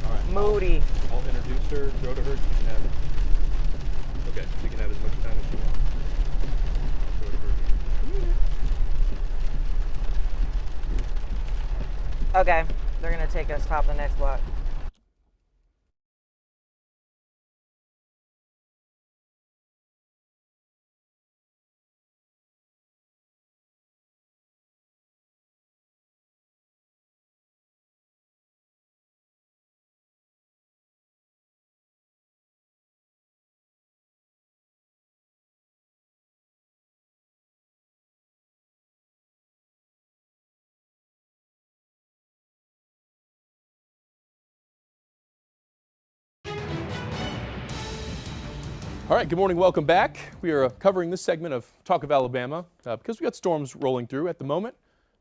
right. Moody. I'll introduce her. Throw to her. She can have it. Okay. She can have as much time as she wants. Throw to her. Okay, they're gonna take us top the next block. All right, good morning, welcome back. We are covering this segment of Talk of Alabama because we got storms rolling through at the moment,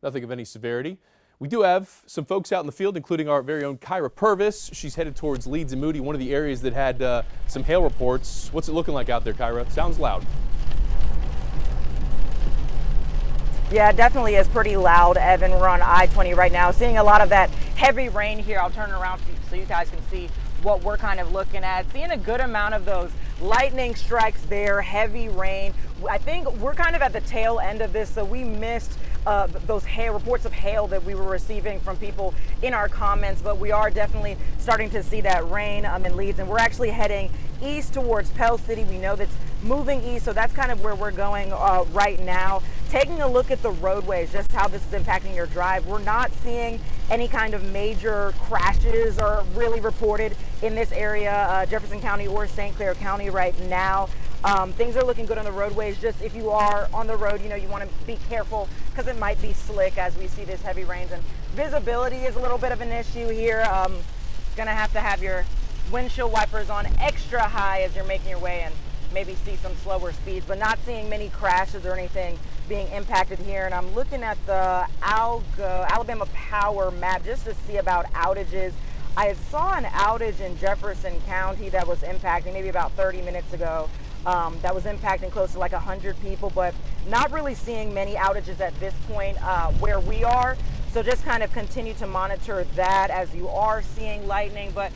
nothing of any severity. We do have some folks out in the field, including our very own Kyra Purvis. She's headed towards Leeds and Moody, one of the areas that had some hail reports. What's it looking like out there, Kyra? Sounds loud. Yeah, it definitely is pretty loud, Evan. We're on I-20 right now, seeing a lot of that heavy rain here. I'll turn around so you guys can see what we're kind of looking at. Seeing a good amount of those lightning strikes there, heavy rain. I think we're kind of at the tail end of this, so we missed those reports of hail that we were receiving from people in our comments, but we are definitely starting to see that rain in Leeds, and we're actually heading east towards Pell City. We know that's moving east, so that's kind of where we're going right now. Taking a look at the roadways, just how this is impacting your drive. We're not seeing any kind of major crashes or really reported in this area, Jefferson County or St. Clair County right now. Things are looking good on the roadways. Just if you are on the road, you want to be careful because it might be slick as we see this heavy rains, and visibility is a little bit of an issue here. Gonna have to have your windshield wipers on extra high as you're making your way and maybe see some slower speeds, but not seeing many crashes or anything being impacted here. And I'm looking at the Alabama Power map just to see about outages. I saw an outage in Jefferson County that was impacting maybe about 30 minutes ago. That was impacting close to like 100 people, but not really seeing many outages at this point where we are. So just kind of continue to monitor that as you are seeing lightning. But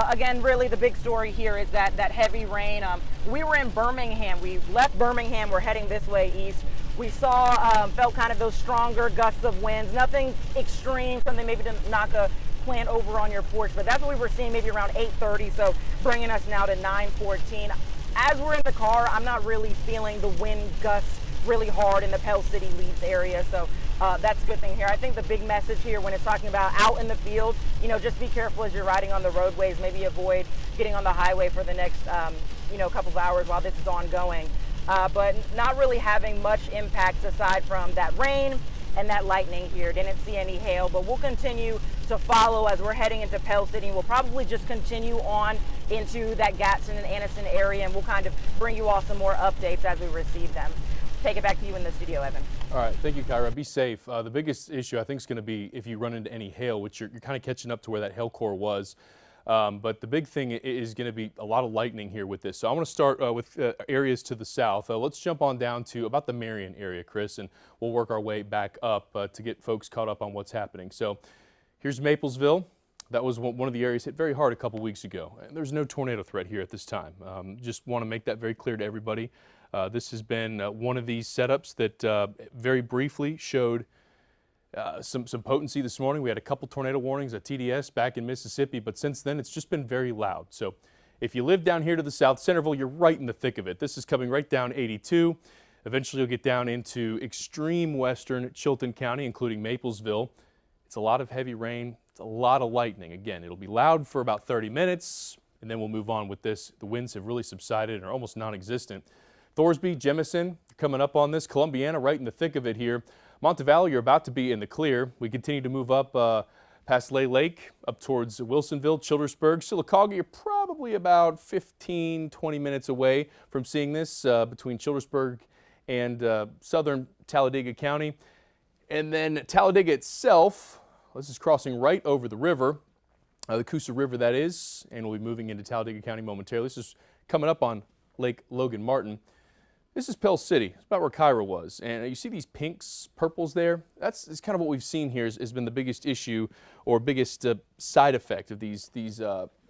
again, really the big story here is that heavy rain. We were in Birmingham. We left Birmingham. We're heading this way east. We felt kind of those stronger gusts of winds. Nothing extreme, something maybe to knock a plant over on your porch, but that's what we were seeing maybe around 8:30. So bringing us now to 9:14. As we're in the car, I'm not really feeling the wind gusts really hard in the Pell City Leeds area. So that's a good thing here. I think the big message here when it's talking about out in the field, just be careful as you're riding on the roadways. Maybe avoid getting on the highway for the next, couple of hours while this is ongoing. But not really having much impact aside from that rain and that lightning here. Didn't see any hail, but we'll continue to follow as we're heading into Pell City. We'll probably just continue on into that Gadsden and Anniston area, and we'll kind of bring you all some more updates as we receive them. Take it back to you in the studio, Evan. All right, thank you, Kyra. Be safe. The biggest issue I think is going to be if you run into any hail, which you're kind of catching up to where that hail core was. But the big thing is going to be a lot of lightning here with this. So I want to start with areas to the south. Let's jump on down to about the Marion area, Chris, and we'll work our way back up to get folks caught up on what's happening. So here's Maplesville. That was one of the areas hit very hard a couple weeks ago. And there's no tornado threat here at this time. Just want to make that very clear to everybody. This has been one of these setups that very briefly showed some potency this morning. We had a couple tornado warnings at TDS back in Mississippi, but since then it's just been very loud. So if you live down here to the south, Centerville, you're right in the thick of it. This is coming right down 82. Eventually you'll get down into extreme western Chilton County, including Maplesville. It's a lot of heavy rain. It's a lot of lightning. Again, it'll be loud for about 30 minutes, and then we'll move on with this. The winds have really subsided and are almost non-existent. Thorsby, Jemison, coming up on this. Columbiana, right in the thick of it here. Montevallo, you're about to be in the clear. We continue to move up past Lay Lake, up towards Wilsonville, Childersburg. Sylacauga, you're probably about 15, 20 minutes away from seeing this between Childersburg and southern Talladega County. And then Talladega itself, This is crossing right over the river, the Coosa River that is, and we'll be moving into Talladega County momentarily. This is coming up on Lake Logan Martin. This is Pell City. It's about where Chickvara was. And you see these pinks, purples there? That's kind of what we've seen here has been the biggest issue or biggest side effect of these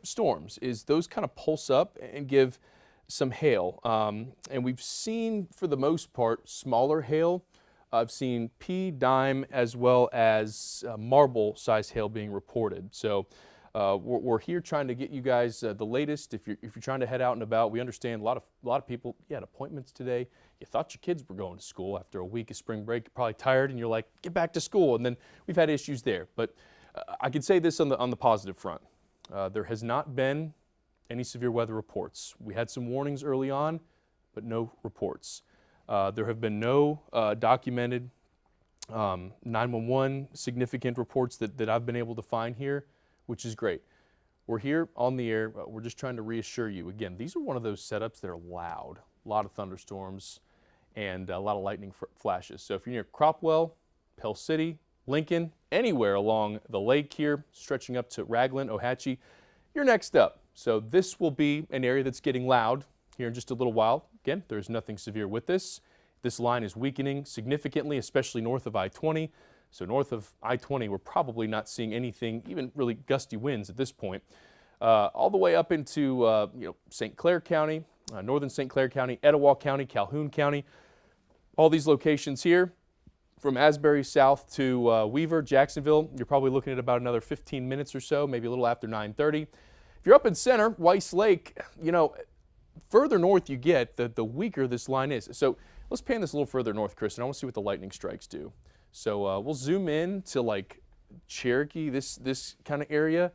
storms is those kind of pulse up and give some hail. And we've seen, for the most part, smaller hail. I've seen pea, dime, as well as marble-sized hail being reported. So we're here trying to get you guys the latest. If you're trying to head out and about, we understand a lot of people. You had appointments today. You thought your kids were going to school after a week of spring break. You're probably tired, and you're like, get back to school. And then we've had issues there. But I can say this on the positive front: there has not been any severe weather reports. We had some warnings early on, but no reports. There have been no documented 911 significant reports that I've been able to find here, which is great. We're here on the air. We're just trying to reassure you. Again, these are one of those setups that are loud. A lot of thunderstorms and a lot of lightning flashes. So if you're near Cropwell, Pell City, Lincoln, anywhere along the lake here, stretching up to Raglan, Ohatchee, you're next up. So this will be an area that's getting loud here in just a little while. Again, there's nothing severe with this. This line is weakening significantly, especially north of I-20. So north of I-20, we're probably not seeing anything, even really gusty winds at this point. All the way up into St. Clair County, northern St. Clair County, Etowah County, Calhoun County. All these locations here, from Asbury south to Weaver, Jacksonville, you're probably looking at about another 15 minutes or so, maybe a little after 9:30. If you're up in center, Weiss Lake, further north you get, the weaker this line is. So let's pan this a little further north, Chris, and I want to see what the lightning strikes do. So we'll zoom in to like Cherokee, this kind of area.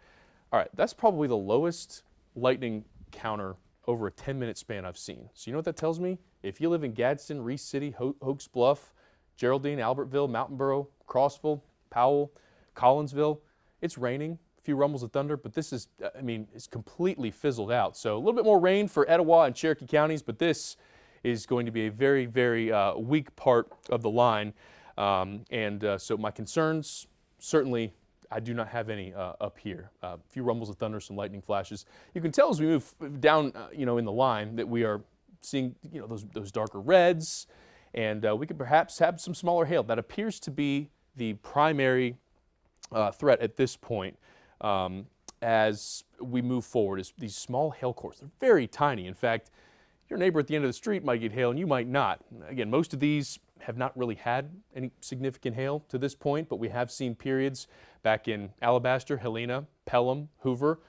All right, that's probably the lowest lightning counter over a 10-minute span I've seen. So you know what that tells me? If you live in Gadsden, Reese City, Oaks Bluff, Geraldine, Albertville, Mountain Borough, Crossville, Powell, Collinsville, it's raining. A few rumbles of thunder, but this is, it's completely fizzled out. So a little bit more rain for Etowah and Cherokee counties, but this is going to be a very, very weak part of the line. So my concerns, certainly, I do not have any up here. A few rumbles of thunder, some lightning flashes. You can tell as we move down, in the line that we are seeing, those darker reds, and we could perhaps have some smaller hail. That appears to be the primary threat at this point as we move forward. Is these small hail cores. They're very tiny. In fact, your neighbor at the end of the street might get hail and you might not. Again, most of these have not really had any significant hail to this point, but we have seen periods back in Alabaster, Helena, Pelham, Hoover,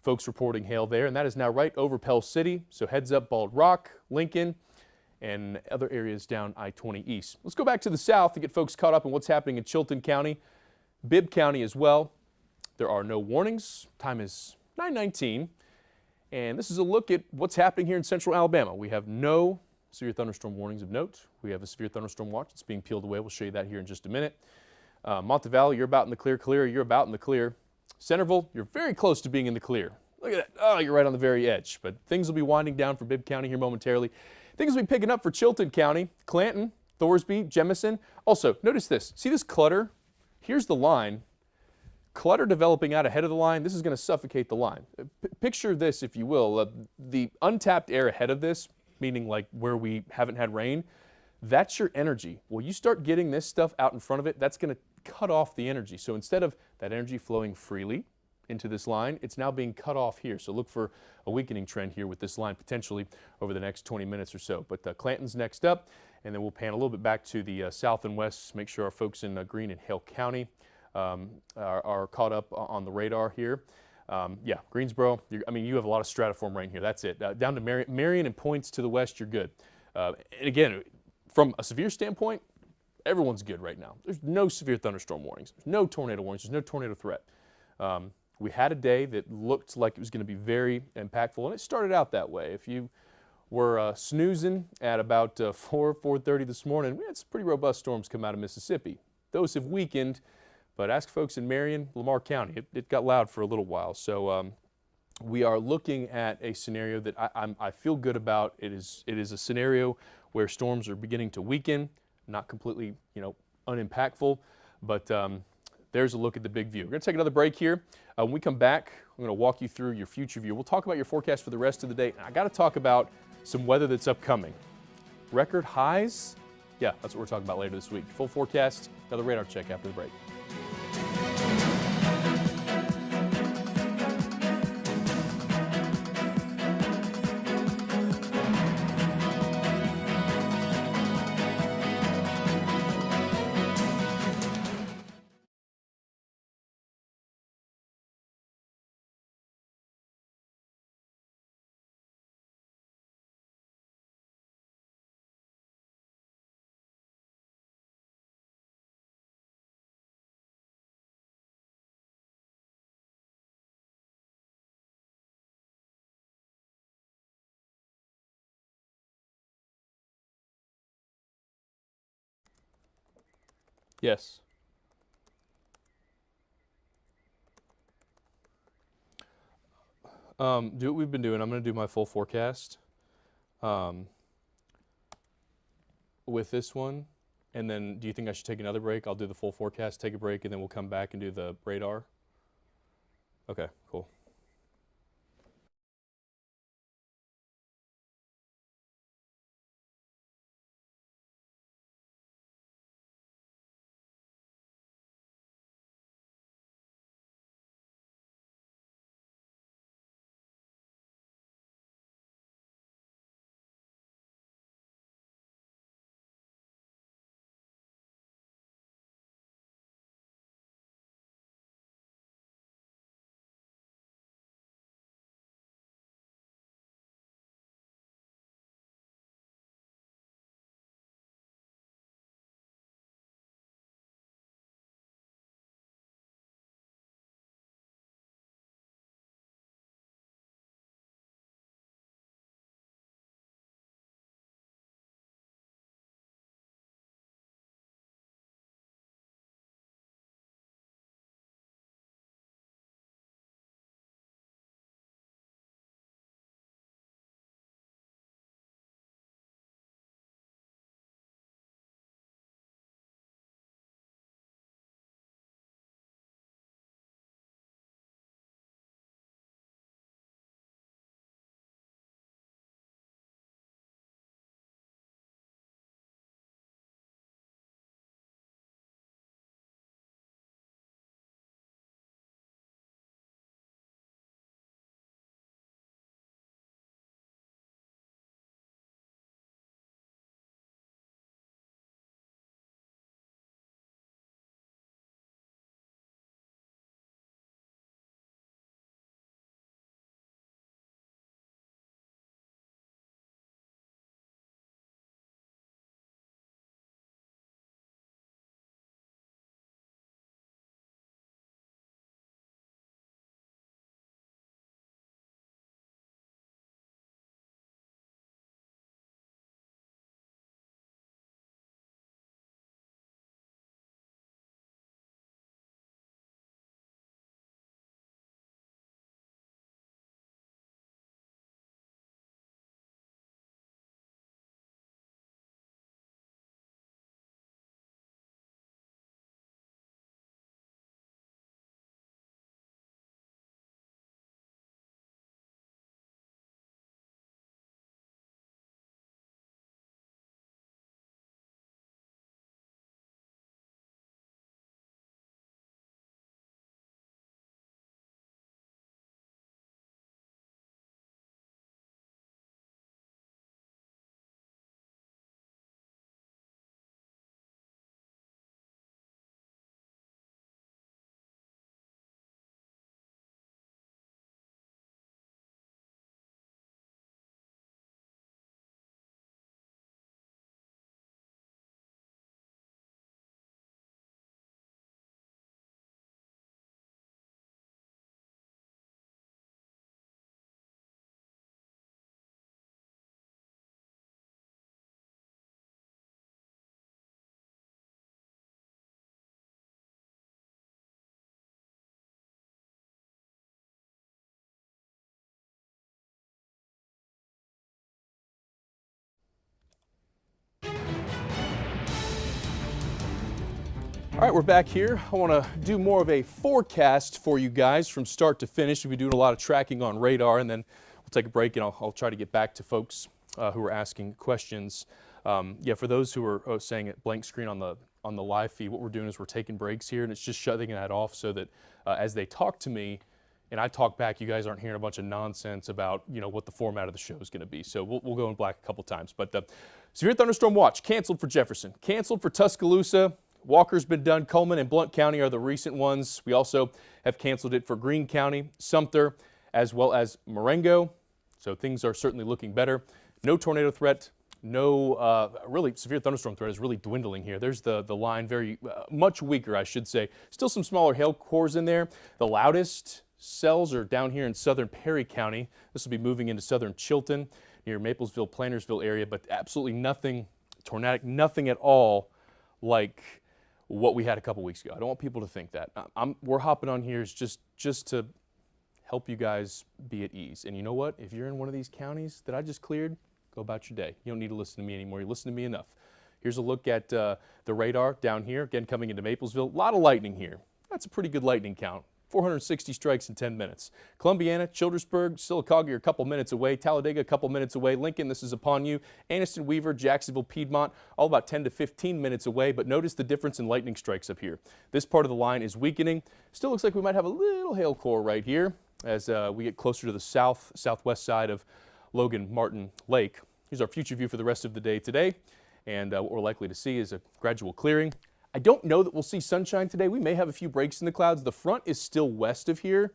folks reporting hail there, and that is now right over Pell City. So heads up Bald Rock, Lincoln, and other areas down I-20 east. Let's go back to the south to get folks caught up on what's happening in Chilton County, Bibb County as well. There are no warnings. Time is 9:19. And this is a look at what's happening here in central Alabama. We have no severe thunderstorm warnings of note. We have a severe thunderstorm watch that's being peeled away. We'll show you that here in just a minute. Montevallo, you're about in the clear. Calera, you're about in the clear. Centerville, you're very close to being in the clear. Look at that. Oh, you're right on the very edge. But things will be winding down for Bibb County here momentarily. Things will be picking up for Chilton County, Clanton, Thorsby, Jemison. Also, notice this. See this clutter? Here's the line. Clutter developing out ahead of the line. This is going to suffocate the line. Picture this, if you will. The untapped air ahead of this, meaning like where we haven't had rain, that's your energy. Well, you start getting this stuff out in front of it, that's going to cut off the energy. So instead of that energy flowing freely into this line, it's now being cut off here. So look for a weakening trend here with this line potentially over the next 20 minutes or so. But Clanton's next up, and then we'll pan a little bit back to the south and west, make sure our folks in Greene and Hale County are caught up on the radar here. Greensboro, you have a lot of stratiform rain here. That's it. Down to Marion and Points to the west, you're good. And again, from a severe standpoint, everyone's good right now. There's no severe thunderstorm warnings. There's no tornado warnings. There's no tornado threat. We had a day that looked like it was going to be very impactful, and it started out that way. If you were snoozing at about 4:30 this morning, we had some pretty robust storms come out of Mississippi. Those have weakened. But ask folks in Marion, Lamar County, it got loud for a little while. So we are looking at a scenario that I feel good about. It is a scenario where storms are beginning to weaken, not completely unimpactful, but there's a look at the big view. We're going to take another break here. When we come back, I'm going to walk you through your future view. We'll talk about your forecast for the rest of the day. I got to talk about some weather that's upcoming. Record highs? Yeah, that's what we're talking about later this week. Full forecast, another radar check after the break. Yes. Do what we've been doing. I'm going to do my full forecast with this one. And then do you think I should take another break? I'll do the full forecast, take a break, and then we'll come back and do the radar. Okay, cool. All right, we're back here. I want to do more of a forecast for you guys from start to finish. We'll be doing a lot of tracking on radar, and then we'll take a break, and I'll try to get back to folks who are asking questions. For those who are saying it blank screen on the live feed, what we're doing is we're taking breaks here, and it's just shutting that off so that as they talk to me and I talk back, you guys aren't hearing a bunch of nonsense about what the format of the show is going to be. So we'll go in black a couple times. But severe thunderstorm watch canceled for Jefferson, canceled for Tuscaloosa. Walker's been done. Coleman and Blount County are the recent ones. We also have canceled it for Greene County, Sumter, as well as Marengo. So things are certainly looking better. No tornado threat. No, really severe thunderstorm threat is really dwindling here. There's the line very much weaker, I should say. Still some smaller hail cores in there. The loudest cells are down here in southern Perry County. This will be moving into southern Chilton near Maplesville, Plantersville area, but absolutely nothing tornadic, nothing at all like what we had a couple weeks ago. I don't want people to think that. We're hopping on here is just to help you guys be at ease. And you know what? If you're in one of these counties that I just cleared, go about your day. You don't need to listen to me anymore. You listen to me enough. Here's a look at the radar down here, again coming into Maplesville. A lot of lightning here. That's a pretty good lightning count. 460 strikes in 10 minutes. Columbiana, Childersburg, Sylacauga are a couple minutes away. Talladega a couple minutes away. Lincoln, this is upon you. Anniston, Weaver, Jacksonville, Piedmont, all about 10 to 15 minutes away. But notice the difference in lightning strikes up here. This part of the line is weakening. Still looks like we might have a little hail core right here as we get closer to the southwest side of Logan Martin Lake. Here's our future view for the rest of the day today. And what we're likely to see is a gradual clearing. I don't know that we'll see sunshine today. We may have a few breaks in the clouds. The front is still west of here.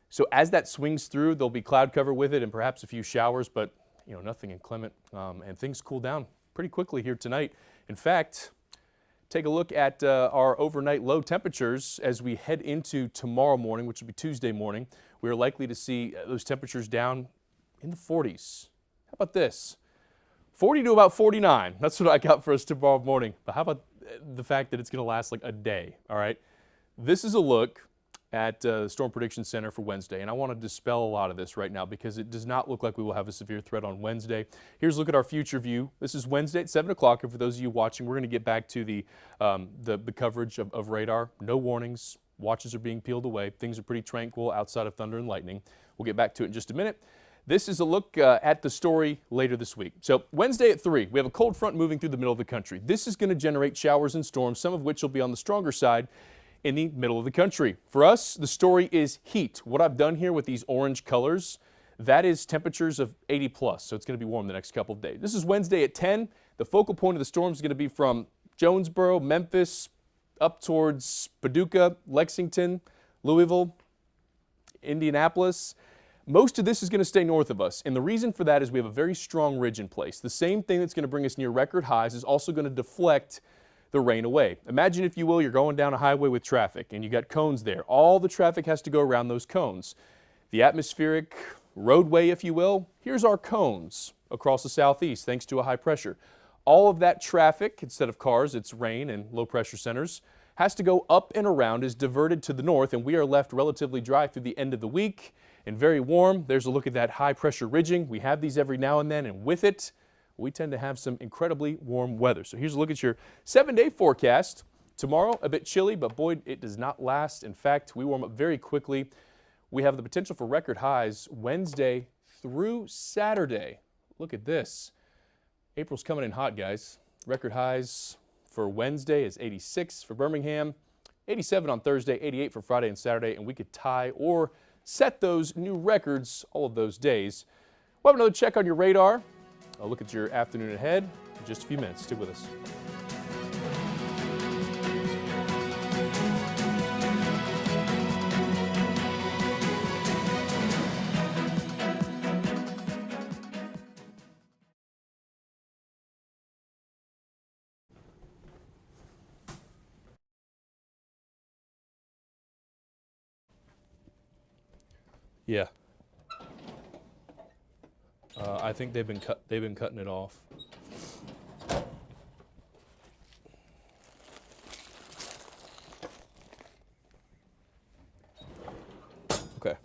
So as that swings through, there'll be cloud cover with it and perhaps a few showers, but nothing inclement. And things cool down pretty quickly here tonight. In fact, take a look at our overnight low temperatures as we head into tomorrow morning, which will be Tuesday morning. We are likely to see those temperatures down in the 40s. How about this? 40 to about 49. That's what I got for us tomorrow morning. But how about the fact that it's going to last like a day, all right? This is a look at the Storm Prediction Center for Wednesday, and I want to dispel a lot of this right now because it does not look like we will have a severe threat on Wednesday. Here's a look at our future view. This is Wednesday at 7 o'clock, and for those of you watching, we're going to get back to the coverage of radar. No warnings. Watches are being peeled away. Things are pretty tranquil outside of thunder and lightning. We'll get back to it in just a minute. This is a look at the story later this week. So Wednesday at 3, we have a cold front moving through the middle of the country. This is going to generate showers and storms, some of which will be on the stronger side in the middle of the country. For us, the story is heat. What I've done here with these orange colors, that is temperatures of 80 plus, so it's going to be warm the next couple of days. This is Wednesday at 10. The focal point of the storm is going to be from Jonesboro, Memphis, up towards Paducah, Lexington, Louisville, Indianapolis. Most of this is going to stay north of us, and the reason for that is we have a very strong ridge in place. The same thing that's going to bring us near record highs is also going to deflect the rain away. Imagine, if you will, you're going down a highway with traffic, and you got cones there. All the traffic has to go around those cones. The atmospheric roadway, if you will, here's our cones across the southeast, thanks to a high pressure. All of that traffic, instead of cars, it's rain and low pressure centers, has to go up and around, is diverted to the north, and we are left relatively dry through the end of the week and very warm. There's a look at that high pressure ridging. We have these every now and then, and with it, we tend to have some incredibly warm weather. So here's a look at your 7-day forecast. Tomorrow, a bit chilly, but boy, it does not last. In fact, we warm up very quickly. We have the potential for record highs Wednesday through Saturday. Look at this. April's coming in hot, guys. Record highs for Wednesday is 86 for Birmingham, 87 on Thursday, 88 for Friday and Saturday, and we could tie or set those new records all of those days. We'll have another check on your radar. I'll look at your afternoon ahead in just a few minutes. Stick with us. Yeah. I think they've been cutting it off. Okay.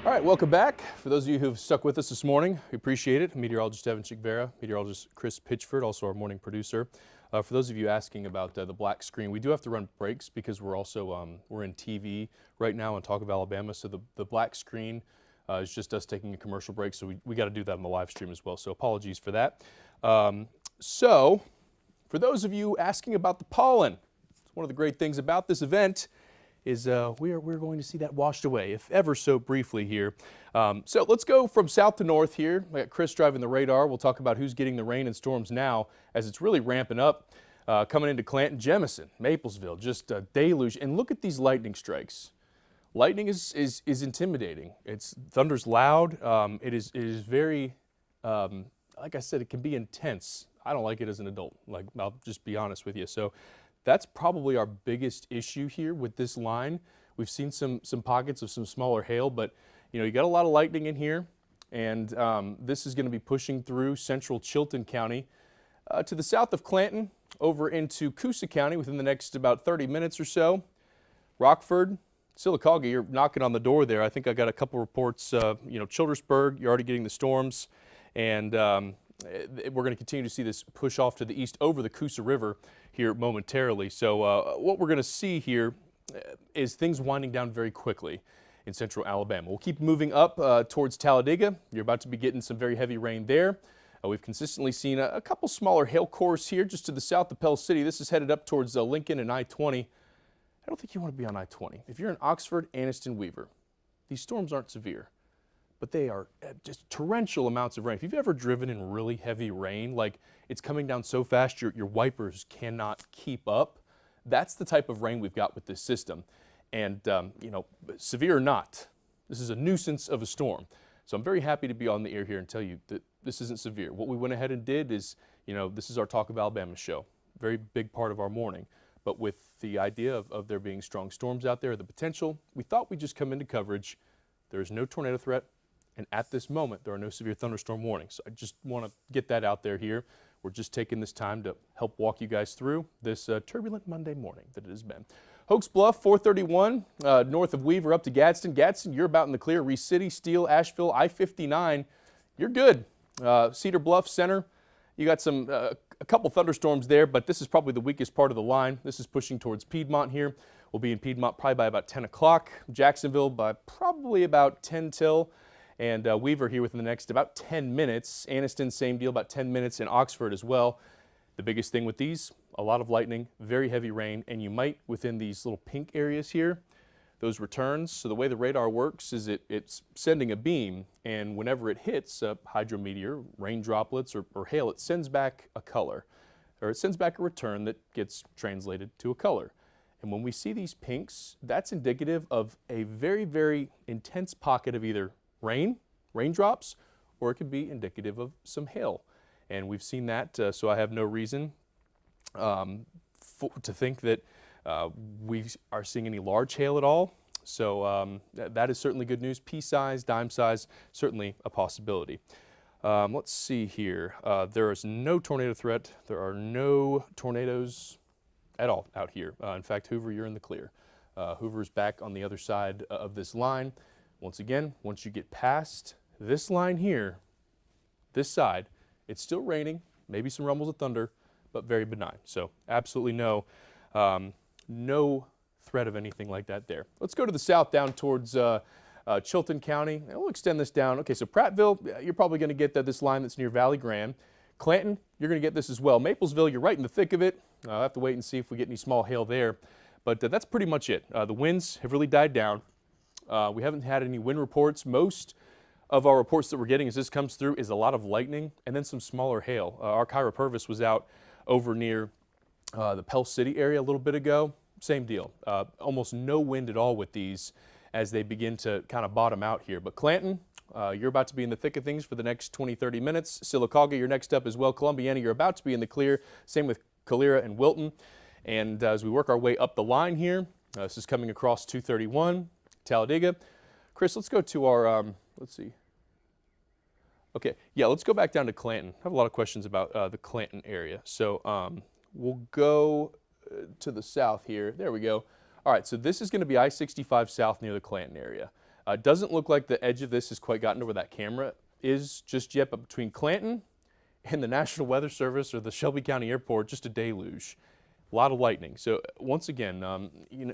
All right, welcome back. For those of you who've stuck with us this morning, we appreciate it. Meteorologist Evan Chickvara, meteorologist Chris Pitchford, also our morning producer. For those of you asking about the black screen, we do have to run breaks because we're also we're in TV right now on Talk of Alabama. So the black screen is just us taking a commercial break. So we got to do that on the live stream as well. So apologies for that. So for those of you asking about the pollen, one of the great things about this event is we're going to see that washed away, if ever so briefly here. So let's go from south to north here. I got Chris driving the radar. We'll talk about who's getting the rain and storms now as it's really ramping up. Coming into Clanton, Jemison, Maplesville, just a deluge. And look at these lightning strikes. Lightning is intimidating. Thunder's loud. It is very, like I said, it can be intense. I don't like it as an adult. Like, I'll just be honest with you. So that's probably our biggest issue here with this line. We've seen some pockets of some smaller hail, but you got a lot of lightning in here, and this is going to be pushing through central Chilton County to the south of Clanton over into Coosa County within the next about 30 minutes or so. Rockford, Sylacauga, you're knocking on the door there. I think I got a couple reports. Childersburg, you're already getting the storms, and we're going to continue to see this push off to the east over the Coosa River here momentarily. So what we're going to see here is things winding down very quickly in central Alabama. We'll keep moving up towards Talladega. You're about to be getting some very heavy rain there. We've consistently seen a couple smaller hail cores here just to the south of Pell City. This is headed up towards Lincoln and I-20. I don't think you want to be on I-20. If you're in Oxford, Anniston, Weaver, these storms aren't severe, but they are just torrential amounts of rain. If you've ever driven in really heavy rain, like it's coming down so fast your wipers cannot keep up, that's the type of rain we've got with this system. And, severe or not, this is a nuisance of a storm. So I'm very happy to be on the air here and tell you that this isn't severe. What we went ahead and did is, this is our Talk of Alabama show, very big part of our morning. But with the idea of there being strong storms out there, the potential, we thought we'd just come into coverage. There is no tornado threat. And at this moment, there are no severe thunderstorm warnings. So I just want to get that out there here. We're just taking this time to help walk you guys through this turbulent Monday morning that it has been. Hoax Bluff, 431, north of Weaver up to Gadsden. Gadsden, you're about in the clear. Reese City, Steele, Asheville, I-59, you're good. Cedar Bluff Center, you got a couple thunderstorms there, but this is probably the weakest part of the line. This is pushing towards Piedmont here. We'll be in Piedmont probably by about 10 o'clock. Jacksonville by probably about 10 till. And Weaver here within the next about 10 minutes. Anniston, same deal, about 10 minutes, and Oxford as well. The biggest thing with these, a lot of lightning, very heavy rain, and you might, within these little pink areas here, those returns. So the way the radar works is it's sending a beam, and whenever it hits a hydrometeor, rain droplets, or hail, it sends back a color, or it sends back a return that gets translated to a color. And when we see these pinks, that's indicative of a very, very intense pocket of either raindrops, or it could be indicative of some hail. And we've seen that, so I have no reason to think that we are seeing any large hail at all. So that is certainly good news. Pea size, dime size, certainly a possibility. Let's see here. There is no tornado threat. There are no tornadoes at all out here. In fact, Hoover, you're in the clear. Hoover's back on the other side of this line. Once again, once you get past this line here, this side, it's still raining, maybe some rumbles of thunder, but very benign. So absolutely no threat of anything like that there. Let's go to the south down towards Chilton County. And we'll extend this down. Okay, so Prattville, you're probably going to get this line that's near Valley Grande. Clanton, you're going to get this as well. Maplesville, you're right in the thick of it. I'll have to wait and see if we get any small hail there. But that's pretty much it. The winds have really died down. We haven't had any wind reports. Most of our reports that we're getting as this comes through is a lot of lightning and then some smaller hail. Our Kyra Purvis was out over near the Pell City area a little bit ago. Same deal. Almost no wind at all with these as they begin to kind of bottom out here. But Clanton, you're about to be in the thick of things for the next 20-30 minutes. Sylacauga, you're next up as well. Columbiana, you're about to be in the clear. Same with Calera and Wilton. And as we work our way up the line here, this is coming across 231, Talladega. Chris, let's go to our, let's see. Okay, yeah, let's go back down to Clanton. I have a lot of questions about the Clanton area. So we'll go to the south here. There we go. All right, so this is going to be I-65 south near the Clanton area. It doesn't look like the edge of this has quite gotten to where that camera is just yet, but between Clanton and the National Weather Service or the Shelby County Airport, just a deluge. A lot of lightning. So once again,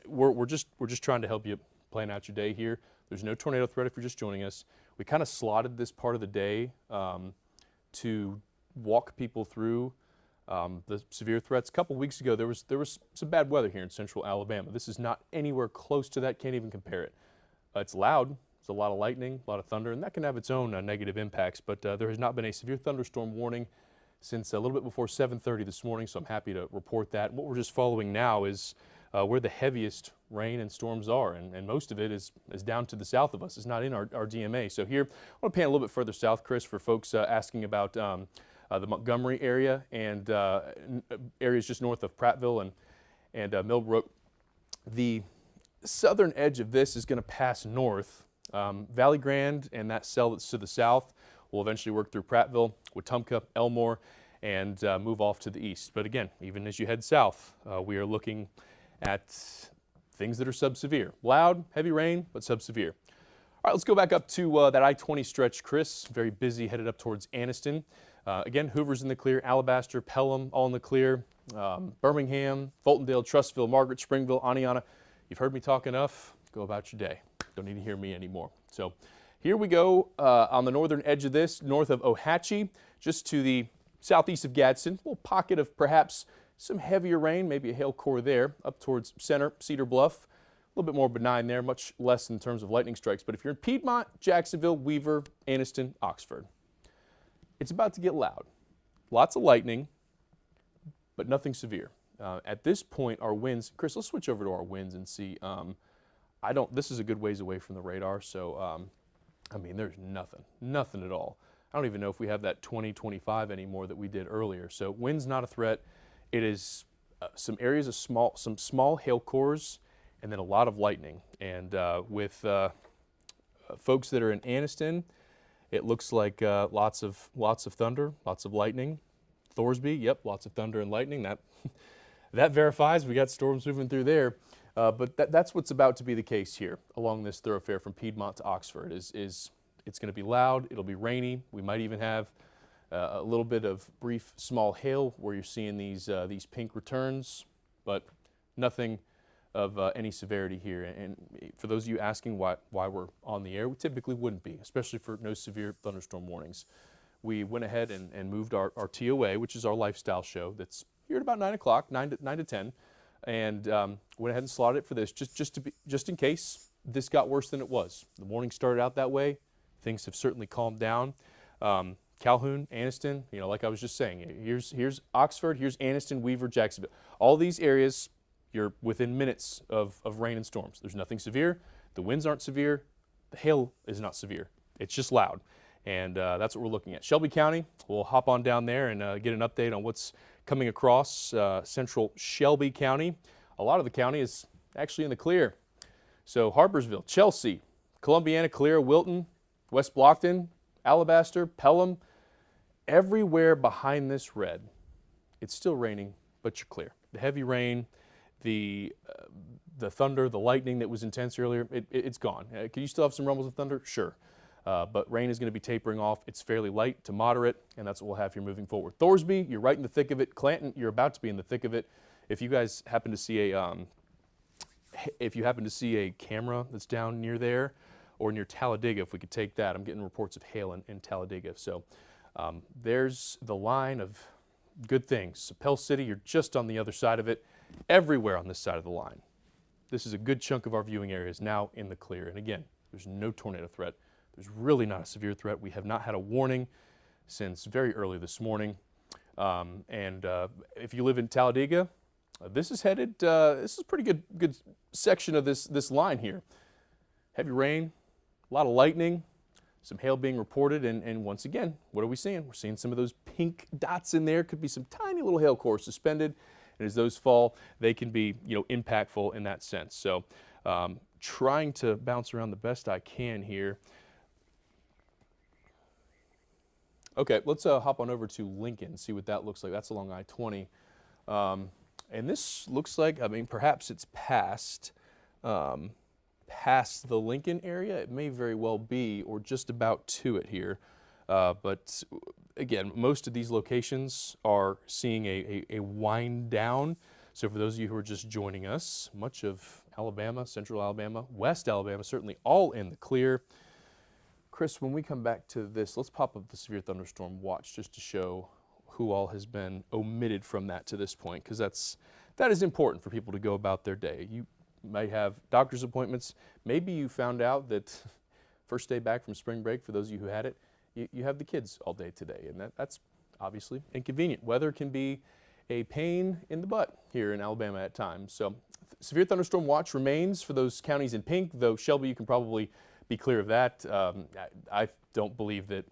we're just trying to help you plan out your day here. There's no tornado threat if you're just joining us. We kind of slotted this part of the day to walk people through the severe threats. A couple weeks ago, there was some bad weather here in central Alabama. This is not anywhere close to that. Can't even compare it. It's loud. There's a lot of lightning, a lot of thunder, and that can have its own negative impacts. But there has not been a severe thunderstorm warning since a little bit before 7:30 this morning, so I'm happy to report that. What we're just following now is where the heaviest rain and storms are, and most of it is down to the south of us. It's not in our DMA. So here, I want to pan a little bit further south, Chris, for folks asking about the Montgomery area and areas just north of Prattville and Millbrook. The southern edge of this is going to pass north. Valley Grande and that cell that's to the south will eventually work through Prattville, Wetumpka, Elmore, and move off to the east. But again, even as you head south, we are looking at things that are subsevere. Loud, heavy rain, but subsevere. All right, let's go back up to that I-20 stretch, Chris. Very busy, headed up towards Anniston. Again, Hoover's in the clear, Alabaster, Pelham, all in the clear. Birmingham, Fultondale, Trussville, Margaret, Springville, Aniana. You've heard me talk enough. Go about your day. Don't need to hear me anymore. So here we go on the northern edge of this, north of Ohatchee, just to the southeast of Gadsden. A little pocket of perhaps some heavier rain, maybe a hail core there, up towards center, Cedar Bluff. A little bit more benign there, much less in terms of lightning strikes. But if you're in Piedmont, Jacksonville, Weaver, Anniston, Oxford, it's about to get loud. Lots of lightning, but nothing severe. At this point, our winds, Chris, let's switch over to our winds and see. This is a good ways away from the radar, so I mean, there's nothing at all. I don't even know if we have that 20, 25 anymore that we did earlier. So wind's not a threat. It is some areas of some small hail cores and then a lot of lightning. And with folks that are in Anniston, it looks like lots of thunder, lots of lightning. Thorsby, yep, lots of thunder and lightning. That verifies we got storms moving through there. But that's what's about to be the case here along this thoroughfare from Piedmont to Oxford. It's going to be loud. It'll be rainy. We might even have a little bit of brief small hail where you're seeing these pink returns, but nothing of any severity here. And for those of you asking why we're on the air, we typically wouldn't be, especially for no severe thunderstorm warnings. We went ahead and moved our TOA, which is our lifestyle show that's here at about 9 o'clock, 9 to 10. And went ahead and slotted it for this, just in case this got worse than it was. The morning started out that way. Things have certainly calmed down. Calhoun, Anniston, like I was just saying, here's Oxford, here's Anniston, Weaver, Jacksonville. All these areas, you're within minutes of rain and storms. There's nothing severe. The winds aren't severe. The hail is not severe. It's just loud. And that's what we're looking at. Shelby County, we'll hop on down there and get an update on what's coming across central Shelby County. A lot of the county is actually in the clear. So Harpersville, Chelsea, Columbiana, Clear, Wilton, West Blockton, Alabaster, Pelham, everywhere behind this red, it's still raining, but you're clear. The heavy rain, the thunder, the lightning that was intense earlier, it's gone. Can you still have some rumbles of thunder? Sure. But rain is going to be tapering off. It's fairly light to moderate, and that's what we'll have here moving forward. Thorsby, you're right in the thick of it. Clanton, you're about to be in the thick of it. If you guys happen to see a camera that's down near there, or near Talladega, if we could take that, I'm getting reports of hail in Talladega. So there's the line of good things. Pell City, you're just on the other side of it. Everywhere on this side of the line. This is a good chunk of our viewing area is now in the clear. And again, there's no tornado threat. There's really not a severe threat. We have not had a warning since very early this morning. If you live in Talladega, this is headed, this is a pretty good section of this line here. Heavy rain, a lot of lightning, some hail being reported, and once again, what are we seeing? We're seeing some of those pink dots in there. Could be some tiny little hail cores suspended, and as those fall, they can be impactful in that sense. So trying to bounce around the best I can here. Okay, let's hop on over to Lincoln, see what that looks like. That's along I-20. And this looks like, perhaps it's past past the Lincoln area. It may very well be, or just about to it here. But again, most of these locations are seeing a wind down. So for those of you who are just joining us, much of Alabama, central Alabama, west Alabama, certainly all in the clear. Chris, when we come back to this, let's pop up the severe thunderstorm watch just to show who all has been omitted from that to this point, because that is important for people to go about their day. You might have doctor's appointments. Maybe you found out that first day back from spring break, for those of you who had it, you have the kids all day today, and that's obviously inconvenient. Weather can be a pain in the butt here in Alabama at times. So severe thunderstorm watch remains for those counties in pink, though Shelby, you can probably be clear of that. I don't believe that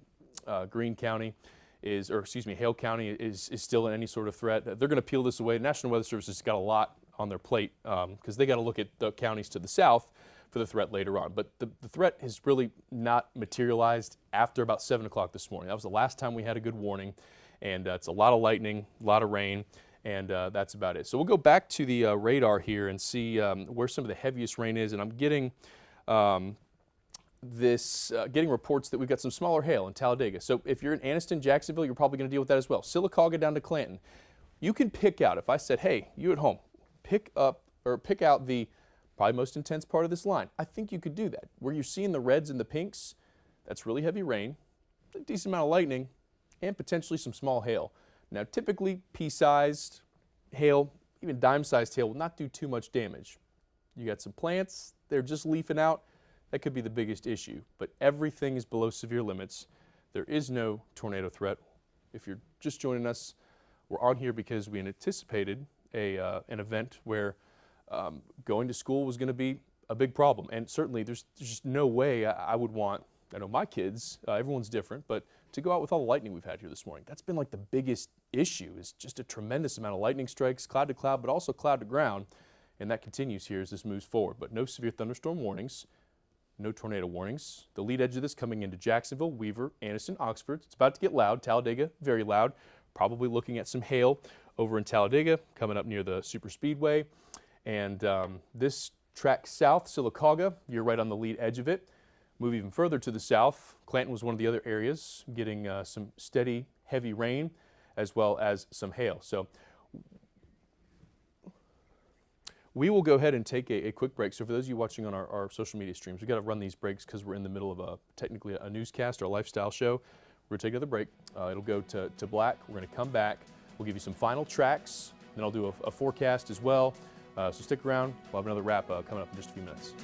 Greene County Hale County is still in any sort of threat. They're going to peel this away. National Weather Service has got a lot on their plate because they got to look at the counties to the south for the threat later on. But the threat has really not materialized after about 7 o'clock this morning. That was the last time we had a good warning, and it's a lot of lightning, a lot of rain, and that's about it. So we'll go back to the radar here and see where some of the heaviest rain is, and I'm getting getting reports that we've got some smaller hail in Talladega. So if you're in Anniston, Jacksonville, you're probably going to deal with that as well. Sylacauga down to Clanton. You can pick out, if I said, hey, you at home, pick out the probably most intense part of this line. I think you could do that. Where you're seeing the reds and the pinks, that's really heavy rain, a decent amount of lightning, and potentially some small hail. Now, typically pea-sized hail, even dime-sized hail, will not do too much damage. You got some plants, they're just leafing out. That could be the biggest issue, but everything is below severe limits. There is no tornado threat. If you're just joining us, we're on here because we anticipated an event where going to school was going to be a big problem, and certainly there's just no way I would want, I know my kids, everyone's different, but to go out with all the lightning we've had here this morning. That's been like the biggest issue, is just a tremendous amount of lightning strikes, cloud to cloud, but also cloud to ground, and that continues here as this moves forward. But no severe thunderstorm warnings. No tornado warnings. The lead edge of this coming into Jacksonville, Weaver, Anniston, Oxford. It's about to get loud. Talladega, very loud. Probably looking at some hail over in Talladega, coming up near the super speedway. And this track south, Sylacauga, you're right on the lead edge of it. Move even further to the south. Clanton was one of the other areas getting some steady, heavy rain, as well as some hail. So we will go ahead and take a quick break. So for those of you watching on our social media streams, we've got to run these breaks because we're in the middle of technically a newscast or a lifestyle show. We're going to take another break. It'll go to black. We're going to come back. We'll give you some final tracks. Then I'll do a forecast as well. So stick around. We'll have another wrap coming up in just a few minutes.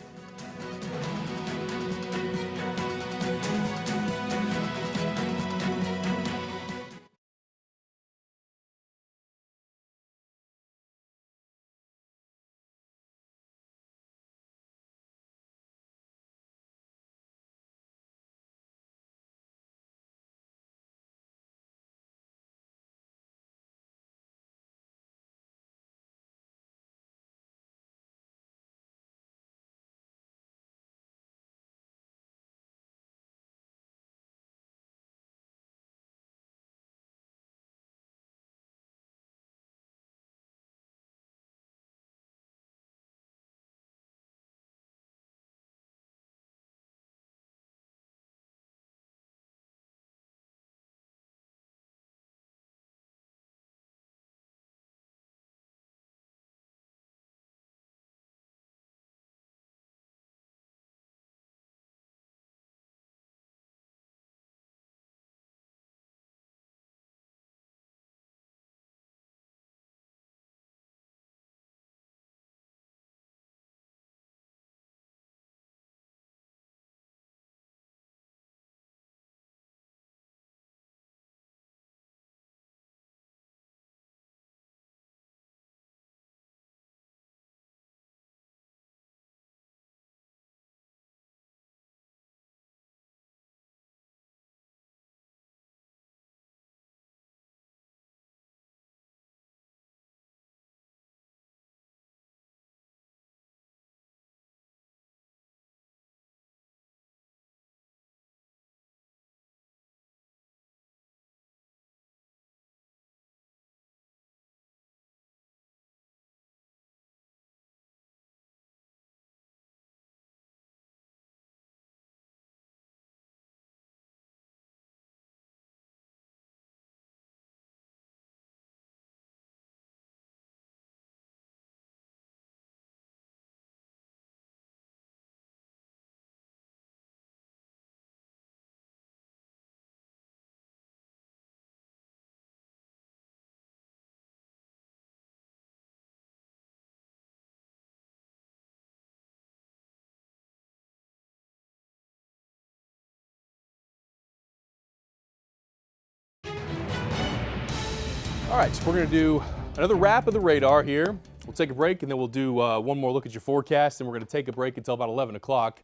All right, so we're going to do another wrap of the radar here. We'll take a break, and then we'll do one more look at your forecast, and we're going to take a break until about 11 o'clock,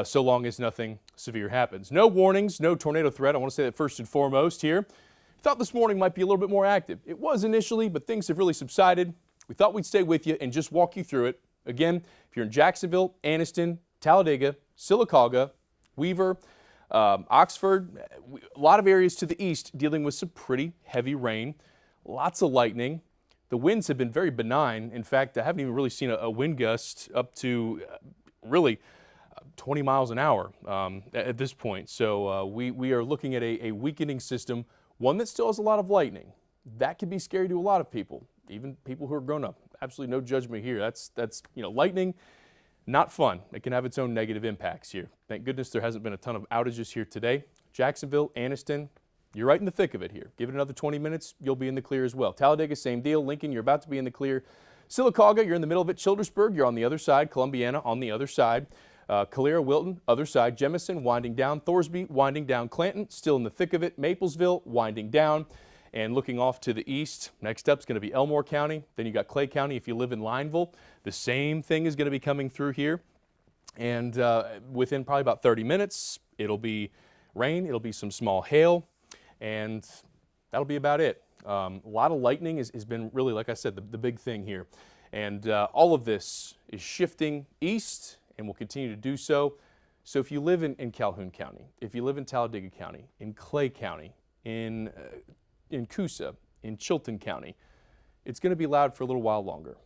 so long as nothing severe happens. No warnings, no tornado threat. I want to say that first and foremost here. Thought this morning might be a little bit more active. It was initially, but things have really subsided. We thought we'd stay with you and just walk you through it. Again, if you're in Jacksonville, Anniston, Talladega, Sylacauga, Weaver, Oxford, a lot of areas to the east dealing with some pretty heavy rain, lots of lightning. The winds have been very benign. In fact, I haven't even really seen a wind gust up to really 20 miles an hour at this point. So we are looking at a weakening system, one that still has a lot of lightning. That can be scary to a lot of people, even people who are grown up. Absolutely no judgment here. That's lightning, not fun. It can have its own negative impacts here. Thank goodness there hasn't been a ton of outages here today. Jacksonville, Anniston, you're right in the thick of it here. Give it another 20 minutes, you'll be in the clear as well. Talladega, same deal. Lincoln, you're about to be in the clear. Sylacauga, you're in the middle of it. Childersburg, you're on the other side. Columbiana, on the other side. Calera, Wilton, other side. Jemison, winding down. Thorsby, winding down. Clanton, still in the thick of it. Maplesville, winding down. And looking off to the east, next up is going to be Elmore County. Then you got Clay County if you live in Lineville. The same thing is going to be coming through here. And within probably about 30 minutes, it'll be rain, it'll be some small hail, and that'll be about it. A lot of lightning has been really, like I said, the big thing here. And all of this is shifting east and will continue to do so. So if you live in Calhoun County, if you live in Talladega County, in Clay County, in Coosa, in Chilton County, it's going to be loud for a little while longer.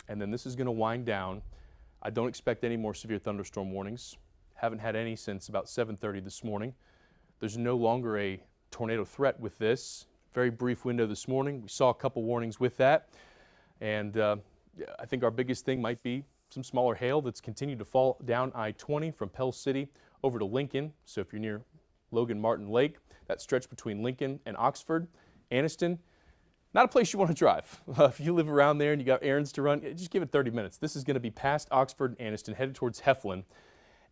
And then this is going to wind down. I don't expect any more severe thunderstorm warnings. Haven't had any since about 7:30 this morning. There's no longer a tornado threat with this. Very brief window this morning. We saw a couple warnings with that. And I think our biggest thing might be some smaller hail that's continued to fall down I-20 from Pell City over to Lincoln. So if you're near Logan Martin Lake, that stretch between Lincoln and Oxford, Anniston, not a place you want to drive. If you live around there and you got errands to run, just give it 30 minutes. This is going to be past Oxford and Anniston, headed towards Heflin.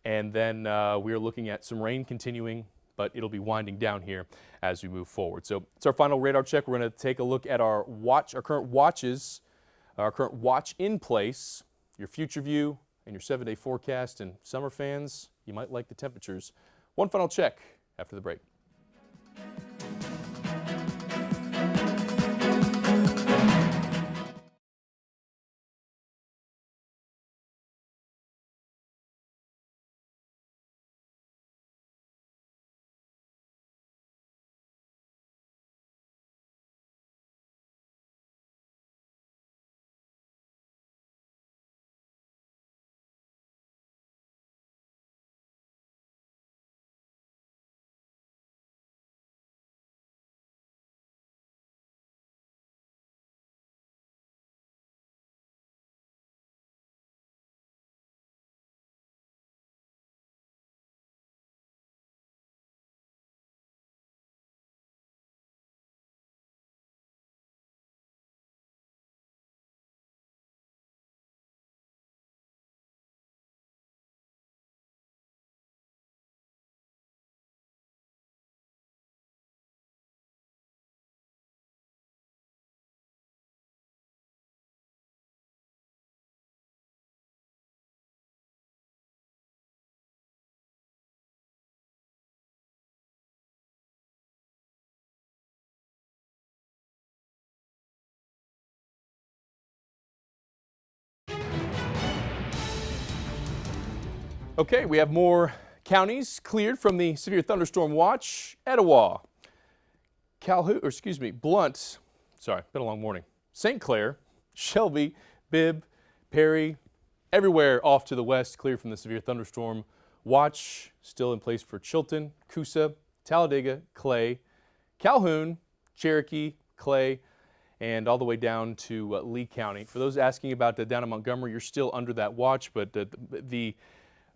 And then we are looking at some rain continuing, but it'll be winding down here as we move forward. So it's our final radar check. We're going to take a look at our current watches, our current watch in place, your future view, and your 7-day forecast. And summer fans, you might like the temperatures. One final check after the break. Okay, we have more counties cleared from the severe thunderstorm watch. Etowah, Blunt, sorry, been a long morning. St. Clair, Shelby, Bibb, Perry, everywhere off to the west cleared from the severe thunderstorm watch. Still in place for Chilton, Coosa, Talladega, Clay, Calhoun, Cherokee, Clay, and all the way down to Lee County. For those asking about down in Montgomery, you're still under that watch, but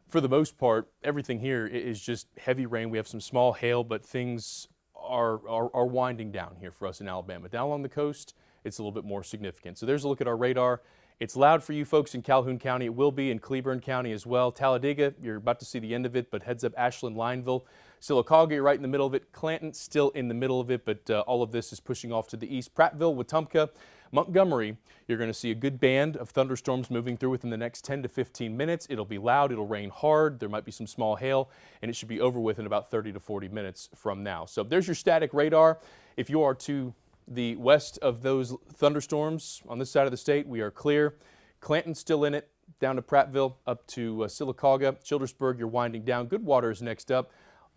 for the most part, everything here is just heavy rain. We have some small hail, but things are winding down here for us in Alabama. Down along the coast, it's a little bit more significant. So there's a look at our radar. It's loud for you folks in Calhoun County. It will be in Cleburne County as well. Talladega, you're about to see the end of it, but heads up Ashland, Lineville. Sylacauga, you're right in the middle of it. Clanton, still in the middle of it, but all of this is pushing off to the east. Prattville, Wetumpka, Montgomery, you're going to see a good band of thunderstorms moving through within the next 10 to 15 minutes. It'll be loud, it'll rain hard, there might be some small hail, and it should be over with in about 30 to 40 minutes from now. So there's your static radar. If you are to the west of those thunderstorms on this side of the state, we are clear. Clanton's still in it, down to Prattville, up to Sylacauga. Childersburg, you're winding down. Goodwater is next up.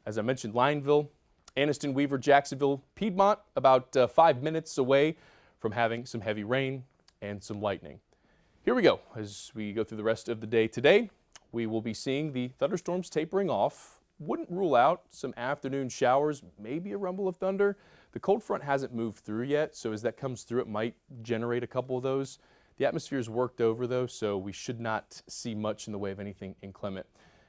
As I mentioned, Lineville, Anniston, Weaver, Jacksonville, Piedmont, about 5 minutes away from having some heavy rain and some lightning. Here we go. As we go through the rest of the day today, we will be seeing the thunderstorms tapering off. Wouldn't rule out some afternoon showers, maybe a rumble of thunder. The cold front hasn't moved through yet, so as that comes through, it might generate a couple of those. The atmosphere's worked over, though, so we should not see much in the way of anything inclement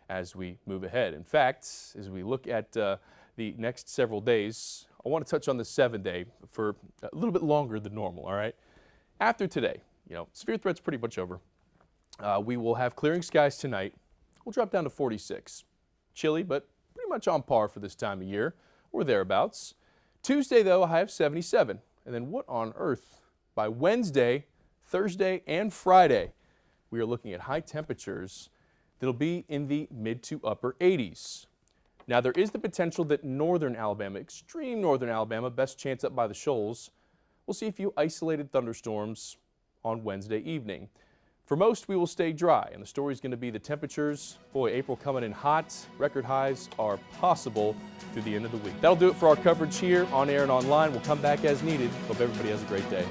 as we move ahead. In fact, as we look at the next several days, I want to touch on the 7-day for a little bit longer than normal, all right? After today, severe threat's pretty much over. We will have clearing skies tonight. We'll drop down to 46. Chilly, but pretty much on par for this time of year, or thereabouts. Tuesday, though, a high of 77. And then what on earth? By Wednesday, Thursday, and Friday, we are looking at high temperatures that'll be in the mid to upper 80s. Now, there is the potential that northern Alabama, extreme northern Alabama, best chance up by the shoals, we'll see a few isolated thunderstorms on Wednesday evening. For most, we will stay dry, and the story is going to be the temperatures. Boy, April coming in hot. Record highs are possible through the end of the week. That'll do it for our coverage here on air and online. We'll come back as needed. Hope everybody has a great day.